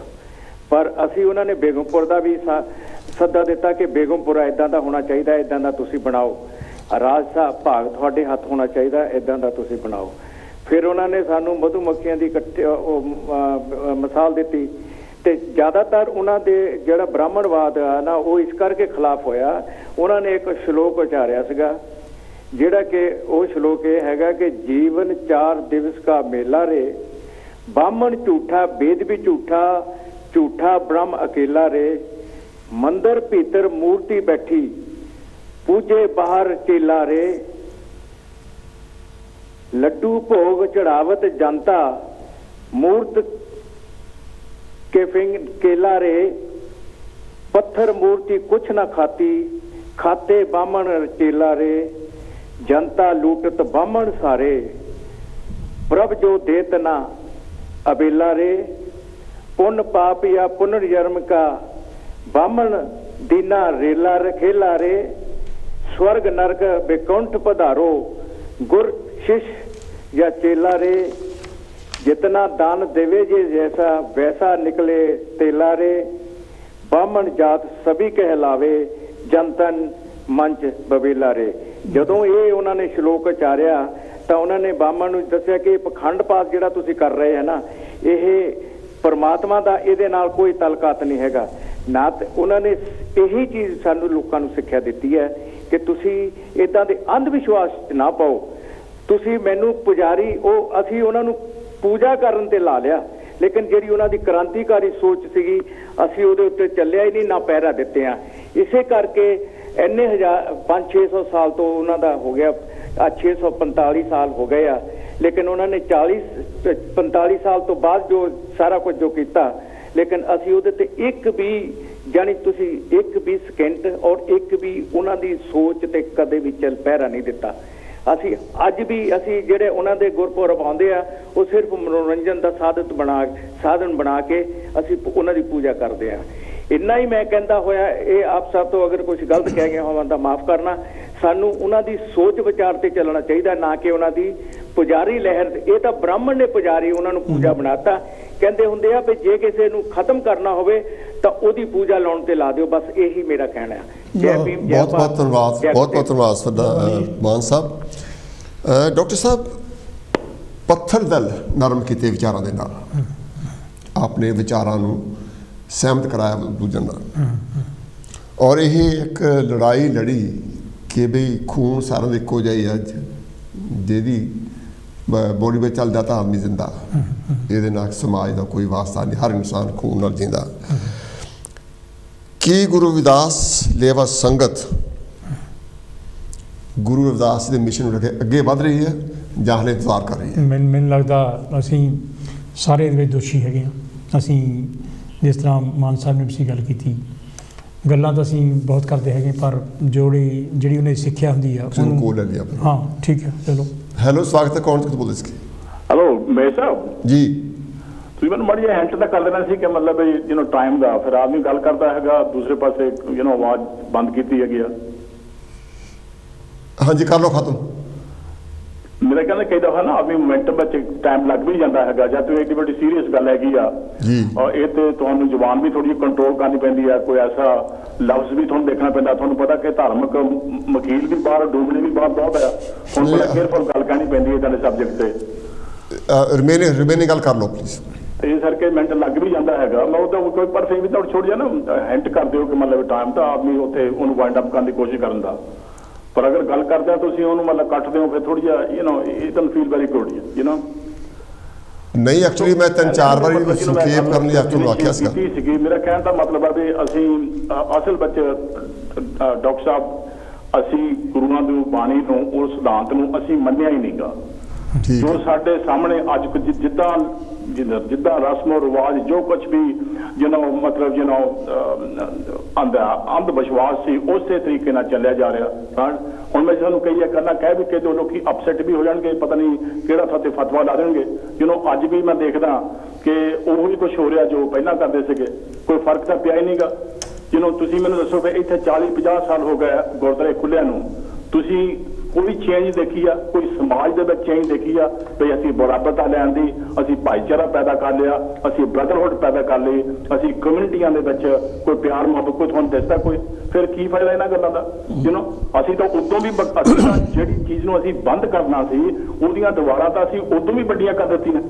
ਪਰ ਅਸੀਂ ਉਹਨਾਂ ਨੇ ਬੇਗਮਪੁਰ ਦਾ ਵੀ ਸੱਦਾ ਦਿੱਤਾ ਕਿ ਬੇਗਮਪੁਰਾ ਇੱਦਾਂ ਦਾ ਹੋਣਾ ਚਾਹੀਦਾ, ਇੱਦਾਂ ਦਾ ਤੁਸੀਂ ਬਣਾਓ। ਰਾਜ ਸਾਹਿਬ ਭਾਗ ਤੁਹਾਡੇ ਹੱਥ ਹੋਣਾ ਚਾਹੀਦਾ, ਇੱਦਾਂ ਦਾ ਤੁਸੀਂ ਬਣਾਓ। ਫਿਰ ਉਹਨਾਂ ਨੇ ਸਾਨੂੰ ਮਧੂ ਮੱਖੀਆਂ ਦੀ ਮਿਸਾਲ ਦਿੱਤੀ। ਤੇ ਜ਼ਿਆਦਾਤਰ ਉਹਨਾਂ ਦੇ ਜਿਹੜਾ ਬ੍ਰਾਹਮਣਵਾਦ ਆ ਨਾ, ਉਹ ਇਸ ਕਰਕੇ ਖਿਲਾਫ ਹੋਇਆ। ਉਹਨਾਂ ਨੇ ਇੱਕ ਸ਼ਲੋਕ ਉਚਾਰਿਆ ਸੀਗਾ, ਜਿਹੜਾ ਕਿ ਉਹ ਸ਼ਲੋਕ ਇਹ ਹੈਗਾ ਕਿ ਜੀਵਨ 4 ਦਿਵਸ ਕਾ ਮੇਲਾ ਰੇ, ਬਾਹਮਣ ਝੂਠਾ ਵੇਦ ਵੀ ਝੂਠਾ, ਝੂਠਾ ਬ੍ਰਹਮ ਅਕੇਲਾ ਰੇ। ਮੰਦਰ ਭੀਤਰ ਮੂਰਤੀ ਬੈਠੀ ਪੂਜੇ ਬਾਹਰ ਚੇਲਾ ਰੇ ਲੱਡੂ ਭੋਗ ਚੜਾਵਤ ਜਨਤਾ ਮੂਰਤ के केला रे पत्थर मूर्ति कुछ न खाती खाते बामण चेला रे जनता लूटत बामण सारे प्रभ जो देत ना अबेला रे पुण्य पाप या पुनर्जन्म का बामण दीना रेला खेला रे स्वर्ग नरक बेकुंठ पधारो गुर शिष्य या चेला रे जितना दान देवे जे जैसा वैसा निकले तेला रे बामण जात सभी कहलावे जनतन मंच बबेला रे। ਜਦੋਂ ਇਹ ਉਹਨਾਂ ਨੇ ਸ਼ਲੋਕ ਉਚਾਰਿਆ ਤਾਂ ਉਹਨਾਂ ਨੇ ਬਾਮਣ ਨੂੰ ਦੱਸਿਆ ਕਿ ਪਖੰਡ ਪਾਤ ਜਿਹੜਾ ਤੁਸੀਂ ਕਰ ਰਹੇ ਹੈ ਨਾ, ਇਹ ਪਰਮਾਤਮਾ ਦਾ ਇਹਦੇ ਨਾਲ ਕੋਈ ਤਾਲੁਕਾਤ ਨਹੀਂ ਹੈਗਾ ਨਾ। ਉਹਨਾਂ ਨੇ ਇਹੀ ਚੀਜ਼ ਸਾਨੂੰ ਲੋਕਾਂ ਨੂੰ ਸਿੱਖਿਆ ਦਿੱਤੀ ਹੈ ਕਿ ਤੁਸੀਂ ਇਦਾਂ ਦੇ ਅੰਧ ਵਿਸ਼ਵਾਸ 'ਚ ਨਾ ਪਾਓ। ਤੁਸੀਂ ਮੈਨੂੰ ਪੁਜਾਰੀ ਉਹ ਅਸੀਂ ਉਹਨਾਂ ਨੂੰ ਪੂਜਾ ਕਰਨ ਤੇ ਲਾ ਲਿਆ, ਲੇਕਿਨ ਜਿਹੜੀ ਉਹਨਾਂ ਦੀ ਕ੍ਰਾਂਤੀਕਾਰੀ ਸੋਚ ਸੀਗੀ ਅਸੀਂ ਉਹਦੇ ਉੱਤੇ ਚੱਲਿਆ ਹੀ ਨਹੀਂ, ਨਾ ਪਹਿਰਾ ਦਿੱਤੇ ਆ। ਇਸੇ ਕਰਕੇ ਇੰਨੇ 500-600 ਸਾਲ ਤੋਂ ਉਹਨਾਂ ਦਾ ਹੋ ਗਿਆ 645 ਸਾਲ ਹੋ ਗਏ ਆ, ਲੇਕਿਨ ਉਹਨਾਂ ਨੇ 45 ਸਾਲ ਤੋਂ ਬਾਅਦ ਜੋ ਸਾਰਾ ਕੁਝ ਜੋ ਕੀਤਾ, ਲੇਕਿਨ ਅਸੀਂ ਉਹਦੇ ਤੇ ਇੱਕ ਵੀ ਜਾਨੀ ਤੁਸੀਂ ਇੱਕ ਵੀ ਸਕਿੰਟ ਔਰ ਇੱਕ ਵੀ ਉਹਨਾਂ ਦੀ ਸੋਚ ਤੇ ਕਦੇ ਵੀ ਚੱਲ ਪਹਿਰਾ ਨਹੀਂ ਦਿੱਤਾ। ਅਸੀਂ ਅੱਜ ਵੀ ਅਸੀਂ ਜਿਹੜੇ ਉਹਨਾਂ ਦੇ ਗੁਰਪੁਰਬ ਆਉਂਦੇ ਆ ਉਹ ਸਿਰਫ ਮਨੋਰੰਜਨ ਦਾ ਸਾਧਨ ਬਣਾ ਕੇ ਅਸੀਂ ਉਹਨਾਂ ਦੀ ਪੂਜਾ ਕਰਦੇ ਆ। ਇੰਨਾ ਹੀ ਮੈਂ ਕਹਿੰਦਾ ਹੋਇਆ ਇਹ ਆਪ ਸਭ ਤੋਂ ਅਗਰ ਕੁਝ ਗਲਤ ਕਹਿ ਗਿਆ ਹੋਵਾਂ ਤਾਂ ਮਾਫ ਕਰਨਾ। ਸਾਨੂੰ ਉਹਨਾਂ ਦੀ ਸੋਚ ਵਿਚਾਰ ਤੇ ਚੱਲਣਾ ਚਾਹੀਦਾ, ਨਾ ਕਿ ਉਹਨਾਂ ਦੀ ਪੁਜਾਰੀ ਲਹਿਰ। ਇਹ ਤਾਂ ਬ੍ਰਾਹਮਣ ਨੇ ਪੁਜਾਰੀ ਉਹਨਾਂ ਨੂੰ ਪੂਜਾ ਬਣਾਤਾ। ਕਹਿੰਦੇ ਹੁੰਦੇ ਆ ਵੀ ਜੇ ਕਿਸੇ ਨੂੰ ਖਤਮ ਕਰਨਾ ਹੋਵੇ ਤਾਂ ਉਹਦੀ ਪੂਜਾ ਲਾਉਣ ਤੇ ਲਾ ਦਿਓ, ਬਸ ਇਹੀ ਮੇਰਾ ਕਹਿਣਾ ਹੈ। ਜੈ ਭੀਮ, ਜੈ ਭਾਰਤ। ਬਹੁਤ ਬਹੁਤ ਧੰਨਵਾਦ ਤੁਹਾਡਾ ਮਾਨ ਸਾਹਿਬ। ਡਾਕਟਰ ਸਾਹਿਬ, ਪੱਥਰ ਦਿਲ ਨਰਮ ਕੀਤੇ ਵਿਚਾਰਾਂ ਦੇ ਨਾਲ ਆਪਣੇ ਵਿਚਾਰਾਂ ਨੂੰ ਸਹਿਮਤ ਕਰਾਇਆ ਦੂਜੇ ਨਾਲ, ਔਰ ਇਹ ਇੱਕ ਲੜਾਈ ਲੜੀ ਕਿ ਬਈ ਖੂਨ ਸਾਰਿਆਂ ਦਾ ਇੱਕੋ ਜਿਹਾ ਹੀ ਅੱਜ, ਜਿਹਦੀ ਬੋਡੀ ਵਿੱਚ ਚੱਲਦਾ ਤਾਂ ਆਦਮੀ ਜ਼ਿੰਦਾ, ਇਹਦੇ ਨਾਲ ਸਮਾਜ ਦਾ ਕੋਈ ਵਾਸਤਾ ਨਹੀਂ, ਹਰ ਇਨਸਾਨ ਖੂਨ ਨਾਲ ਜਿੰਦਾ। ਕੀ ਗੁਰੂ ਰਵਿਦਾਸ ਲੇਵਾ ਸੰਗਤ ਗੁਰੂ ਰਵਿਦਾਸ ਦੇ ਮਿਸ਼ਨ ਨੂੰ ਲੈ ਕੇ ਅੱਗੇ ਵਧ ਰਹੀ ਹੈ ਜਾਂ ਹਲੇ ਇੰਤਜ਼ਾਰ ਕਰ ਰਹੀ ਹੈ? ਮੈਨੂੰ ਲੱਗਦਾ ਅਸੀਂ ਸਾਰੇ ਇਹਦੇ ਵਿੱਚ ਦੋਸ਼ੀ ਹੈਗੇ ਹਾਂ। ਅਸੀਂ ਜਿਸ ਤਰ੍ਹਾਂ ਮਾਨ ਸਾਹਿਬ ਨੇ ਵੀ ਗੱਲ ਕੀਤੀ, ਗੱਲਾਂ ਤਾਂ ਅਸੀਂ ਬਹੁਤ ਕਰਦੇ ਹੈਗੇ, ਪਰ ਜਿਹੜੀ ਉਹਨੇ ਸਿੱਖਿਆ ਹੁੰਦੀ ਆ ਉਹਨੂੰ ਕੋਲ ਲੈ ਲਿਆ। ਹਾਂ ਠੀਕ ਹੈ, ਚਲੋ। ਹੈਲੋ, ਸਵਾਗਤ ਹੈ। ਕੌਣ ਕਿੱਥੋਂ ਬੋਲਦੇ ਸੀ? ਹੈਲੋ ਮੇਰ ਸਾਹਿਬ ਜੀ। ਤੁਸੀਂ ਮੈਨੂੰ ਮਾੜੀ ਜਿਹੀ ਹਿੰਟ ਤਾਂ ਕਰ ਦੇਣਾ ਸੀ ਕਿ ਮਤਲਬ ਟਾਈਮ ਦਾ, ਫਿਰ ਆਦਮੀ ਗੱਲ ਕਰਦਾ ਹੈਗਾ ਦੂਸਰੇ ਪਾਸੇ ਆਵਾਜ਼ ਬੰਦ ਕੀਤੀ ਹੈਗੀ ਆ। ਹਾਂਜੀ, ਕਰ ਲਓ ਖਤਮ। ਮੇਰਾ ਕਹਿੰਦਾ ਕਈ ਦਫਾ ਨਾ ਆਦਮੀ ਮੋਮੈਂਟਮ ਵਿੱਚ ਟਾਈਮ ਲੱਗ ਵੀ ਜਾਂਦਾ ਹੈਗਾ, ਜਦ ਤੂੰ ਇੱਕ ਬੜੀ ਸੀਰੀਅਸ ਗੱਲ ਹੈਗੀ ਆ ਔਰ ਇਹ ਤੇ ਤੁਹਾਨੂੰ ਜ਼ੁਬਾਨ ਵੀ ਥੋੜੀ ਕੰਟਰੋਲ ਕਰਨੀ ਪੈਂਦੀ ਆ, ਕੋਈ ਐਸਾ ਲਫ਼ਜ਼ ਵੀ ਤੁਹਾਨੂੰ ਦੇਖਣਾ ਪੈਂਦਾ। ਤੁਹਾਨੂੰ ਪਤਾ ਕਿ ਧਾਰਮਿਕ ਵਕੀਲ ਵੀ ਬਾਹਰ, ਡੂਬਣੇ ਵੀ ਬਾਹਰ ਬਹੁਤ ਆ, ਹੁਣ ਬੜਾ ਕੇਅਰਫੁਲ ਗੱਲ ਕਹਿਣੀ ਪੈਂਦੀ ਹੈ ਤੁਹਾਡੇ ਸਬਜੈਕਟ ਤੇ। ਰਿਮੇਨਿੰਗ ਗੱਲ ਕਰ ਲਓ ਪਲੀਜ਼। ਇਸ ਕਰਕੇ ਮਿੰਟ ਲੱਗ ਵੀ ਜਾਂਦਾ ਹੈਗਾ, ਮੈਂ ਉਹ ਤਾਂ ਕੋਈ ਪਰ ਫਿਰ ਵੀ ਤੁਹਾਨੂੰ ਛੋੜ ਜਾ ਨਾ ਹਿੰਟ ਕਰ ਦਿਓ ਕਿ ਮਤਲਬ ਟਾਈਮ ਤਾਂ ਆਦਮੀ ਉੱਥੇ ਉਹਨੂੰ ਵਾਈਂਡ ਅਪ ਕਰਨ ਦੀ ਕੋਸ਼ਿਸ਼ ਕਰਨ ਦਾ, ਪਰ ਅਗਰ ਗੱਲ ਕਰਦੇ ਆ ਤੁਸੀਂ ਉਹਨੂੰ ਮਤਲਬ ਕੱਟਦੇ ਹੋ ਫਿਰ ਥੋੜੀ ਜਿਹਾ ਇਹ ਤੁਹਾਨੂੰ ਫੀਲ ਵੈਰੀ ਗੁੱਡ ਨਹੀਂ। ਐਕਚੁਅਲੀ ਮੈਂ 3-4 ਵਾਰੀ ਸੰਖੇਪ ਕਰਨ ਲਈ ਤੁਹਾਨੂੰ ਆਖਿਆ ਸੀਗੀ। ਮੇਰਾ ਕਹਿਣ ਦਾ ਮਤਲਬ ਹੈ ਵੀ ਅਸੀਂ ਅਸਲ ਵਿੱਚ ਡਾਕਟਰ ਸਾਹਿਬ ਅਸੀਂ ਗੁਰੂਆਂ ਦੀ ਬਾਣੀ ਨੂੰ, ਉਸ ਸਿਧਾਂਤ ਨੂੰ ਅਸੀਂ ਮੰਨਿਆ ਹੀ ਨਹੀਂਗਾ। ਜੋ ਸਾਡੇ ਸਾਹਮਣੇ ਅੱਜ ਜਿੱਦਾਂ ਰਸਮੋ ਰਿਵਾਜ ਜੋ ਕੁਝ ਵੀ ਮਤਲਬ ਅੰਧ ਵਿਸ਼ਵਾਸ ਸੀ ਉਸੇ ਤਰੀਕੇ ਨਾਲ ਚੱਲਿਆ ਜਾ ਰਿਹਾ। ਹੁਣ ਮੈਂ ਤੁਹਾਨੂੰ ਕਈ ਗੱਲਾਂ ਕਹਿ ਵੀ ਕੇ ਲੋਕੀ ਅਪਸੈਟ ਵੀ ਹੋ ਜਾਣਗੇ, ਪਤਾ ਨਹੀਂ ਕਿਹੜਾ ਥਾਂ ਫਤਵਾ ਲਾ ਦੇਣਗੇ। ਅੱਜ ਵੀ ਮੈਂ ਦੇਖਦਾ ਕਿ ਉਹੀ ਕੁਝ ਹੋ ਰਿਹਾ ਜੋ ਪਹਿਲਾਂ ਕਰਦੇ ਸੀਗੇ, ਕੋਈ ਫਰਕ ਤਾਂ ਪਿਆ ਹੀ ਨਹੀਂਗਾ। ਤੁਸੀਂ ਮੈਨੂੰ ਦੱਸੋ ਵੀ ਇੱਥੇ 40-50 ਸਾਲ ਹੋ ਗਏ ਗੁਰਦੁਆਰੇ ਖੁੱਲਿਆਂ ਨੂੰ, ਤੁਸੀਂ ਕੋਈ ਚੇਂਜ ਦੇਖੀ ਆ? ਕੋਈ ਸਮਾਜ ਦੇ ਵਿੱਚ ਚੇਂਜ ਦੇਖੀ ਆ ਵੀ ਅਸੀਂ ਬਰਾਬਰਤਾ ਲੈਣ ਦੀ, ਅਸੀਂ ਭਾਈਚਾਰਾ ਪੈਦਾ ਕਰ ਲਿਆ, ਅਸੀਂ ਬ੍ਰਦਰਹੁੱਡ ਪੈਦਾ ਕਰ ਲਈ, ਅਸੀਂ ਕਮਿਊਨਿਟੀਆਂ ਦੇ ਵਿੱਚ ਕੋਈ ਪਿਆਰ ਮੁਹੱਬਤ ਕੋਈ ਤੁਹਾਨੂੰ ਦਿਸਦਾ ਕੋਈ? ਫਿਰ ਕੀ ਫਾਇਦਾ ਇਹਨਾਂ ਗੱਲਾਂ ਦਾ? ਅਸੀਂ ਤਾਂ ਉਦੋਂ ਵੀ ਜਿਹੜੀ ਚੀਜ਼ ਨੂੰ ਅਸੀਂ ਬੰਦ ਕਰਨਾ ਸੀ ਉਹਦੀਆਂ ਦੁਬਾਰਾ ਤਾਂ ਅਸੀਂ ਉਦੋਂ ਵੀ ਵੱਡੀਆਂ ਕਰ ਦਿੱਤੀਆਂ।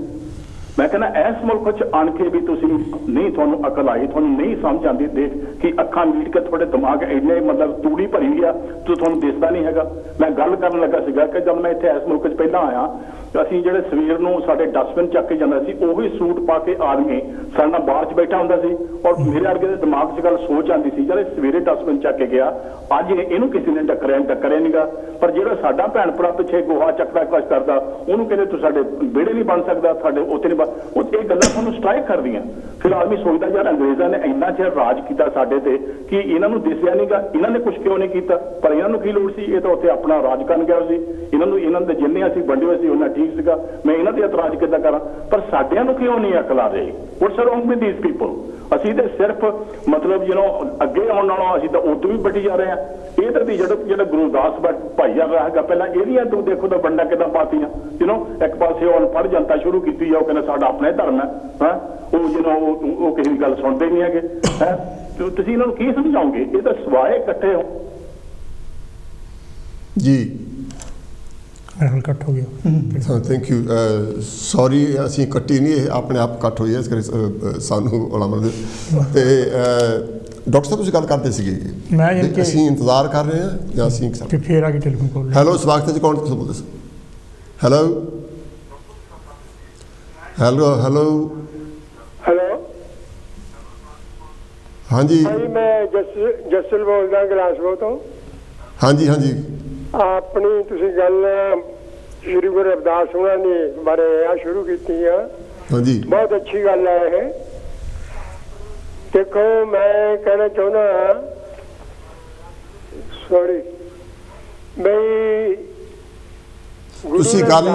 ਮੈਂ ਕਹਿੰਦਾ ਇਸ ਮੁਲਕ 'ਚ ਆਣ ਕੇ ਵੀ ਤੁਸੀਂ ਨਹੀਂ, ਤੁਹਾਨੂੰ ਅਕਲ ਆਈ, ਤੁਹਾਨੂੰ ਨਹੀਂ ਸਮਝ ਆਉਂਦੀ ਦੇਖ ਕਿ ਅੱਖਾਂ ਮੀਟ ਕੇ ਤੁਹਾਡੇ ਦਿਮਾਗ ਇੰਨੇ ਮਤਲਬ ਤੂੜੀ ਭਰੀ ਆ ਤੁਹਾਨੂੰ ਦਿਸਦਾ ਨਹੀਂ ਹੈਗਾ। ਮੈਂ ਗੱਲ ਕਰਨ ਲੱਗਾ ਸੀਗਾ ਕਿ ਜਦ ਮੈਂ ਇੱਥੇ ਇਸ ਮੁਲਕ 'ਚ ਪਹਿਲਾਂ ਆਇਆ ਅਸੀਂ ਜਿਹੜੇ ਸਵੇਰ ਨੂੰ ਸਾਡੇ ਡਸਟਬਿਨ ਚੱਕ ਕੇ ਜਾਂਦਾ ਸੀ, ਉਹੀ ਸੂਟ ਪਾ ਕੇ ਆਦਮੀ ਸਾਡੇ ਨਾਲ ਬਾਹਰ 'ਚ ਬੈਠਾ ਹੁੰਦਾ ਸੀ। ਔਰ ਮੇਰੇ ਵਰਗੇ ਦੇ ਦਿਮਾਗ 'ਚ ਗੱਲ ਸੋਚ ਆਉਂਦੀ ਸੀ, ਜਿਹੜੇ ਸਵੇਰੇ ਡਸਟਬਿਨ ਚੱਕ ਕੇ ਗਿਆ, ਅੱਜ ਇਹਨੂੰ ਕਿਸੇ ਨੇ ਟੱਕਰਿਆ ਨਹੀਂਗਾ। ਪਰ ਜਿਹੜਾ ਸਾਡਾ ਭੈਣ ਭਰਾ ਪਿੱਛੇ ਗੋਹਾ ਚੱਕਦਾ ਕੁਛ ਕਰਦਾ, ਉਹਨੂੰ ਕਹਿੰਦੇ ਤੂੰ ਸਾਡੇ ਵਿਹੜੇ ਨਹੀਂ ਬਣ ਸਕਦਾ, ਸਾਡੇ ਉੱਥੇ ਨਹੀਂ ਉਹ ਇਹ ਗੱਲਾਂ ਤੁਹਾਨੂੰ ਸਟ੍ਰਾਈਕ ਕਰਦੀਆਂ। ਫਿਰ ਆਦਮੀ ਸੋਚਦਾ ਯਾਰ ਅੰਗਰੇਜ਼ਾਂ ਨੇ ਇੰਨਾ ਚਿਰ ਰਾਜ ਕੀਤਾ ਸਾਡੇ ਤੇ ਕਿ ਇਹਨਾਂ ਨੂੰ ਦਿਸਿਆ ਨਹੀਂਗਾ, ਇਹਨਾਂ ਨੇ ਕੁਝ ਕਿਉਂ ਨਹੀਂ ਕੀਤਾ। ਪਰ ਇਹਨਾਂ ਨੂੰ ਕੀ ਲੋੜ ਸੀ, ਇਹ ਤਾਂ ਉੱਥੇ ਆਪਣਾ ਰਾਜ ਕਰਨ ਗਿਆ ਸੀ। ਇਹਨਾਂ ਦੇ ਜਿੰਨੇ ਅਸੀਂ ਵੰਡੇ ਹੋਏ ਸੀ ਉਹਨਾਂ ਠੀਕ ਸੀਗਾ, ਮੈਂ ਇਹਨਾਂ ਤੇ ਇਤਰਾਜ਼ ਕਿੱਦਾਂ ਕਰਾਂ। ਪਰ ਸਾਡਿਆਂ ਨੂੰ ਕਿਉਂ ਨਹੀਂ ਅਕਲ ਆ ਰਹੀ? What's wrong with these people? ਅਸੀਂ ਤੇ ਸਿਰਫ ਮਤਲਬ ਅੱਗੇ ਆਉਣ ਨਾਲੋਂ ਅਸੀਂ ਤਾਂ ਉਦੋਂ ਵੀ ਵੱਟੀ ਜਾ ਰਹੇ ਹਾਂ। ਇਹ ਤਾਂ ਜਿਹੜਾ ਗੁਰੂ ਦਾਸ ਭਾਈ ਆ ਹੈਗਾ, ਪਹਿਲਾਂ ਇਹਦੀਆਂ ਤੂੰ ਦੇਖੋ ਤਾਂ ਵੰਡਾਂ ਕਿੱਦਾਂ ਪਾਤੀਆਂ। ਇੱਕ ਪਾਸੇ ਉਹ ਅਨਪੜ੍ਹ ਜਨਤਾ ਸ਼ੁਰੂ ਕੀਤੀ ਆ, ਉਹ ਕਹਿੰਦਾ ਸਾਡਾ ਆਪਣਾ ਹੀ ਧਰਮ ਹੈ। ਉਹ ਕਿਸੇ ਦੀ ਗੱਲ ਸੁਣਦੇ ਨਹੀਂ ਹੈਗੇ। ਤੁਸੀਂ ਇਹਨਾਂ ਨੂੰ ਕੀ ਸਮਝਾਓਗੇ? ਇਹ ਤਾਂ ਸਵਾਏ ਇਕੱਠੇ ਹੋ ਜੀ। ਕੱਟ ਹੋ ਗਿਆ। Thank you. ਸੌਰੀ ਅਸੀਂ ਕੱਟੀ ਨਹੀਂ, ਇਹ ਆਪਣੇ ਆਪ ਕੱਟ ਹੋਈ ਹੈ, ਇਸ ਕਰਕੇ ਸਾਨੂੰ ਉਲਾਮਾ। ਤੇ ਡਾਕਟਰ ਸਾਹਿਬ ਤੁਸੀਂ ਗੱਲ ਕਰਦੇ ਸੀਗੇ, ਮੈਂ ਅਸੀਂ ਇੰਤਜ਼ਾਰ ਕਰ ਰਹੇ ਹਾਂ ਜਾਂ ਅਸੀਂ ਫਿਰ ਆ ਕੇ ਟੈਲੀਫੋਨ ਕਾਲ। ਹੈਲੋ, ਸਵਾਗਤ ਹੈ ਜੀ। ਕੌਣ ਤੁਸੀਂ ਬੋਲਦੇ ਸੀ? ਹੈਲੋ ਹੈਲੋ ਹੈਲੋ ਹੈਲੋ ਹਾਂਜੀ ਭਾਈ, ਮੈਂ ਜਸਲ ਬੋਲਦਾ ਗਲਾਸਗੋ ਤੋਂ। ਹਾਂਜੀ ਹਾਂਜੀ। ਆਪਣੀ ਤੁਸੀਂ ਗੱਲ ਸ਼੍ਰੀ ਗੁਰੂ ਰਵਿਦਾਸ ਉਹਨਾਂ ਨੇ ਬਾਰੇ ਆ ਸ਼ੁਰੂ ਕੀਤੀ ਆ। ਹਾਂਜੀ, ਬਹੁਤ ਅੱਛੀ ਗੱਲ ਹੈ ਇਹ। ਦੇਖੋ, ਮੈਂ ਕਹਿਣਾ ਚਾਹੁੰਦਾ, ਸੌਰੀ ਬਈ, ਤੁਸੀਂ ਗੱਲ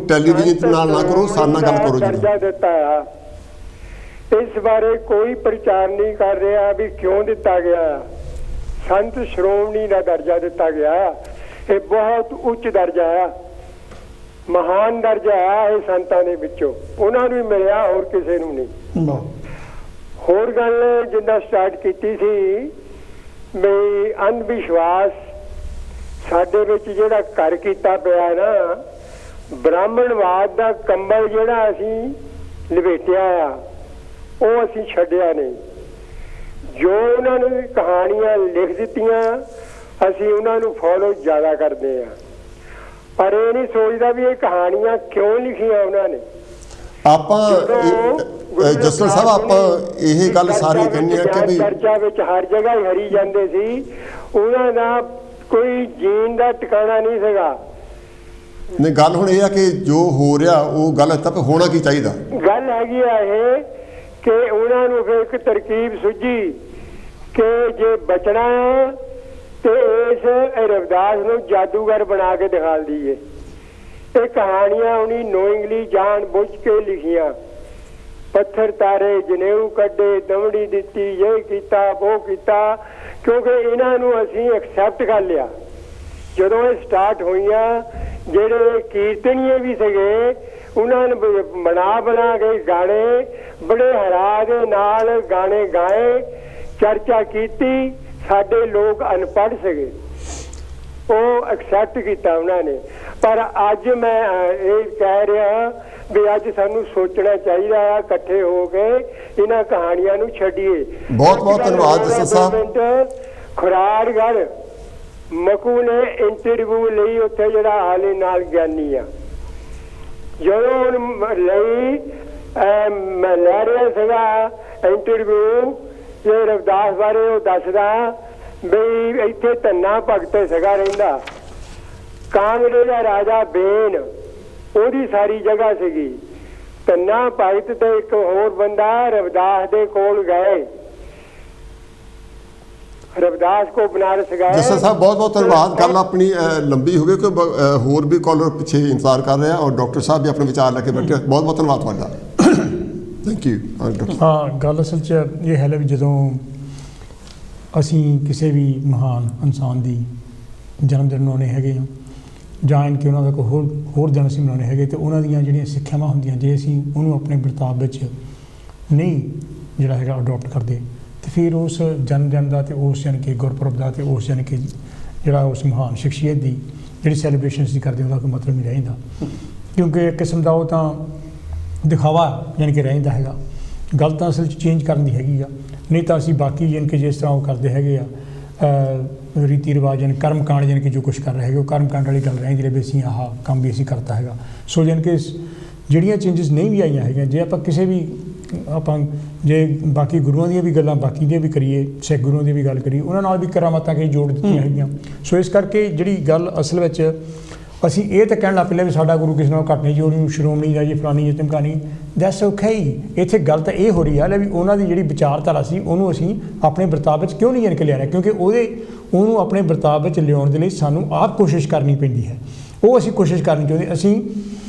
ਟੈਲੀਵਿਜ਼ਨ ਨਾਲ ਨਾ ਕਰੋ, ਸਾਡੇ ਨਾਲ ਗੱਲ ਕਰੋ ਜੀ। ਦਰਜਾ ਦਿੱਤਾ ਆ, ਇਸ ਬਾਰੇ ਕੋਈ ਪ੍ਰਚਾਰ ਨਹੀਂ ਕਰ ਰਿਹਾ ਵੀ ਕਿਉਂ ਦਿੱਤਾ ਗਿਆ। ਸੰਤ ਸ਼੍ਰੋਮਣੀ ਦਾ ਦਰਜਾ ਦਿੱਤਾ ਗਿਆ, ਇਹ ਬਹੁਤ ਉੱਚ ਦਰਜਾ ਆ, ਮਹਾਨ ਦਰਜਾ ਆ ਇਹ ਸੰਤਾਂ ਦੇ ਵਿੱਚੋਂ। ਉਹਨਾਂ ਨੂੰ ਹੀ ਮਿਲਿਆ, ਹੋਰ ਕਿਸੇ ਨੂੰ ਨਹੀਂ। ਹੋਰ ਗੱਲ ਜਿੱਦਾਂ ਸਟਾਰਟ ਕੀਤੀ ਸੀ ਵੀ ਅੰਧ ਵਿਸ਼ਵਾਸ ਸਾਡੇ ਵਿੱਚ ਜਿਹੜਾ ਘਰ ਕੀਤਾ ਪਿਆ ਨਾ, ਬ੍ਰਾਹਮਣਵਾਦ ਦਾ ਕੰਬਲ ਜਿਹੜਾ ਅਸੀਂ ਲਪੇਟਿਆ ਆ, ਉਹ ਅਸੀਂ ਛੱਡਿਆ ਨਹੀਂ। ਜੋ ਉਹਨਾਂ ਨੇ ਕਹਾਣੀਆਂ ਲਿਖ ਦਿੱਤੀਆਂ, ਅਸੀਂ ਉਹਨਾਂ ਨੂੰ ਫੋਲੋ ਜ਼ਿਆਦਾ ਕਰਦੇ ਆ, ਪਰ ਇਹ ਨਹੀਂ ਸੋਚਦਾ ਵੀ ਇਹ ਕਹਾਣੀਆਂ ਕਿਉਂ ਲਿਖੀਆਂ ਉਹਨਾਂ ਨੇ। ਆਪਾਂ ਜਸਲ ਸਾਹਿਬ, ਆਪਾਂ ਇਹ ਗੱਲ ਸਾਰੀ ਕਹਿੰਦੇ ਆ ਕਿ ਵੀ ਚਰਚਾ ਵਿੱਚ ਹਰ ਜਗ੍ਹਾ ਹੀ ਹਰੀ ਜਾਂਦੇ ਸੀ, ਉਹਨਾਂ ਦਾ ਕੋਈ ਜੀਣ ਦਾ ਟਿਕਾਣਾ ਨਹੀਂ ਸੀਗਾ। ਨਹੀਂ, ਗੱਲ ਹੁਣ ਇਹ ਆ ਕਿ ਜੋ ਹੋ ਰਿਹਾ ਉਹ ਗਲਤ ਆ, ਪਰ ਹੋਣਾ ਕੀ ਚਾਹੀਦਾ। ਗੱਲ ਹੈਗੀ ਆ ਇਹ ਕਿ ਉਹਨਾਂ ਨੂੰ ਫਿਰ ਇੱਕ ਤਰਕੀਬ ਸੁਝੀ ਕਿ ਜੇ ਬਚਣਾ ਹੈ ਤੇ ਇਸ ਰਵਿਦਾਸ ਨੂੰ ਜਾਦੂਗਰ ਬਣਾ ਕੇ ਦਿਖਾ ਦਈਏ। ਇਹ ਕਹਾਣੀਆਂ ਉਹਨੇ ਨੋਇੰਗਲੀ ਜਾਣ ਬੁੱਝ ਕੇ ਲਿਖੀਆਂ। ਪੱਥਰ ਤਾਰੇ, ਜਨੇਊ ਕੱਢੇ, ਦਮੜੀ ਦਿੱਤੀ, ਇਹ ਕੀਤਾ ਉਹ ਕੀਤਾ, ਕਿਉਂਕਿ ਇਹਨਾਂ ਨੂੰ ਅਸੀਂ ਐਕਸੈਪਟ ਕਰ ਲਿਆ। ਜਦੋਂ ਇਹ ਸਟਾਰਟ ਹੋਈਆਂ, ਜਿਹੜੇ ਕੀਰਤਨੀਏ ਵੀ ਸੀਗੇ, ਉਹਨਾਂ ਨੇ ਬਣਾ ਕੇ ਗਾਣੇ ਬੜੇ ਹਰਾ ਦੇ ਨਾਲ ਗਾਣੇ ਗਾਏ, ਚਰਚਾ ਕੀਤੀ। ਸਾਡੇ ਲੋਕ ਅਨਪੜ੍ਹ ਸੀਗੇ, ਉਹ ਐਕਸੈਪਟ ਕੀਤਾ ਉਹਨਾਂ ਨੇ। ਪਰ ਅੱਜ ਮੈਂ ਇਹ ਕਹਿ ਰਿਹਾ ਵੀ ਅੱਜ ਸਾਨੂੰ ਸੋਚਣਾ ਚਾਹੀਦਾ ਆ, ਇਕੱਠੇ ਹੋ ਕੇ ਇਹਨਾਂ ਕਹਾਣੀਆਂ ਨੂੰ ਛੱਡੀਏ। ਬਹੁਤ ਬਹੁਤ ਧੰਨਵਾਦ ਜਸਲ ਸਾਹਿਬ। ਖੁਰਾੜਗੜ੍ਹ ਮਕੂ ਨੇ ਇੰਟਰਵਿਊ ਲਈ, ਉੱਥੇ ਜਿਹੜਾ ਹਾਲੇ ਨਾਲ ਗਿਆਨੀ ਆ, ਜਦੋਂ ਲਈ ਮੈਂ ਲੈ ਰਿਹਾ ਸੀਗਾ ਇੰਟਰਵਿਊ ਇਹ ਰਵਿਦਾਸ ਬਾਰੇ, ਉਹ ਦੱਸਦਾ ਬਈ ਇੱਥੇ ਧੰਨਾ ਭਗਤ ਸੀਗਾ ਰਹਿੰਦਾ, ਕਾਂਗੜੇ ਦਾ ਰਾਜਾ ਬੇਨ ਉਹਦੀ ਸਾਰੀ ਜਗ੍ਹਾ ਸੀਗੀ। ਧੰਨਾ ਭਗਤ ਤੇ ਇੱਕ ਹੋਰ ਬੰਦਾ ਰਵਿਦਾਸ ਦੇ ਕੋਲ ਗਏ, ਰਵਿਦਾਸ ਕੋ ਬਨਾਰਸ ਗਏ। ਜਸਲ ਸਾਹਿਬ, ਬਹੁਤ ਬਹੁਤ ਧੰਨਵਾਦ। ਗੱਲ ਆਪਣੀ ਲੰਬੀ ਹੋ ਗਈ ਕਿਉਂਕਿ ਹੋਰ ਵੀ ਕਾਲਰ ਪਿੱਛੇ ਇੰਤਜ਼ਾਰ ਕਰ ਰਹੇ ਆ, ਔਰ ਡਾਕਟਰ ਸਾਹਿਬ ਵੀ ਆਪਣੇ ਵਿਚਾਰ ਲੈ ਕੇ ਬੈਠੇ। ਬਹੁਤ ਬਹੁਤ ਧੰਨਵਾਦ ਤੁਹਾਡਾ। Thank you. ਹਾਂ, ਗੱਲ ਅਸਲ 'ਚ ਇਹ ਹੈ ਵੀ ਜਦੋਂ ਅਸੀਂ ਕਿਸੇ ਵੀ ਮਹਾਨ ਇਨਸਾਨ ਦੀ ਜਨਮ ਦਿਨ ਮਨਾਉਣੇ ਹੈਗੇ ਹਾਂ, ਜਾਂ ਕਿ ਉਹਨਾਂ ਦਾ ਕੋਈ ਹੋਰ ਦਿਨ ਅਸੀਂ ਮਨਾਉਣੇ ਹੈਗੇ, ਅਤੇ ਉਹਨਾਂ ਦੀਆਂ ਜਿਹੜੀਆਂ ਸਿੱਖਿਆਵਾਂ ਹੁੰਦੀਆਂ, ਜੇ ਅਸੀਂ ਉਹਨੂੰ ਆਪਣੇ ਵਰਤਾਵ ਵਿੱਚ ਨਹੀਂ ਜਿਹੜਾ ਹੈਗਾ ਅਡੋਪਟ ਕਰਦੇ, ਅਤੇ ਫਿਰ ਉਸ ਜਨਮ ਦਿਨ ਦਾ ਅਤੇ ਉਸ ਯਾਨੀ ਕਿ ਗੁਰਪੁਰਬ ਦਾ ਅਤੇ ਉਸ ਯਾਨੀ ਕਿ ਜਿਹੜਾ ਉਸ ਮਹਾਨ ਸ਼ਖਸੀਅਤ ਦੀ ਜਿਹੜੀ ਸੈਲੀਬ੍ਰੇਸ਼ਨ ਅਸੀਂ ਕਰਦੇ, ਉਹਦਾ ਕੋਈ ਮਤਲਬ ਨਹੀਂ ਰਹਿੰਦਾ। ਕਿਉਂਕਿ ਇੱਕ ਕਿਸਮ ਦਾ ਉਹ ਤਾਂ ਦਿਖਾਵਾ ਯਾਨੀ ਕਿ ਰਹਿੰਦਾ ਹੈਗਾ। ਗੱਲ ਤਾਂ ਅਸਲ 'ਚ ਚੇਂਜ ਕਰਨ ਦੀ ਹੈਗੀ ਆ, ਨਹੀਂ ਤਾਂ ਅਸੀਂ ਬਾਕੀ ਯਾਨੀ ਕਿ ਜਿਸ ਤਰ੍ਹਾਂ ਉਹ ਕਰਦੇ ਹੈਗੇ ਆ ਰੀਤੀ ਰਿਵਾਜ ਯਾਨੀ ਕਰਮ ਕਾਂਡ ਯਾਨੀ ਕਿ ਜੋ ਕੁਛ ਕਰ ਰਹੇ ਹੈਗੇ ਉਹ ਕਰਮ ਕਾਂਡ ਵਾਲੀ ਗੱਲ ਰਹਿੰਦੀ ਰਹੇ ਵੀ ਅਸੀਂ ਆਹ ਕੰਮ ਵੀ ਅਸੀਂ ਕਰਤਾ ਹੈਗਾ। ਸੋ ਯਾਨੀ ਕਿ ਜਿਹੜੀਆਂ ਚੇਂਜਸ ਨਹੀਂ ਵੀ ਆਈਆਂ ਹੈਗੀਆਂ, ਜੇ ਆਪਾਂ ਕਿਸੇ ਵੀ ਆਪਾਂ ਜੇ ਬਾਕੀ ਗੁਰੂਆਂ ਦੀਆਂ ਵੀ ਗੱਲਾਂ ਬਾਕੀ ਦੀਆਂ ਵੀ ਕਰੀਏ, ਸਿੱਖ ਗੁਰੂਆਂ ਦੀ ਵੀ ਗੱਲ ਕਰੀਏ, ਉਹਨਾਂ ਨਾਲ ਵੀ ਕਰਾਮਾਤਾਂ ਕਈ ਜੋੜ ਦਿੱਤੀਆਂ ਹੈਗੀਆਂ। ਸੋ ਇਸ ਕਰਕੇ ਜਿਹੜੀ ਗੱਲ ਅਸਲ ਵਿੱਚ ਅਸੀਂ ਇਹ ਤਾਂ ਕਹਿਣ ਲੱਗ ਪਏ ਵੀ ਸਾਡਾ ਗੁਰੂ ਕਿਸੇ ਨਾਲ ਘੱਟ ਨਹੀਂ ਜੀ, ਉਹਨੂੰ ਸ਼੍ਰੋਮਣੀ ਦਾ ਜੀ ਫਲਾਨੀ ਜਾਂ ਧਮਕਾਨੀ, ਦੈਟਸ ਓਕੇ। ਇੱਥੇ ਗੱਲ ਤਾਂ ਇਹ ਹੋ ਰਹੀ ਹੈ ਵੀ ਉਹਨਾਂ ਦੀ ਜਿਹੜੀ ਵਿਚਾਰਧਾਰਾ ਸੀ ਉਹਨੂੰ ਅਸੀਂ ਆਪਣੇ ਵਰਤਾਵ ਵਿੱਚ ਕਿਉਂ ਨਹੀਂ ਯਾਨੀ ਕਿ ਲਿਆਉਣਾ, ਕਿਉਂਕਿ ਉਹਨੂੰ ਆਪਣੇ ਵਰਤਾਵ ਵਿੱਚ ਲਿਆਉਣ ਦੇ ਲਈ ਸਾਨੂੰ ਆਪ ਕੋਸ਼ਿਸ਼ ਕਰਨੀ ਪੈਂਦੀ ਹੈ। ਉਹ ਅਸੀਂ ਕੋਸ਼ਿਸ਼ ਕਰਨੀ ਚਾਹੁੰਦੇ, ਅਸੀਂ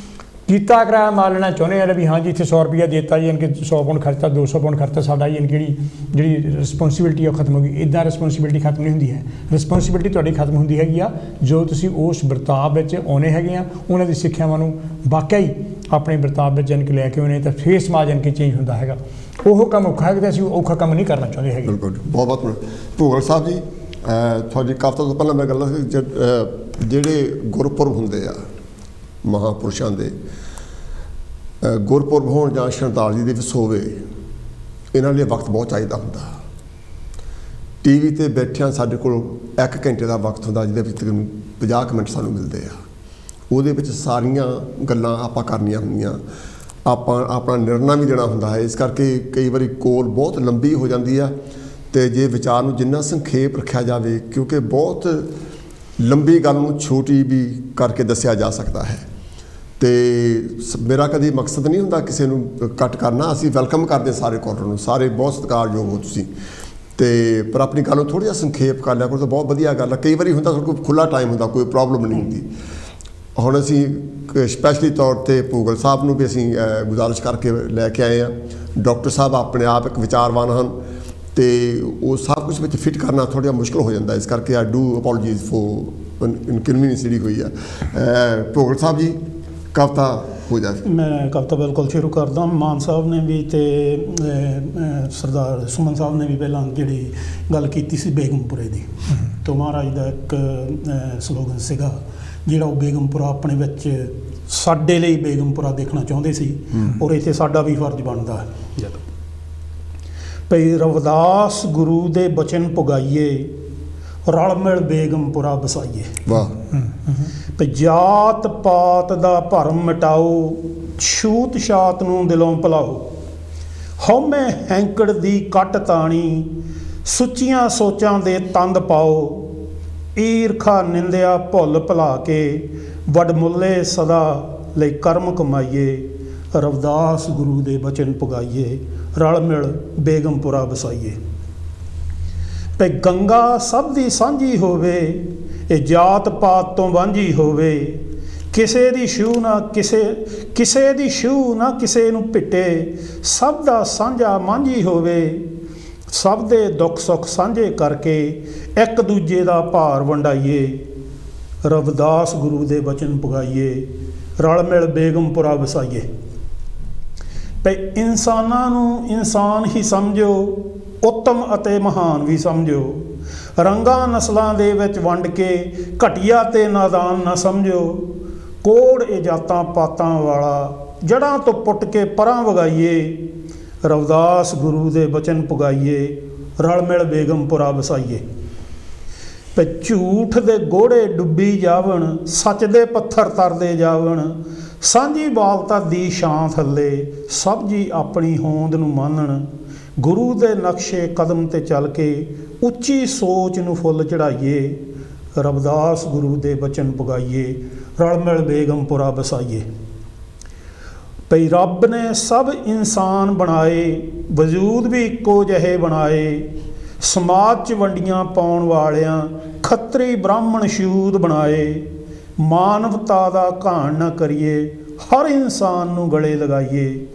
ਕੀਤਾ ਕਰਾਇਆ ਮਾਰ ਲੈਣਾ ਚਾਹੁੰਦੇ ਹਾਂ ਵੀ ਹਾਂ ਜੀ ਇੱਥੇ 100 ਰੁਪਈਆ ਦੇ ਦਿੱਤਾ ਜੀ, ਯਾਨੀ ਕਿ 100 ਪਾਉਂਡ ਖਰਚਾ 200 ਪਾਉਂਡ ਖਰਚਾ ਸਾਡਾ, ਯਾਨੀ ਜਿਹੜੀ ਰਿਸਪੌਂਸੀਬਿਲਿਟੀ ਆ ਉਹ ਖਤਮ ਹੋ ਗਈ। ਇੱਦਾਂ ਰਿਸਪੌਂਸੀਬਿਲਿਟੀ ਖਤਮ ਨਹੀਂ ਹੁੰਦੀ ਹੈ। ਰਿਸਪੌਂਸੀਬਿਲਿਟੀ ਤੁਹਾਡੀ ਖਤਮ ਹੁੰਦੀ ਹੈਗੀ ਆ ਜੋ ਤੁਸੀਂ ਉਸ ਵਰਤਾਵ ਵਿੱਚ ਆਉਣੇ ਹੈਗੇ ਆ, ਉਹਨਾਂ ਦੀ ਸਿੱਖਿਆਵਾਂ ਨੂੰ ਵਾਕਿਆ ਹੀ ਆਪਣੇ ਵਰਤਾਵ ਵਿੱਚ ਯਾਨੀ ਕਿ ਲੈ ਕੇ ਆਉਣੇ, ਤਾਂ ਫੇਰ ਸਮਾਜ ਯਾਨੀ ਕਿ ਚੇਂਜ ਹੁੰਦਾ ਹੈਗਾ। ਉਹ ਕੰਮ ਔਖਾ ਹੈ ਕਿ ਅਸੀਂ ਔਖਾ ਕੰਮ ਨਹੀਂ ਕਰਨਾ ਚਾਹੁੰਦੇ ਹੈਗੇ। ਬਿਲਕੁਲ, ਬਹੁਤ ਬਹੁਤ ਭੂਗਲ ਸਾਹਿਬ ਜੀ, ਤੁਹਾਡੀ ਕਵਿਤਾ ਤੋਂ ਪਹਿਲਾਂ ਮੈਂ ਗੱਲ ਜਿਹੜੇ ਗੁਰਪੁਰਬ ਹੁੰਦੇ ਆ ਮਹਾਂਪੁਰਸ਼ਾਂ ਦੇ, ਗੁਰਪੁਰਬ ਹੋਣ ਜਾਂ ਸ਼ਰਧਾਂਜਲੀ ਦਿਵਸ ਹੋਵੇ, ਇਹਨਾਂ ਲਈ ਵਕਤ ਬਹੁਤ ਚਾਹੀਦਾ ਹੁੰਦਾ। TV 'ਤੇ ਬੈਠਿਆਂ ਸਾਡੇ ਕੋਲ 1 ਘੰਟੇ ਦਾ ਵਕਤ ਹੁੰਦਾ ਜਿਹਦੇ ਵਿੱਚ ਤਕਰੀਬਨ 50 ਮਿੰਟ ਸਾਨੂੰ ਮਿਲਦੇ ਆ। ਉਹਦੇ ਵਿੱਚ ਸਾਰੀਆਂ ਗੱਲਾਂ ਆਪਾਂ ਕਰਨੀਆਂ ਹੁੰਦੀਆਂ, ਆਪਾਂ ਆਪਣਾ ਨਿਰਣਾ ਵੀ ਦੇਣਾ ਹੁੰਦਾ ਹੈ। ਇਸ ਕਰਕੇ ਕਈ ਵਾਰੀ ਕੋਲ ਬਹੁਤ ਲੰਬੀ ਹੋ ਜਾਂਦੀ ਆ, ਅਤੇ ਜੇ ਵਿਚਾਰ ਨੂੰ ਜਿੰਨਾ ਸੰਖੇਪ ਰੱਖਿਆ ਜਾਵੇ, ਕਿਉਂਕਿ ਬਹੁਤ ਲੰਬੀ ਗੱਲ ਨੂੰ ਛੋਟੀ ਵੀ ਕਰਕੇ ਦੱਸਿਆ ਜਾ ਸਕਦਾ ਹੈ। ਅਤੇ ਮੇਰਾ ਕਦੀ ਮਕਸਦ ਨਹੀਂ ਹੁੰਦਾ ਕਿਸੇ ਨੂੰ ਕੱਟ ਕਰਨਾ, ਅਸੀਂ ਵੈਲਕਮ ਕਰਦੇ ਸਾਰੇ ਕਾਲਰ ਨੂੰ, ਸਾਰੇ ਬਹੁਤ ਸਤਿਕਾਰਯੋਗ ਹੋ ਤੁਸੀਂ, ਅਤੇ ਪਰ ਆਪਣੀ ਗੱਲ ਨੂੰ ਥੋੜ੍ਹਾ ਜਿਹਾ ਸੰਖੇਪ ਕਰ ਲਿਆ ਕਰੋ ਤਾਂ ਬਹੁਤ ਵਧੀਆ ਗੱਲ ਹੈ। ਕਈ ਵਾਰੀ ਹੁੰਦਾ ਸਾਡੇ ਕੋਲ ਖੁੱਲ੍ਹਾ ਟਾਈਮ ਹੁੰਦਾ, ਕੋਈ ਪ੍ਰੋਬਲਮ ਨਹੀਂ ਹੁੰਦੀ। ਹੁਣ ਅਸੀਂ ਸਪੈਸ਼ਲੀ ਤੌਰ 'ਤੇ ਭੂਗਲ ਸਾਹਿਬ ਨੂੰ ਵੀ ਅਸੀਂ ਗੁਜ਼ਾਰਿਸ਼ ਕਰਕੇ ਲੈ ਕੇ ਆਏ ਹਾਂ। ਡਾਕਟਰ ਸਾਹਿਬ ਆਪਣੇ ਆਪ ਇੱਕ ਵਿਚਾਰਵਾਨ ਹਨ, ਅਤੇ ਉਹ ਸਭ ਕੁਛ ਵਿੱਚ ਫਿੱਟ ਕਰਨਾ ਥੋੜ੍ਹਾ ਜਿਹਾ ਮੁਸ਼ਕਿਲ ਹੋ ਜਾਂਦਾ। ਇਸ ਕਰਕੇ ਆਈ ਡੂ ਅਪੋਲੋਜੀਜ਼ ਫੋਰ ਇਨਕਨਵੀਨੀਅੰਸ ਜਿਹੜੀ ਹੋਈ ਆ। ਭੂਗਲ ਸਾਹਿਬ ਜੀ, ਕਵਿਤਾ ਹੋ ਜਾਵੇ। ਮੈਂ ਕਵਿਤਾ ਬਿਲਕੁਲ ਸ਼ੁਰੂ ਕਰਦਾ। ਮਾਨ ਸਾਹਿਬ ਨੇ ਵੀ ਅਤੇ ਸਰਦਾਰ ਸੁਮਨ ਸਾਹਿਬ ਨੇ ਵੀ ਪਹਿਲਾਂ ਜਿਹੜੀ ਗੱਲ ਕੀਤੀ ਸੀ ਬੇਗਮਪੁਰੇ ਦੀ, ਤਾਂ ਮਹਾਰਾਜ ਦਾ ਇੱਕ ਸਲੋਗਨ ਸੀਗਾ ਜਿਹੜਾ ਉਹ ਬੇਗਮਪੁਰਾ ਆਪਣੇ ਵਿੱਚ ਸਾਡੇ ਲਈ ਬੇਗਮਪੁਰਾ ਦੇਖਣਾ ਚਾਹੁੰਦੇ ਸੀ, ਔਰ ਇੱਥੇ ਸਾਡਾ ਵੀ ਫਰਜ਼ ਬਣਦਾ ਹੈ ਜਦੋਂ ਭਈ ਰਵਿਦਾਸ ਗੁਰੂ ਦੇ ਬਚਨ ਪੁਗਾਈਏ, ਰਲ ਮਿਲ ਬੇਗਮਪੁਰਾ ਵਸਾਈਏ। ਵਾਹ। ਭਈ ਜਾਤ ਪਾਤ ਦਾ ਭਰਮ ਮਿਟਾਓ, ਛੂਤ ਛਾਤ ਨੂੰ ਦਿਲੋਂ ਭੁਲਾਓ, ਹਉਮੈ ਹੈਂਕੜ ਦੀ ਕੱਟ ਤਾਣੀ, ਸੁੱਚੀਆਂ ਸੋਚਾਂ ਦੇ ਤੰਦ ਪਾਓ, ਈਰਖਾ ਨਿੰਦਿਆ ਭੁੱਲ ਭੁਲਾ ਕੇ, ਵਡਮੁੱਲੇ ਸਦਾ ਲਈ ਕਰਮ ਕਮਾਈਏ, ਰਵਿਦਾਸ ਗੁਰੂ ਦੇ ਬਚਨ ਪੁਗਾਈਏ, ਰਲ ਮਿਲ ਬੇਗਮਪੁਰਾ ਵਸਾਈਏ। ਭਈ ਗੰਗਾ ਸਭ ਦੀ ਸਾਂਝੀ ਹੋਵੇ, ਇਹ ਜਾਤ ਪਾਤ ਤੋਂ ਵਾਂਝੀ ਹੋਵੇ, ਕਿਸੇ ਦੀ ਛੂਹ ਨਾ ਕਿਸੇ ਦੀ ਛੂਹ ਨਾ ਕਿਸੇ ਨੂੰ ਭਿੱਟੇ, ਸਭ ਦਾ ਸਾਂਝਾ ਮਾਂਝੀ ਹੋਵੇ, ਸਭ ਦੇ ਦੁੱਖ ਸੁੱਖ ਸਾਂਝੇ ਕਰਕੇ, ਇੱਕ ਦੂਜੇ ਦਾ ਭਾਰ ਵੰਡਾਈਏ, ਰਵਿਦਾਸ ਗੁਰੂ ਦੇ ਬਚਨ ਪੁਗਾਈਏ, ਰਲ ਮਿਲ ਬੇਗਮਪੁਰਾ ਵਸਾਈਏ। ਭਈ ਇਨਸਾਨਾਂ ਨੂੰ ਇਨਸਾਨ ਹੀ ਸਮਝੋ, ਉੱਤਮ ਅਤੇ ਮਹਾਨ ਵੀ ਸਮਝੋ, ਰੰਗਾਂ ਨਸਲਾਂ ਦੇ ਵਿੱਚ ਵੰਡ ਕੇ ਘਟੀਆ ਤੇ ਨਾਦਾਨ ਨਾ ਸਮਝੋ, ਕੋੜ ਇਹ ਜਾਤਾਂ ਪਾਤਾਂ ਵਾਲਾ ਜੜ੍ਹਾਂ ਤੋਂ ਪੁੱਟ ਕੇ ਪਰਾਂ ਵਗਾਈਏ, ਰਵਿਦਾਸ ਗੁਰੂ ਦੇ ਬਚਨ ਪੁਗਾਈਏ, ਰਲ ਮਿਲ ਬੇਗਮਪੁਰਾ ਵਸਾਈਏ। ਭਈ ਝੂਠ ਦੇ ਗੋੜੇ ਡੁੱਬੀ ਜਾਵਣ, ਸੱਚ ਦੇ ਪੱਥਰ ਤਰਦੇ ਜਾਵਣ, ਸਾਂਝੀ ਬਾਲਤਾ ਦੀ ਛਾਂ ਥੱਲੇ, ਸਭ ਜੀ ਆਪਣੀ ਹੋਂਦ ਨੂੰ ਮਾਨਣ, ਗੁਰੂ ਦੇ ਨਕਸ਼ੇ ਕਦਮ 'ਤੇ ਚੱਲ ਕੇ ਉੱਚੀ ਸੋਚ ਨੂੰ ਫੁੱਲ ਚੜ੍ਹਾਈਏ, ਰਵਿਦਾਸ ਗੁਰੂ ਦੇ ਬਚਨ ਪੁਗਾਈਏ, ਰਲ ਮਿਲ ਬੇਗਮਪੁਰਾ ਵਸਾਈਏ। ਭਈ ਰੱਬ ਨੇ ਸਭ ਇਨਸਾਨ ਬਣਾਏ, ਵਜੂਦ ਵੀ ਇੱਕੋ ਜਿਹੇ ਬਣਾਏ, ਸਮਾਜ 'ਚ ਵੰਡੀਆਂ ਪਾਉਣ ਵਾਲਿਆਂ, ਖੱਤਰੀ ਬ੍ਰਾਹਮਣ ਸ਼ੂਦ ਬਣਾਏ, ਮਾਨਵਤਾ ਦਾ ਘਾਣ ਨਾ ਕਰੀਏ, ਹਰ ਇਨਸਾਨ ਨੂੰ ਗਲੇ ਲਗਾਈਏ,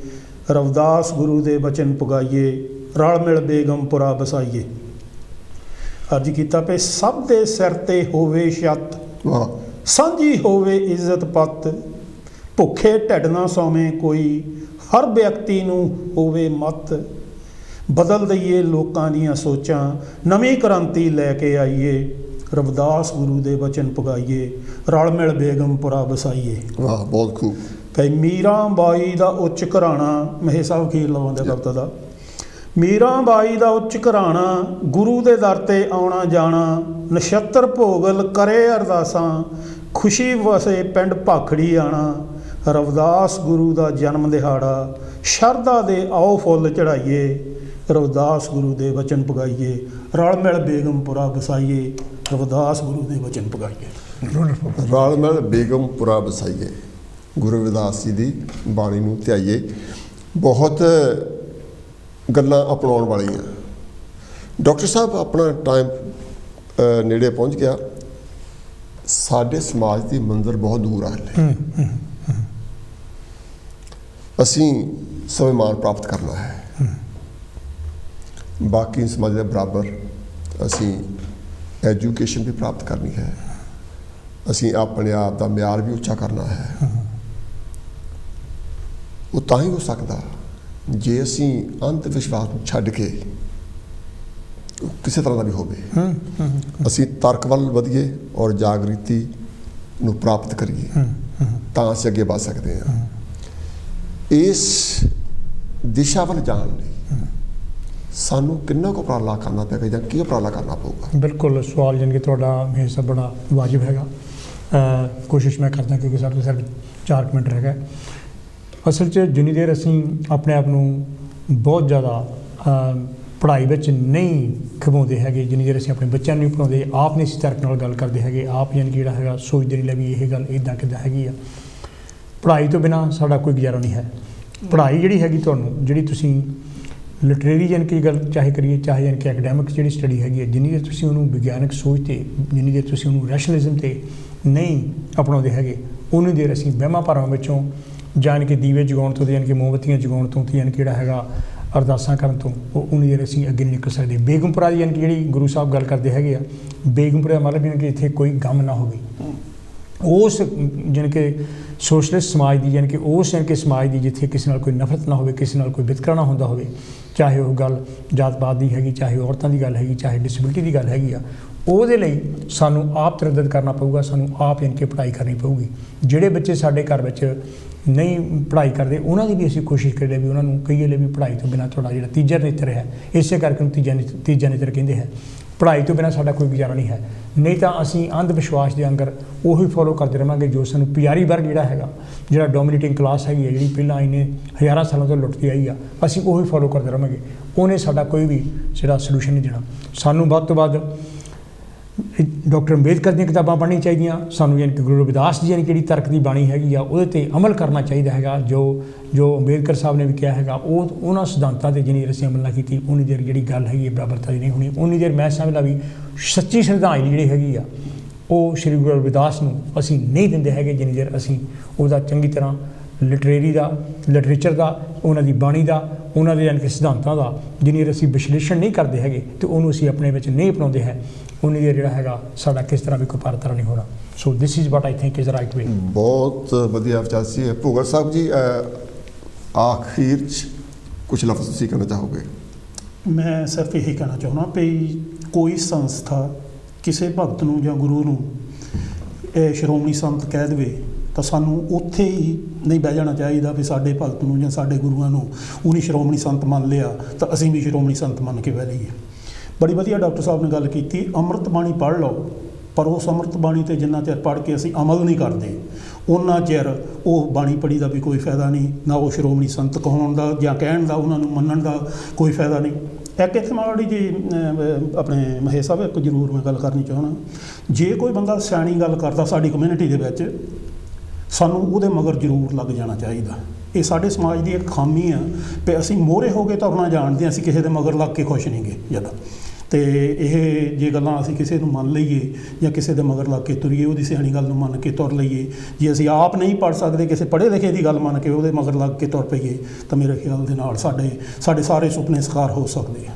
ਰਵਿਦਾਸ ਗੁਰੂ ਦੇ ਬਚਨ ਪੁਗਾਈਏ, ਰਲ ਮਿਲ ਬੇਗਮਪੁਰਾ ਵਸਾਈਏ। ਅਰਜ਼ ਕੀਤਾ ਪਏ ਸਭ ਦੇ ਸਿਰ 'ਤੇ ਹੋਵੇ ਛੱਤ, ਸਾਂਝੀ ਹੋਵੇ ਇੱਜ਼ਤ ਪੱਤ, ਭੁੱਖੇ ਢਿੱਡ ਨਾ ਸੌਵੇਂ ਕੋਈ, ਹਰ ਵਿਅਕਤੀ ਨੂੰ ਹੋਵੇ ਮੱਤ, ਬਦਲ ਦਈਏ ਲੋਕਾਂ ਦੀਆਂ ਸੋਚਾਂ, ਨਵੀਂ ਕ੍ਰਾਂਤੀ ਲੈ ਕੇ ਆਈਏ, ਰਵਿਦਾਸ ਗੁਰੂ ਦੇ ਬਚਨ ਪੁਗਾਈਏ, ਰਲ ਮਿਲ ਬੇਗਮਪੁਰਾ ਵਸਾਈਏ। ਵਾਹ, ਬਹੁਤ ਖੂਬ। ਭਈ ਮੀਰਾਂ ਬਾਈ ਦਾ ਉੱਚ ਘਰਾਣਾ, ਮਹੇ ਸਾਹਿਬ ਖੀਰ ਲਵਾਉਂਦੇ ਕਵਿਤਾ ਦਾ, ਮੀਰਾਂ ਬਾਈ ਦਾ ਉੱਚ ਘਰਾਣਾ, ਗੁਰੂ ਦੇ ਦਰ ਤੇ ਆਉਣਾ ਜਾਣਾ, ਨਛੱਤਰ ਭੋਗਲ ਕਰੇ ਅਰਦਾਸਾਂ, ਖੁਸ਼ੀ ਵਸੇ ਪਿੰਡ ਭਾਖੜੀ ਆਣਾ, ਰਵਿਦਾਸ ਗੁਰੂ ਦਾ ਜਨਮ ਦਿਹਾੜਾ, ਸ਼ਰਧਾ ਦੇ ਆਓ ਫੁੱਲ ਚੜਾਈਏ, ਰਵਿਦਾਸ ਗੁਰੂ ਦੇ ਵਚਨ ਪਗਾਈਏ, ਰਲ ਮਿਲ ਬੇਗਮਪੁਰਾ ਵਸਾਈਏ, ਰਵਿਦਾਸ ਗੁਰੂ ਦੇ ਵਚਨ ਪਗਾਈਏ। ਰਲ ਮਿਲ ਬੇਗਮਪੁਰਾ ਵਸਾਈਏ, ਗੁਰੂ ਰਵਿਦਾਸ ਜੀ ਦੀ ਬਾਣੀ ਨੂੰ ਧਿਆਈਏ। ਬਹੁਤ ਗੱਲਾਂ ਅਪਣਾਉਣ ਵਾਲੀਆਂ। ਡਾਕਟਰ ਸਾਹਿਬ, ਆਪਣਾ ਟਾਈਮ ਨੇੜੇ ਪਹੁੰਚ ਗਿਆ। ਸਾਡੇ ਸਮਾਜ ਦੀ ਮੰਜ਼ਰ ਬਹੁਤ ਦੂਰ ਆ ਹਲੇ। ਅਸੀਂ ਸਵੈਮਾਨ ਪ੍ਰਾਪਤ ਕਰਨਾ ਹੈ, ਬਾਕੀ ਸਮਾਜ ਦੇ ਬਰਾਬਰ ਅਸੀਂ ਐਜੂਕੇਸ਼ਨ ਵੀ ਪ੍ਰਾਪਤ ਕਰਨੀ ਹੈ, ਅਸੀਂ ਆਪਣੇ ਆਪ ਦਾ ਮਿਆਰ ਵੀ ਉੱਚਾ ਕਰਨਾ ਹੈ। ਉਹ ਤਾਂ ਹੀ ਹੋ ਸਕਦਾ ਜੇ ਅਸੀਂ ਅੰਧ ਵਿਸ਼ਵਾਸ ਨੂੰ ਛੱਡ ਕੇ, ਕਿਸੇ ਤਰ੍ਹਾਂ ਦਾ ਵੀ ਹੋਵੇ, ਅਸੀਂ ਤਰਕ ਵੱਲ ਵਧੀਏ ਔਰ ਜਾਗ੍ਰਿਤੀ ਨੂੰ ਪ੍ਰਾਪਤ ਕਰੀਏ, ਤਾਂ ਅਸੀਂ ਅੱਗੇ ਵਧ ਸਕਦੇ ਹਾਂ। ਇਸ ਦਿਸ਼ਾ ਵੱਲ ਜਾਣ ਲਈ ਸਾਨੂੰ ਕਿੰਨਾ ਕੁ ਉਪਰਾਲਾ ਕਰਨਾ ਪਏਗਾ ਜਾਂ ਕੀ ਉਪਰਾਲਾ ਕਰਨਾ ਪਊਗਾ? ਬਿਲਕੁਲ ਸਵਾਲ ਜਾਣੀ ਕਿ ਤੁਹਾਡਾ ਹਮੇਸ਼ਾ ਬੜਾ ਵਾਜਬ ਹੈਗਾ। ਕੋਸ਼ਿਸ਼ ਮੈਂ ਕਰਦਾ ਕਿਉਂਕਿ ਸਾਡੇ ਕੋਲ ਸਿਰਫ 4 ਮਿੰਟ ਰਹਿ ਗਏ। ਅਸਲ 'ਚ ਜਿੰਨੀ ਦੇਰ ਅਸੀਂ ਆਪਣੇ ਆਪ ਨੂੰ ਬਹੁਤ ਜ਼ਿਆਦਾ ਪੜ੍ਹਾਈ ਵਿੱਚ ਨਹੀਂ ਖਿਵਾਉਂਦੇ ਹੈਗੇ, ਜਿੰਨੀ ਦੇਰ ਅਸੀਂ ਆਪਣੇ ਬੱਚਿਆਂ ਨੂੰ ਨਹੀਂ ਪੜ੍ਹਾਉਂਦੇ, ਆਪ ਨਹੀਂ ਅਸੀਂ ਤਰਕ ਨਾਲ ਗੱਲ ਕਰਦੇ ਹੈਗੇ, ਆਪ ਯਾਨੀ ਕਿ ਜਿਹੜਾ ਹੈਗਾ ਸੋਚਦੇ ਨਹੀਂ ਲੈ ਵੀ ਇਹ ਗੱਲ ਇੱਦਾਂ ਕਿੱਦਾਂ ਹੈਗੀ ਆ। ਪੜ੍ਹਾਈ ਤੋਂ ਬਿਨਾਂ ਸਾਡਾ ਕੋਈ ਗੁਜ਼ਾਰਾ ਨਹੀਂ ਹੈ। ਪੜ੍ਹਾਈ ਜਿਹੜੀ ਹੈਗੀ ਤੁਹਾਨੂੰ, ਜਿਹੜੀ ਤੁਸੀਂ ਲਿਟਰੇਰੀ ਯਾਨੀ ਕਿ ਗੱਲ ਚਾਹੇ ਕਰੀਏ, ਚਾਹੇ ਯਾਨੀ ਕਿ ਐਕੈਡੈਮਿਕ ਜਿਹੜੀ ਸਟੱਡੀ ਹੈਗੀ ਹੈ, ਜਿੰਨੀ ਦੇਰ ਤੁਸੀਂ ਉਹਨੂੰ ਵਿਗਿਆਨਕ ਸੋਚ 'ਤੇ, ਜਿੰਨੀ ਦੇਰ ਤੁਸੀਂ ਉਹਨੂੰ ਰੈਸ਼ਨਲਿਜ਼ਮ 'ਤੇ ਨਹੀਂ ਅਪਣਾਉਂਦੇ ਹੈਗੇ, ਉਨੀ ਦੇਰ ਅਸੀਂ ਵਹਿਮਾਂ ਭਰਮਾਂ ਵਿੱਚੋਂ ਯਾਨੀ ਕਿ ਦੀਵੇ ਜਗਾਉਣ ਤੋਂ, ਯਾਨੀ ਕਿ ਮੋਮਬੱਤੀਆਂ ਜਗਾਉਣ ਤੋਂ, ਯਾਨੀ ਕਿ ਜਿਹੜਾ ਹੈਗਾ ਅਰਦਾਸਾਂ ਕਰਨ ਤੋਂ, ਉਹ ਉਨੀ ਦੇਰ ਅਸੀਂ ਅੱਗੇ ਨਹੀਂ ਨਿਕਲ ਸਕਦੇ। ਬੇਗਮਪੁਰਾ ਦੀ ਯਾਨੀ ਕਿ ਜਿਹੜੀ ਗੁਰੂ ਸਾਹਿਬ ਗੱਲ ਕਰਦੇ ਹੈਗੇ ਆ, ਬੇਗਮਪੁਰਾ ਦਾ ਮਤਲਬ ਯਾਨੀ ਕਿ ਇੱਥੇ ਕੋਈ ਗਮ ਨਾ ਹੋਵੇ। ਉਸ ਯਾਨੀ ਕਿ ਸੋਸ਼ਲਿਸਟ ਸਮਾਜ ਦੀ, ਯਾਨੀ ਕਿ ਉਸ ਯਾਨੀ ਕਿ ਸਮਾਜ ਦੀ ਜਿੱਥੇ ਕਿਸੇ ਨਾਲ ਕੋਈ ਨਫ਼ਰਤ ਨਾ ਹੋਵੇ, ਕਿਸੇ ਨਾਲ ਕੋਈ ਵਿਤਕਰਾ ਨਾ ਹੁੰਦਾ ਹੋਵੇ, ਚਾਹੇ ਉਹ ਗੱਲ ਜਾਤ ਪਾਤ ਦੀ ਹੈਗੀ, ਚਾਹੇ ਔਰਤਾਂ ਦੀ ਗੱਲ ਹੈਗੀ, ਚਾਹੇ ਡਿਸੇਬਿਲਿਟੀ ਦੀ ਗੱਲ ਹੈਗੀ ਆ, ਉਹਦੇ ਲਈ ਸਾਨੂੰ ਆਪ ਤਰੱਦਦ ਕਰਨਾ ਪਊਗਾ, ਸਾਨੂੰ ਆਪ ਯਾਨੀ ਕਿ ਪੜ੍ਹਾਈ ਕਰਨੀ ਪਊਗੀ। ਜਿਹੜੇ ਬੱਚੇ ਸਾਡੇ ਘਰ ਵਿੱਚ ਨਹੀਂ ਪੜ੍ਹਾਈ ਕਰਦੇ, ਉਹਨਾਂ ਦੀ ਵੀ ਅਸੀਂ ਕੋਸ਼ਿਸ਼ ਕਰੀਏ ਵੀ ਉਹਨਾਂ ਨੂੰ ਕਹੀਏ ਵੀ ਪੜ੍ਹਾਈ ਤੋਂ ਬਿਨਾਂ ਤੁਹਾਡਾ ਜਿਹੜਾ ਤੀਜਾ ਨੇਤਰ ਹੈ, ਇਸੇ ਕਰਕੇ ਉਹਨੂੰ ਤੀਜਾ ਨੇਤਰ ਕਹਿੰਦੇ ਹੈ। ਪੜ੍ਹਾਈ ਤੋਂ ਬਿਨਾਂ ਸਾਡਾ ਕੋਈ ਗੁਜ਼ਾਰਾ ਨਹੀਂ ਹੈ। ਨਹੀਂ ਤਾਂ ਅਸੀਂ ਅੰਧ ਵਿਸ਼ਵਾਸ ਦੇ ਅੰਦਰ ਉਹੀ ਫੋਲੋ ਕਰਦੇ ਰਹਾਂਗੇ ਜੋ ਸਾਨੂੰ ਪੁਜਾਰੀ ਵਰਗ ਜਿਹੜਾ ਹੈਗਾ, ਜਿਹੜਾ ਡੋਮੀਨੇਟਿੰਗ ਕਲਾਸ ਹੈਗੀ ਹੈ, ਜਿਹੜੀ ਪਹਿਲਾਂ ਇਹਨੇ ਹਜ਼ਾਰਾਂ ਸਾਲਾਂ ਤੋਂ ਲੁੱਟਦੀ ਆਈ ਆ, ਅਸੀਂ ਉਹੀ ਫੋਲੋ ਕਰਦੇ ਰਹਾਂਗੇ। ਉਹਨੇ ਸਾਡਾ ਕੋਈ ਵੀ ਜਿਹੜਾ ਸਲਿਊਸ਼ਨ ਨਹੀਂ ਦੇਣਾ। ਸਾਨੂੰ ਵੱਧ ਤੋਂ ਵੱਧ ਡਾਕਟਰ ਅੰਬੇਦਕਰ ਦੀਆਂ ਕਿਤਾਬਾਂ ਪੜ੍ਹਨੀਆਂ ਚਾਹੀਦੀਆਂ। ਸਾਨੂੰ ਯਾਨੀ ਕਿ ਗੁਰੂ ਰਵਿਦਾਸ ਜੀ ਯਾਨੀ ਕਿ ਜਿਹੜੀ ਤਰਕ ਦੀ ਬਾਣੀ ਹੈਗੀ ਆ, ਉਹਦੇ 'ਤੇ ਅਮਲ ਕਰਨਾ ਚਾਹੀਦਾ ਹੈਗਾ। ਜੋ ਅੰਬੇਦਕਰ ਸਾਹਿਬ ਨੇ ਵੀ ਕਿਹਾ ਹੈਗਾ, ਉਹਨਾਂ ਸਿਧਾਂਤਾਂ 'ਤੇ ਜਿੰਨੀ ਦੇਰ ਅਸੀਂ ਅਮਲ ਨਾ ਕੀਤੀ, ਉਨੀ ਦੇਰ ਜਿਹੜੀ ਗੱਲ ਹੈਗੀ ਹੈ ਬਰਾਬਰਤਾ ਦੀ ਨਹੀਂ ਹੋਣੀ। ਉਨੀ ਦੇਰ ਮੈਂ ਸਮਝਦਾ ਵੀ ਸੱਚੀ ਸ਼ਰਧਾਂਜਲੀ ਜਿਹੜੀ ਹੈਗੀ ਆ, ਉਹ ਸ਼੍ਰੀ ਗੁਰੂ ਰਵਿਦਾਸ ਨੂੰ ਅਸੀਂ ਨਹੀਂ ਦਿੰਦੇ ਹੈਗੇ, ਜਿੰਨੀ ਦੇਰ ਅਸੀਂ ਉਹਦਾ ਚੰਗੀ ਤਰ੍ਹਾਂ ਲਿਟਰੇਚਰ ਦਾ, ਉਹਨਾਂ ਦੀ ਬਾਣੀ ਦਾ, ਉਹਨਾਂ ਦੇ ਯਾਨੀ ਕਿ ਸਿਧਾਂਤਾਂ ਦਾ ਜਿੰਨੀ ਦੇਰ ਅਸੀਂ ਵਿਸ਼ਲੇਸ਼ਣ ਨਹੀਂ ਕਰਦੇ ਹੈਗੇ ਅਤੇ ਉਹਨੂੰ ਅਸੀਂ ਆਪਣੇ ਵਿੱਚ ਨਹੀਂ ਅਪਣਾਉਂਦੇ ਹੈ, ਉਨੀ ਦੇਰ ਜਿਹੜਾ ਹੈਗਾ ਸਾਡਾ ਕਿਸ ਤਰ੍ਹਾਂ ਵੀ ਕੋਈ ਪਾਰਤਰਾ ਨਹੀਂ ਹੋਣਾ। So this is what I think is right way. ਬਹੁਤ ਵਧੀਆ ਵਿਚਾਰ ਸੀ। ਭੁਗਲ ਸਾਹਿਬ ਜੀ, ਆਖਿਰ 'ਚ ਕੁਝ ਲਫ਼ਜ਼ ਤੁਸੀਂ ਕਹਿਣਾ ਚਾਹੋਗੇ? ਮੈਂ ਸਿਰਫ ਇਹੀ ਕਹਿਣਾ ਚਾਹੁੰਦਾ ਵੀ ਕੋਈ ਸੰਸਥਾ ਕਿਸੇ ਭਗਤ ਨੂੰ ਜਾਂ ਗੁਰੂ ਨੂੰ ਇਹ ਸ਼੍ਰੋਮਣੀ ਸੰਤ ਕਹਿ ਦੇਵੇ ਤਾਂ ਸਾਨੂੰ ਉੱਥੇ ਹੀ ਨਹੀਂ ਬਹਿ ਜਾਣਾ ਚਾਹੀਦਾ ਵੀ ਸਾਡੇ ਭਗਤ ਨੂੰ ਜਾਂ ਸਾਡੇ ਗੁਰੂਆਂ ਨੂੰ ਉਹਨੇ ਸ਼੍ਰੋਮਣੀ ਸੰਤ ਮੰਨ ਲਿਆ ਤਾਂ ਅਸੀਂ ਵੀ ਸ਼੍ਰੋਮਣੀ ਸੰਤ ਮੰਨ ਕੇ ਬਹਿ ਲਈਏ। ਬੜੀ ਵਧੀਆ ਡਾਕਟਰ ਸਾਹਿਬ ਨੇ ਗੱਲ ਕੀਤੀ। ਅੰਮ੍ਰਿਤ ਬਾਣੀ ਪੜ੍ਹ ਲਓ, ਪਰ ਉਸ ਅੰਮ੍ਰਿਤ ਬਾਣੀ 'ਤੇ ਜਿੰਨਾ ਚਿਰ ਪੜ੍ਹ ਕੇ ਅਸੀਂ ਅਮਲ ਨਹੀਂ ਕਰਦੇ, ਉਹਨਾਂ ਚਿਰ ਉਹ ਬਾਣੀ ਪੜ੍ਹੀ ਦਾ ਵੀ ਕੋਈ ਫਾਇਦਾ ਨਹੀਂ, ਨਾ ਉਹ ਸ਼੍ਰੋਮਣੀ ਸੰਤ ਕਹਾਉਣ ਦਾ ਜਾਂ ਕਹਿਣ ਦਾ, ਉਹਨਾਂ ਨੂੰ ਮੰਨਣ ਦਾ ਕੋਈ ਫਾਇਦਾ ਨਹੀਂ। ਇੱਕ ਇੱਥੇ ਮਾੜੀ ਜੀ ਆਪਣੇ ਮਹੇਸ਼ ਸਾਹਿਬ ਇੱਕ ਜ਼ਰੂਰ ਮੈਂ ਗੱਲ ਕਰਨੀ ਚਾਹੁੰਦਾ। ਜੇ ਕੋਈ ਬੰਦਾ ਸਿਆਣੀ ਗੱਲ ਕਰਦਾ ਸਾਡੀ ਕਮਿਊਨਿਟੀ ਦੇ ਵਿੱਚ, ਸਾਨੂੰ ਉਹਦੇ ਮਗਰ ਜ਼ਰੂਰ ਲੱਗ ਜਾਣਾ ਚਾਹੀਦਾ। ਇਹ ਸਾਡੇ ਸਮਾਜ ਦੀ ਇੱਕ ਖਾਮੀ ਆ ਵੀ ਅਸੀਂ ਮੋਹਰੇ ਹੋ ਕੇ ਤੁਰਨਾ ਜਾਣਦੇ ਹਾਂ, ਅਸੀਂ ਕਿਸੇ ਦੇ ਮਗਰ ਲੱਗ ਕੇ ਖੁਸ਼ ਨਹੀਂ ਗੇ ਜ਼ਿਆਦਾ। ਅਤੇ ਇਹ ਜੇ ਗੱਲਾਂ ਅਸੀਂ ਕਿਸੇ ਨੂੰ ਮੰਨ ਲਈਏ ਜਾਂ ਕਿਸੇ ਦੇ ਮਗਰ ਲੱਗ ਕੇ ਤੁਰੀਏ, ਉਹਦੀ ਸਿਆਣੀ ਗੱਲ ਨੂੰ ਮੰਨ ਕੇ ਤੁਰ ਲਈਏ, ਜੇ ਅਸੀਂ ਆਪ ਨਹੀਂ ਪੜ੍ਹ ਸਕਦੇ ਕਿਸੇ ਪੜ੍ਹੇ ਲਿਖੇ ਦੀ ਗੱਲ ਮੰਨ ਕੇ ਉਹਦੇ ਮਗਰ ਲੱਗ ਕੇ ਤੁਰ ਪਈਏ, ਤਾਂ ਮੇਰੇ ਖਿਆਲ ਦੇ ਨਾਲ ਸਾਡੇ ਸਾਰੇ ਸੁਪਨੇ ਸਾਕਾਰ ਹੋ ਸਕਦੇ ਆ।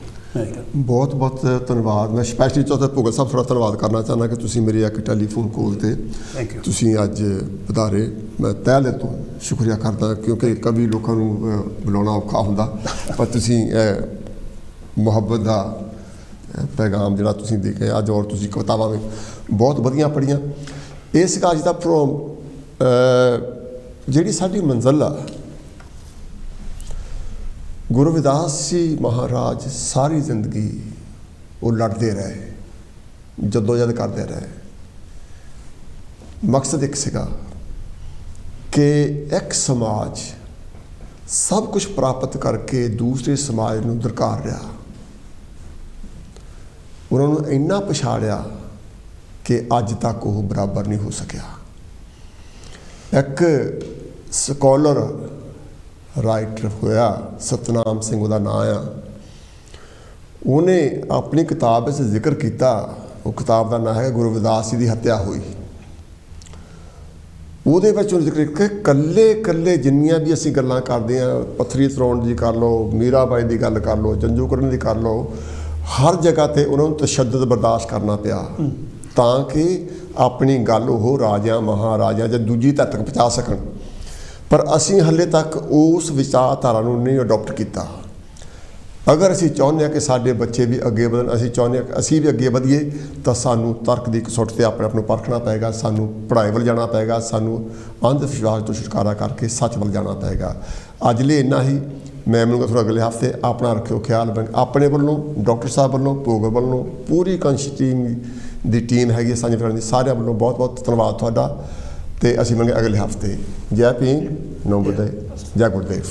ਬਹੁਤ ਬਹੁਤ ਧੰਨਵਾਦ। ਮੈਂ ਸਪੈਸ਼ਲੀ ਚੌਥਾ ਭੁਗਲ ਸਾਹਿਬ ਥੋੜ੍ਹਾ ਧੰਨਵਾਦ ਕਰਨਾ ਚਾਹੁੰਦਾ ਕਿ ਤੁਸੀਂ ਮੇਰੀ ਇੱਕ ਟੈਲੀਫੋਨ ਕਾਲ 'ਤੇ ਤੁਸੀਂ ਅੱਜ ਵਧਾਰੇ। ਮੈਂ ਤਹਿ ਦਿਲ ਤੋਂ ਸ਼ੁਕਰੀਆ ਕਰਦਾ, ਕਿਉਂਕਿ ਕਵੀ ਲੋਕਾਂ ਨੂੰ ਬੁਲਾਉਣਾ ਔਖਾ ਹੁੰਦਾ, ਪਰ ਤੁਸੀਂ ਮੁਹੱਬਤ ਦਾ ਪੈਗਾਮ ਜਿਹੜਾ ਤੁਸੀਂ ਦੇ ਕੇ ਅੱਜ, ਔਰ ਤੁਸੀਂ ਕਵਿਤਾਵਾਂ ਵੀ ਬਹੁਤ ਵਧੀਆ ਪੜ੍ਹੀਆਂ। ਇਸ ਕਾਜ ਦਾ ਜਿਹੜੀ ਸਾਡੀ ਮੰਜ਼ਿਲ ਆ, ਗੁਰੂ ਰਵਿਦਾਸ ਜੀ ਮਹਾਰਾਜ ਸਾਰੀ ਜ਼ਿੰਦਗੀ ਉਹ ਲੜਦੇ ਰਹੇ, ਜਦੋਜਹਿਦ ਕਰਦੇ ਰਹੇ। ਮਕਸਦ ਇੱਕ ਸੀਗਾ ਕਿ ਇੱਕ ਸਮਾਜ ਸਭ ਕੁਝ ਪ੍ਰਾਪਤ ਕਰਕੇ ਦੂਸਰੇ ਸਮਾਜ ਨੂੰ ਦਰਕਾਰ ਰਿਹਾ, ਉਹਨਾਂ ਨੂੰ ਇੰਨਾ ਪਛਾੜਿਆ ਕਿ ਅੱਜ ਤੱਕ ਉਹ ਬਰਾਬਰ ਨਹੀਂ ਹੋ ਸਕਿਆ। ਇੱਕ ਸਕੋਲਰ ਰਾਈਟਰ ਹੋਇਆ, ਸਤਨਾਮ ਸਿੰਘ ਉਹਦਾ ਨਾਂ ਆ, ਉਹਨੇ ਆਪਣੀ ਕਿਤਾਬ ਵਿੱਚ ਜ਼ਿਕਰ ਕੀਤਾ, ਉਹ ਕਿਤਾਬ ਦਾ ਨਾਂ ਹੈ ਗੁਰੂ ਰਵਿਦਾਸ ਜੀ ਦੀ ਹੱਤਿਆ ਹੋਈ। ਉਹਦੇ ਵਿੱਚ ਉਹਨੇ ਜ਼ਿਕਰ ਕੀਤਾ ਕਿ ਕੱਲੇ ਕੱਲੇ ਜਿੰਨੀਆਂ ਵੀ ਅਸੀਂ ਗੱਲਾਂ ਕਰਦੇ ਹਾਂ, ਪੱਥਰੀ ਤਰਾਉਣ ਦੀ ਕਰ ਲਓ, ਮੀਰਾਬਾਈ ਦੀ ਗੱਲ ਕਰ ਲਓ, ਜੰਜੂ ਕਰਨ ਦੀ ਕਰ ਲਓ, ਹਰ ਜਗ੍ਹਾ 'ਤੇ ਉਹਨਾਂ ਨੂੰ ਤਸ਼ੱਦਦ ਬਰਦਾਸ਼ਤ ਕਰਨਾ ਪਿਆ ਤਾਂ ਕਿ ਆਪਣੀ ਗੱਲ ਉਹ ਰਾਜਿਆਂ ਮਹਾਰਾਜਿਆਂ ਜਾਂ ਦੂਜੀ ਧਿਰ ਤੱਕ ਪਹੁੰਚਾ ਸਕਣ। ਪਰ ਅਸੀਂ ਹਾਲੇ ਤੱਕ ਉਸ ਵਿਚਾਰਧਾਰਾ ਨੂੰ ਨਹੀਂ ਅਡੋਪਟ ਕੀਤਾ। ਅਗਰ ਅਸੀਂ ਚਾਹੁੰਦੇ ਹਾਂ ਕਿ ਸਾਡੇ ਬੱਚੇ ਵੀ ਅੱਗੇ ਵਧਣ, ਅਸੀਂ ਚਾਹੁੰਦੇ ਹਾਂ ਕਿ ਅਸੀਂ ਵੀ ਅੱਗੇ ਵਧੀਏ, ਤਾਂ ਸਾਨੂੰ ਤਰਕ ਦੀ ਕਸੌਟ 'ਤੇ ਆਪਣੇ ਆਪ ਨੂੰ ਪਰਖਣਾ ਪਏਗਾ, ਸਾਨੂੰ ਪੜ੍ਹਾਈ ਵੱਲ ਜਾਣਾ ਪਏਗਾ, ਸਾਨੂੰ ਅੰਧ ਵਿਸ਼ਵਾਸ ਤੋਂ ਛੁਟਕਾਰਾ ਕਰਕੇ ਸੱਚ ਵੱਲ ਜਾਣਾ ਪਏਗਾ। ਅੱਜ ਲਈ ਇੰਨਾ ਹੀ। ਮੈਂ ਮਿਲੂੰਗਾ ਥੋੜ੍ਹਾ ਅਗਲੇ ਹਫ਼ਤੇ। ਆਪਣਾ ਰੱਖਿਓ ਖਿਆਲ। ਆਪਣੇ ਵੱਲੋਂ, ਡਾਕਟਰ ਸਾਹਿਬ ਵੱਲੋਂ, ਭੋਗਲ ਵੱਲੋਂ, ਪੂਰੀ ਕੰਸ਼ ਦੀ ਟੀਮ ਹੈਗੀ ਸਾਂਝੇ ਕਰਨ ਦੀ, ਸਾਰਿਆਂ ਵੱਲੋਂ ਬਹੁਤ ਬਹੁਤ ਧੰਨਵਾਦ ਤੁਹਾਡਾ। ਅਤੇ ਅਸੀਂ ਮਿਲਾਂਗੇ ਅਗਲੇ ਹਫ਼ਤੇ। ਜੈ ਭੀਮ, ਨਮੋ ਬੁੱਧਾਏ, ਜੈ ਗੁਰਦੇਵ।